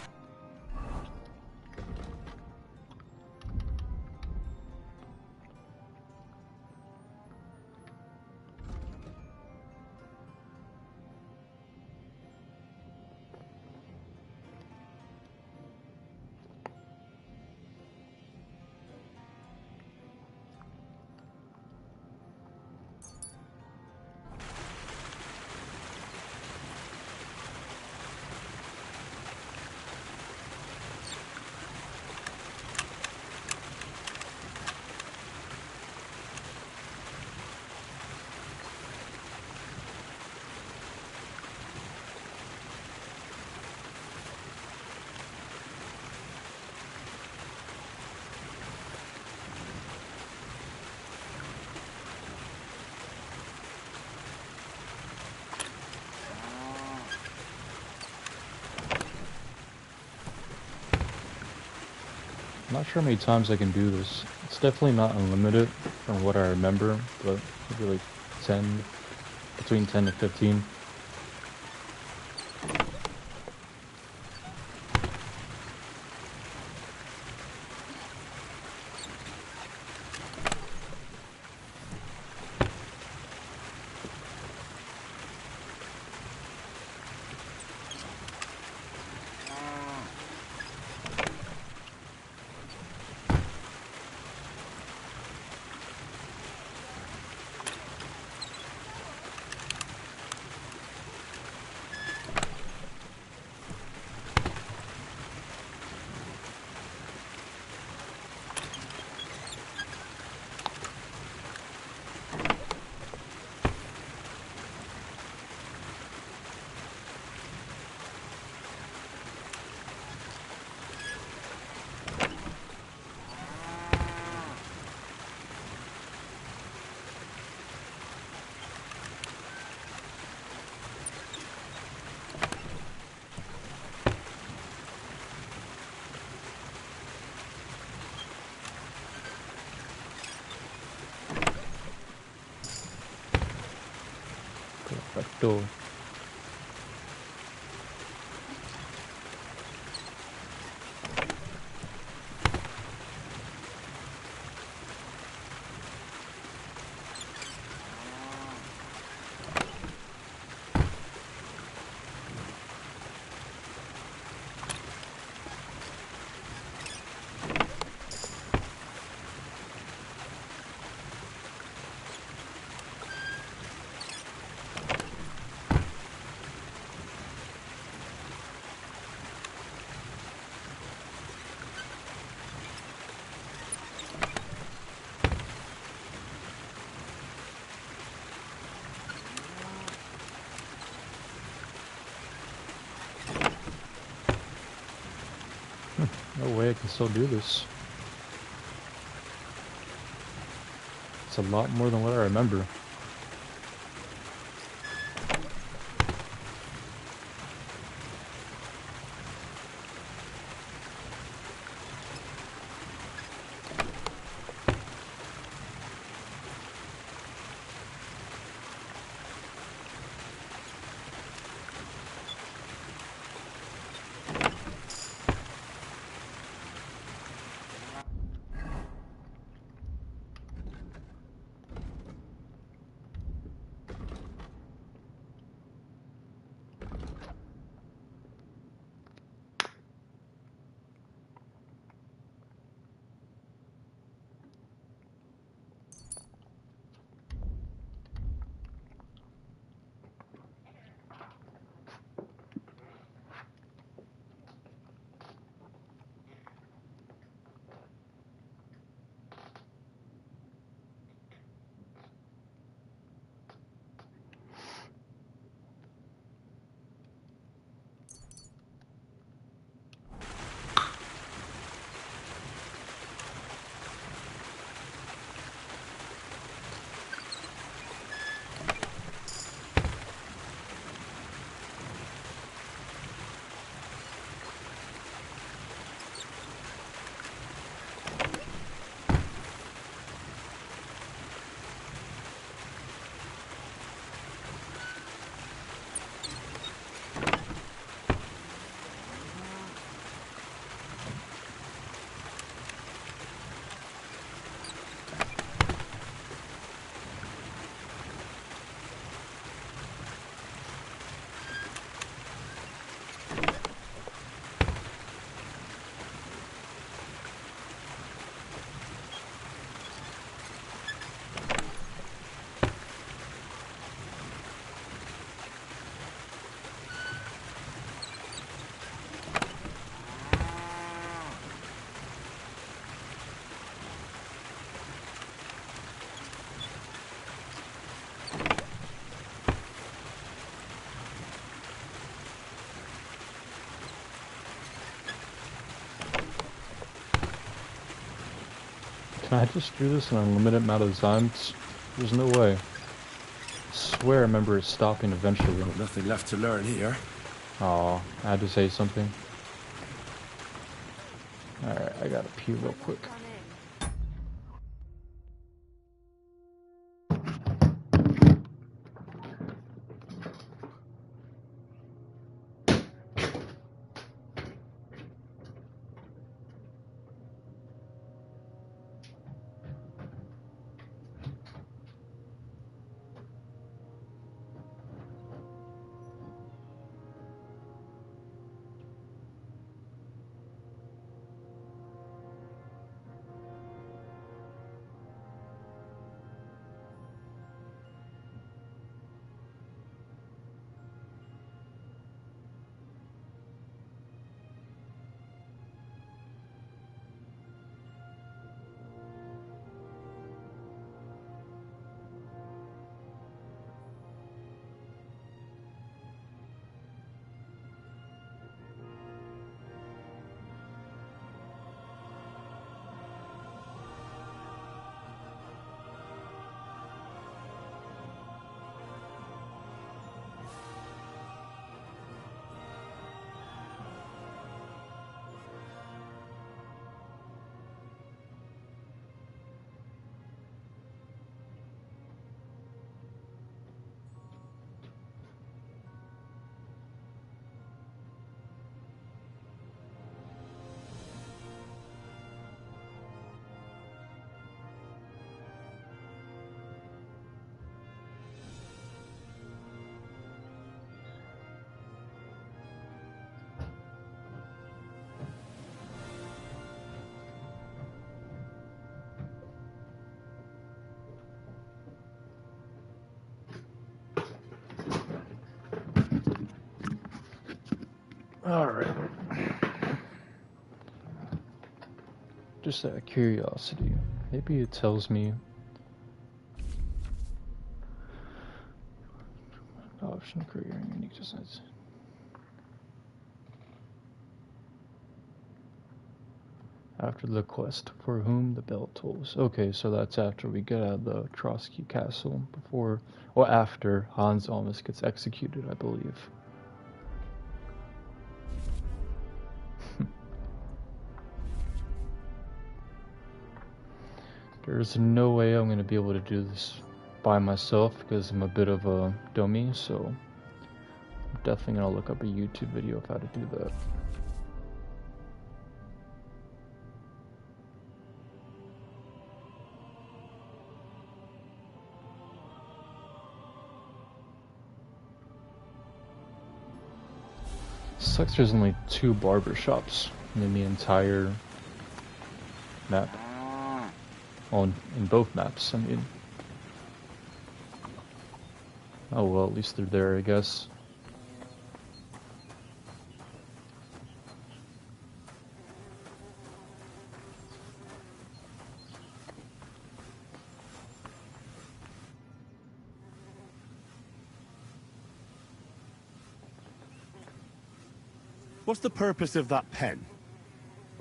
I'm not sure how many times I can do this. It's definitely not unlimited from what I remember, but maybe like 10, between 10 and 15. Perfecto. No way I can still do this. It's a lot more than what I remember. Can I just do this in an unlimited amount of times? There's no way. I swear I remember it stopping eventually. Nothing left to learn here. Aw, I had to say something. Alright, I gotta pee real quick. Alright. Just out of curiosity, maybe it tells me option creating unique designs. After the quest, for whom the bell tolls. Okay, so that's after we get out of the Trotsky Castle, before, or after Hans almost gets executed, I believe. There's no way I'm going to be able to do this by myself because I'm a bit of a dummy, so I'm definitely going to look up a YouTube video of how to do that. Sucks there's only 2 barber shops in the entire map. In both maps, I mean. Oh well, at least they're there, I guess. What's the purpose of that pen?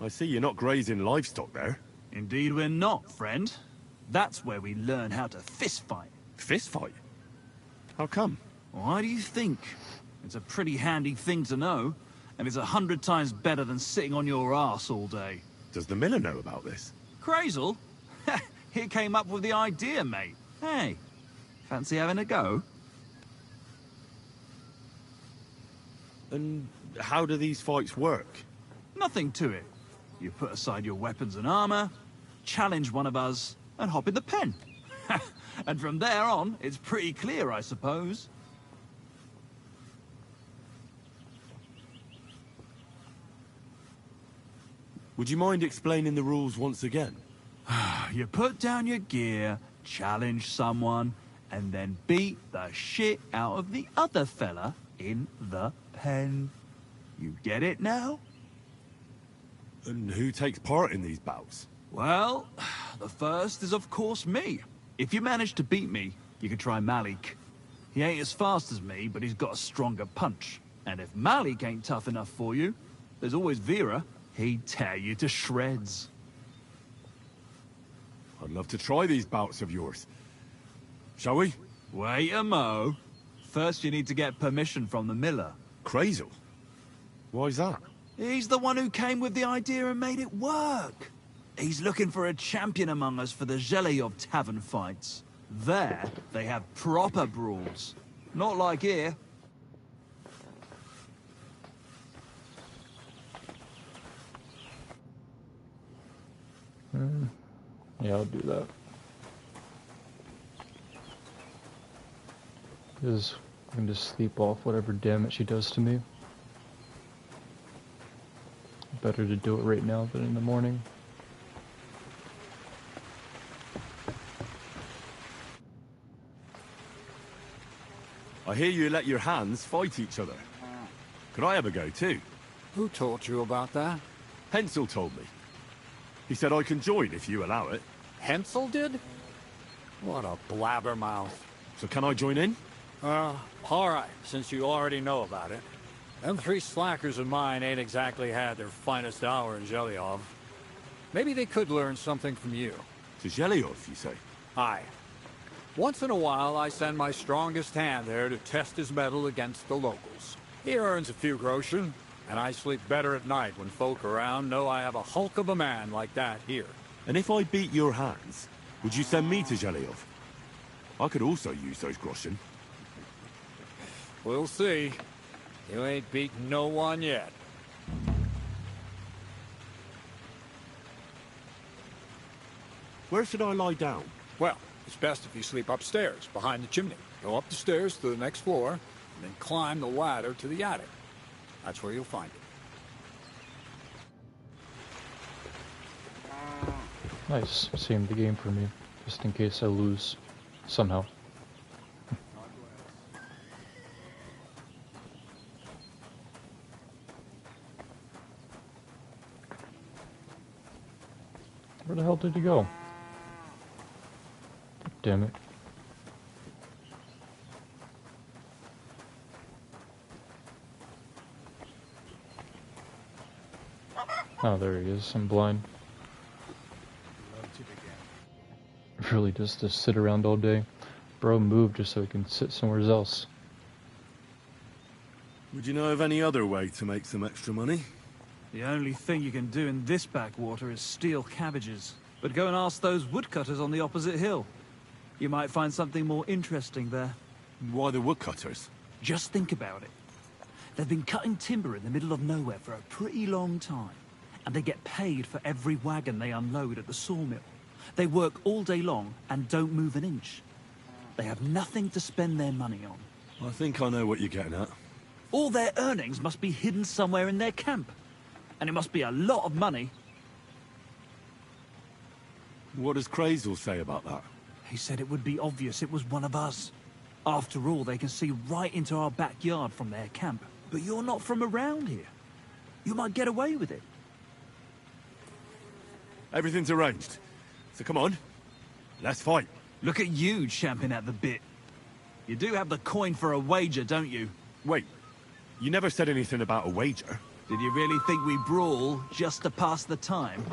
I see you're not grazing livestock there. Indeed we're not, friend. That's where we learn how to fist fight. Fist fight? How come? Why do you think? It's a pretty handy thing to know, and it's 100 times better than sitting on your arse all day. Does the miller know about this? Crazel? He came up with the idea, mate. Hey, fancy having a go? And how do these fights work? Nothing to it. You put aside your weapons and armor, challenge one of us, and hop in the pen. And from there on, it's pretty clear, I suppose. Would you mind explaining the rules once again? You put down your gear, challenge someone, and then beat the shit out of the other fella in the pen. You get it now? And who takes part in these bouts? Well, the first is of course me. If you manage to beat me, you can try Malik. He ain't as fast as me, but he's got a stronger punch. And if Malik ain't tough enough for you, there's always Vera. He'd tear you to shreds. I'd love to try these bouts of yours. Shall we? Wait a mo. First you need to get permission from the miller. Crazel? Why's that? He's the one who came with the idea and made it work. He's looking for a champion among us for the Zheleyov tavern fights. There, they have proper brawls. Not like here. Yeah, I'll do that. Because I can just sleep off whatever damage she does to me. Better to do it right now than in the morning. I hear you let your hands fight each other. Could I have a go too? Who taught you about that? Hensel told me. He said I can join if you allow it. Hensel did? What a blabbermouth. So can I join in? Alright, since you already know about it. Them three slackers of mine ain't exactly had their finest hour in Zheleyov. Maybe they could learn something from you. To Zheleyov, you say? Aye. Once in a while, I send my strongest hand there to test his mettle against the locals. He earns a few groschen, and I sleep better at night when folk around know I have a hulk of a man like that here. And if I beat your hands, would you send me to Zheleyov? I could also use those groschen. We'll see. You ain't beaten no one yet. Where should I lie down? Well, it's best if you sleep upstairs, behind the chimney. Go up the stairs to the next floor, and then climb the ladder to the attic. That's where you'll find it. Nice. Save the game for me, just in case I lose somehow. Where the hell did he go? Damn it. Oh, there he is. I'm blind. Really just to sit around all day. Bro moved just so he can sit somewhere else. Would you know of any other way to make some extra money? The only thing you can do in this backwater is steal cabbages. But go and ask those woodcutters on the opposite hill. You might find something more interesting there. Why the woodcutters? Just think about it. They've been cutting timber in the middle of nowhere for a pretty long time. And they get paid for every wagon they unload at the sawmill. They work all day long and don't move an inch. They have nothing to spend their money on. I think I know what you're getting at. All their earnings must be hidden somewhere in their camp. And it must be a lot of money. What does Crazel say about that? He said it would be obvious it was one of us. After all, they can see right into our backyard from their camp. But you're not from around here. You might get away with it. Everything's arranged. So come on, let's fight. Look at you champing at the bit. You do have the coin for a wager, don't you? Wait, you never said anything about a wager. Did you really think we brawl just to pass the time?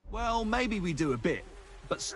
Well, maybe we do a bit, but...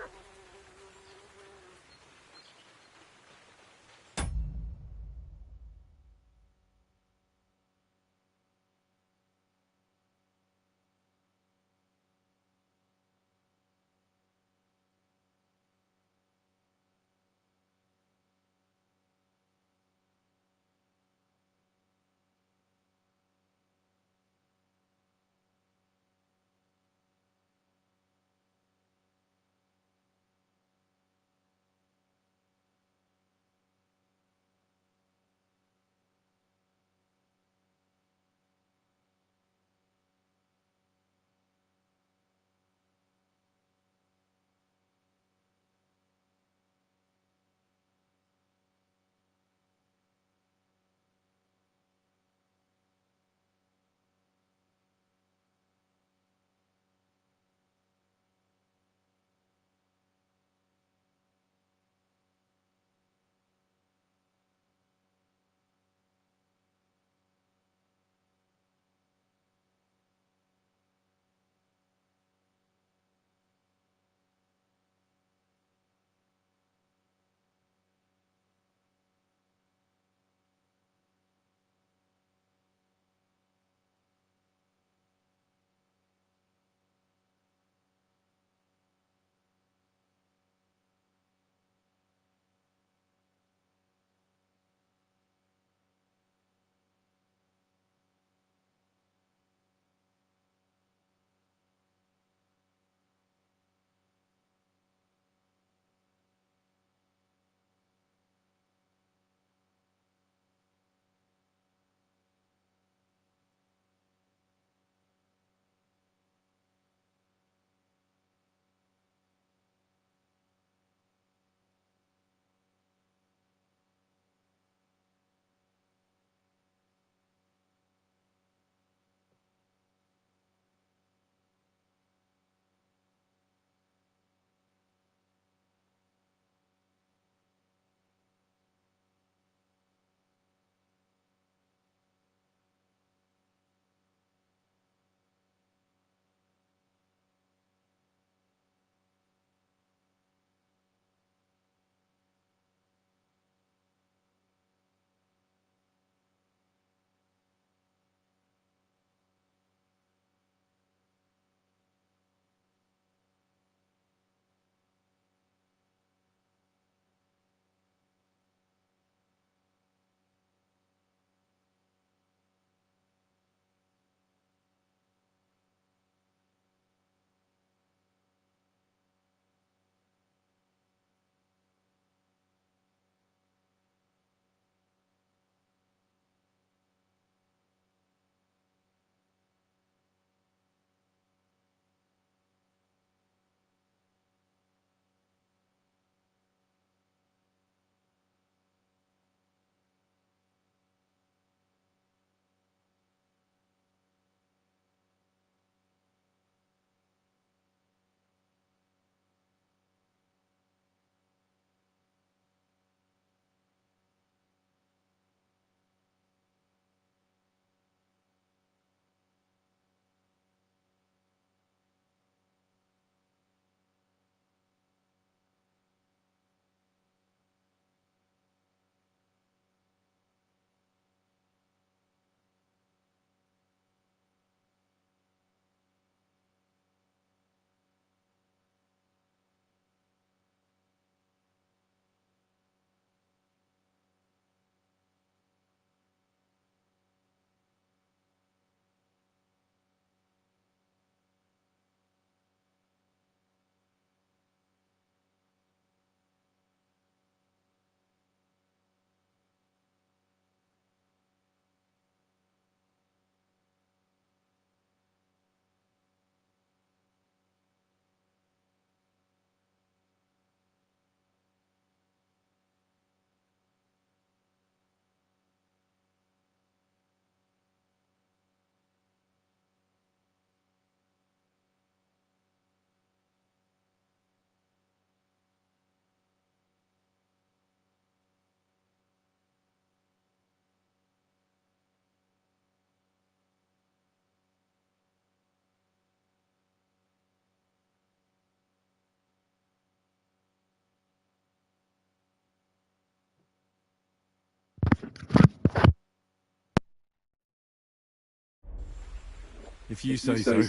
If you say so.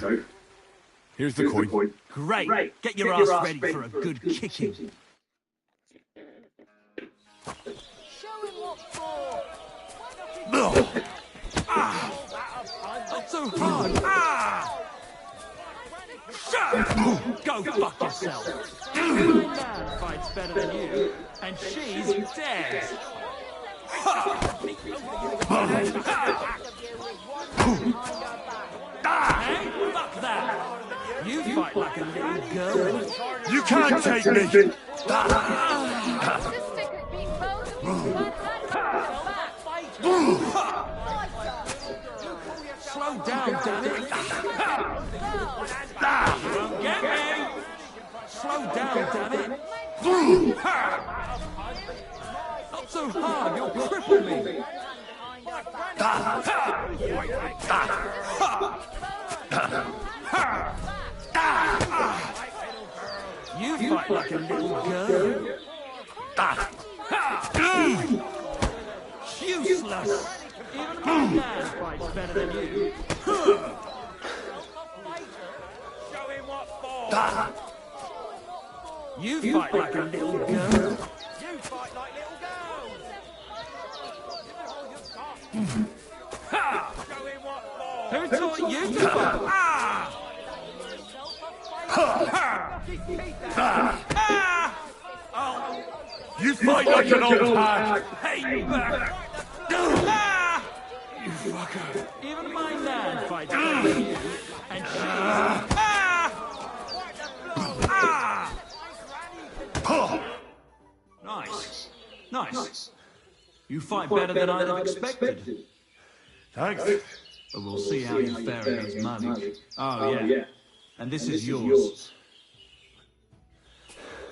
Here's the coin. Great. Get your ass ready for a good kicking. Not so hard. Go fuck yourself. My man fights better than you, and she's dead. Hey, fuck that. You fight like a little girl. You can't take me! Slow down, damn it. Don't get me. Slow down, damn it. Not so hard, you'll cripple me. You fight like a little girl. Useless. Even my man fights better than you. Show him what for! You fight like a little girl. You fight like little girls! Show him what for! Who taught you to fight? You fight like an old hag! Hey, you back! You fucker! Even my man fights better than you, and Nice. Nice. You fight better than I'd have expected. Thanks. But we'll see how you fare against money. Oh, yeah. And this is yours.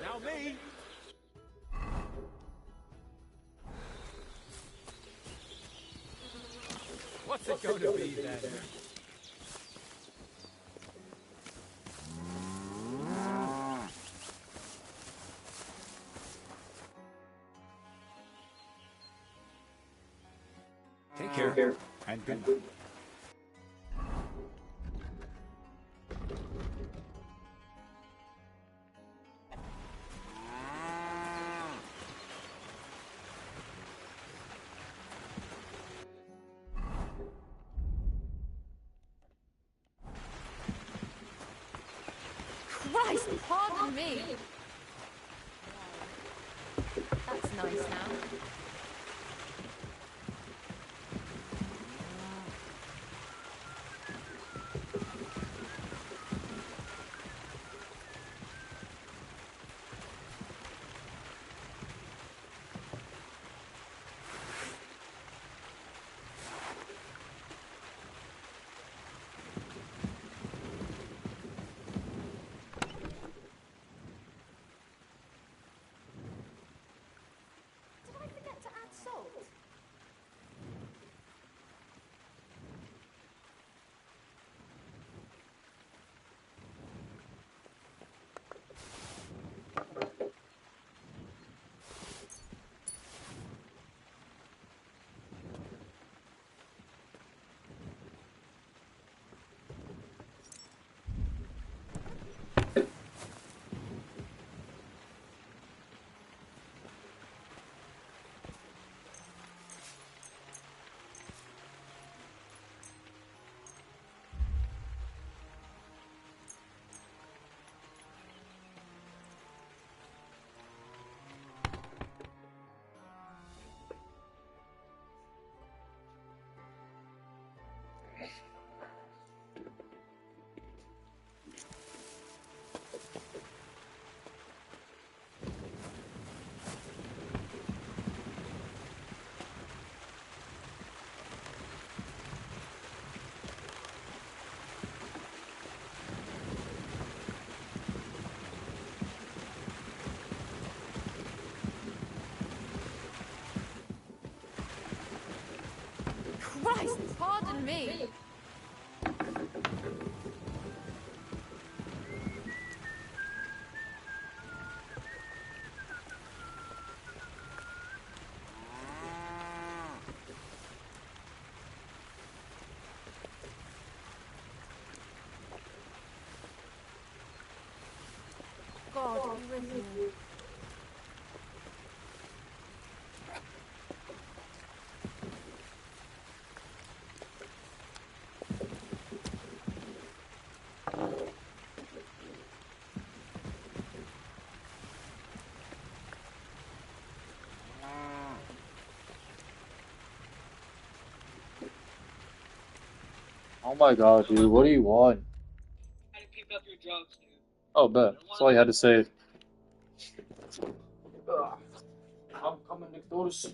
Now me! What's it going to be then? Take care. And good night. Christ, pardon me. That's nice now. Did I forget to add salt? Christ, pardon me. God be with you. Oh my god, dude, what do you want? Oh, bet. That's all you had to say. Ugh. I'm coming, Nicholas.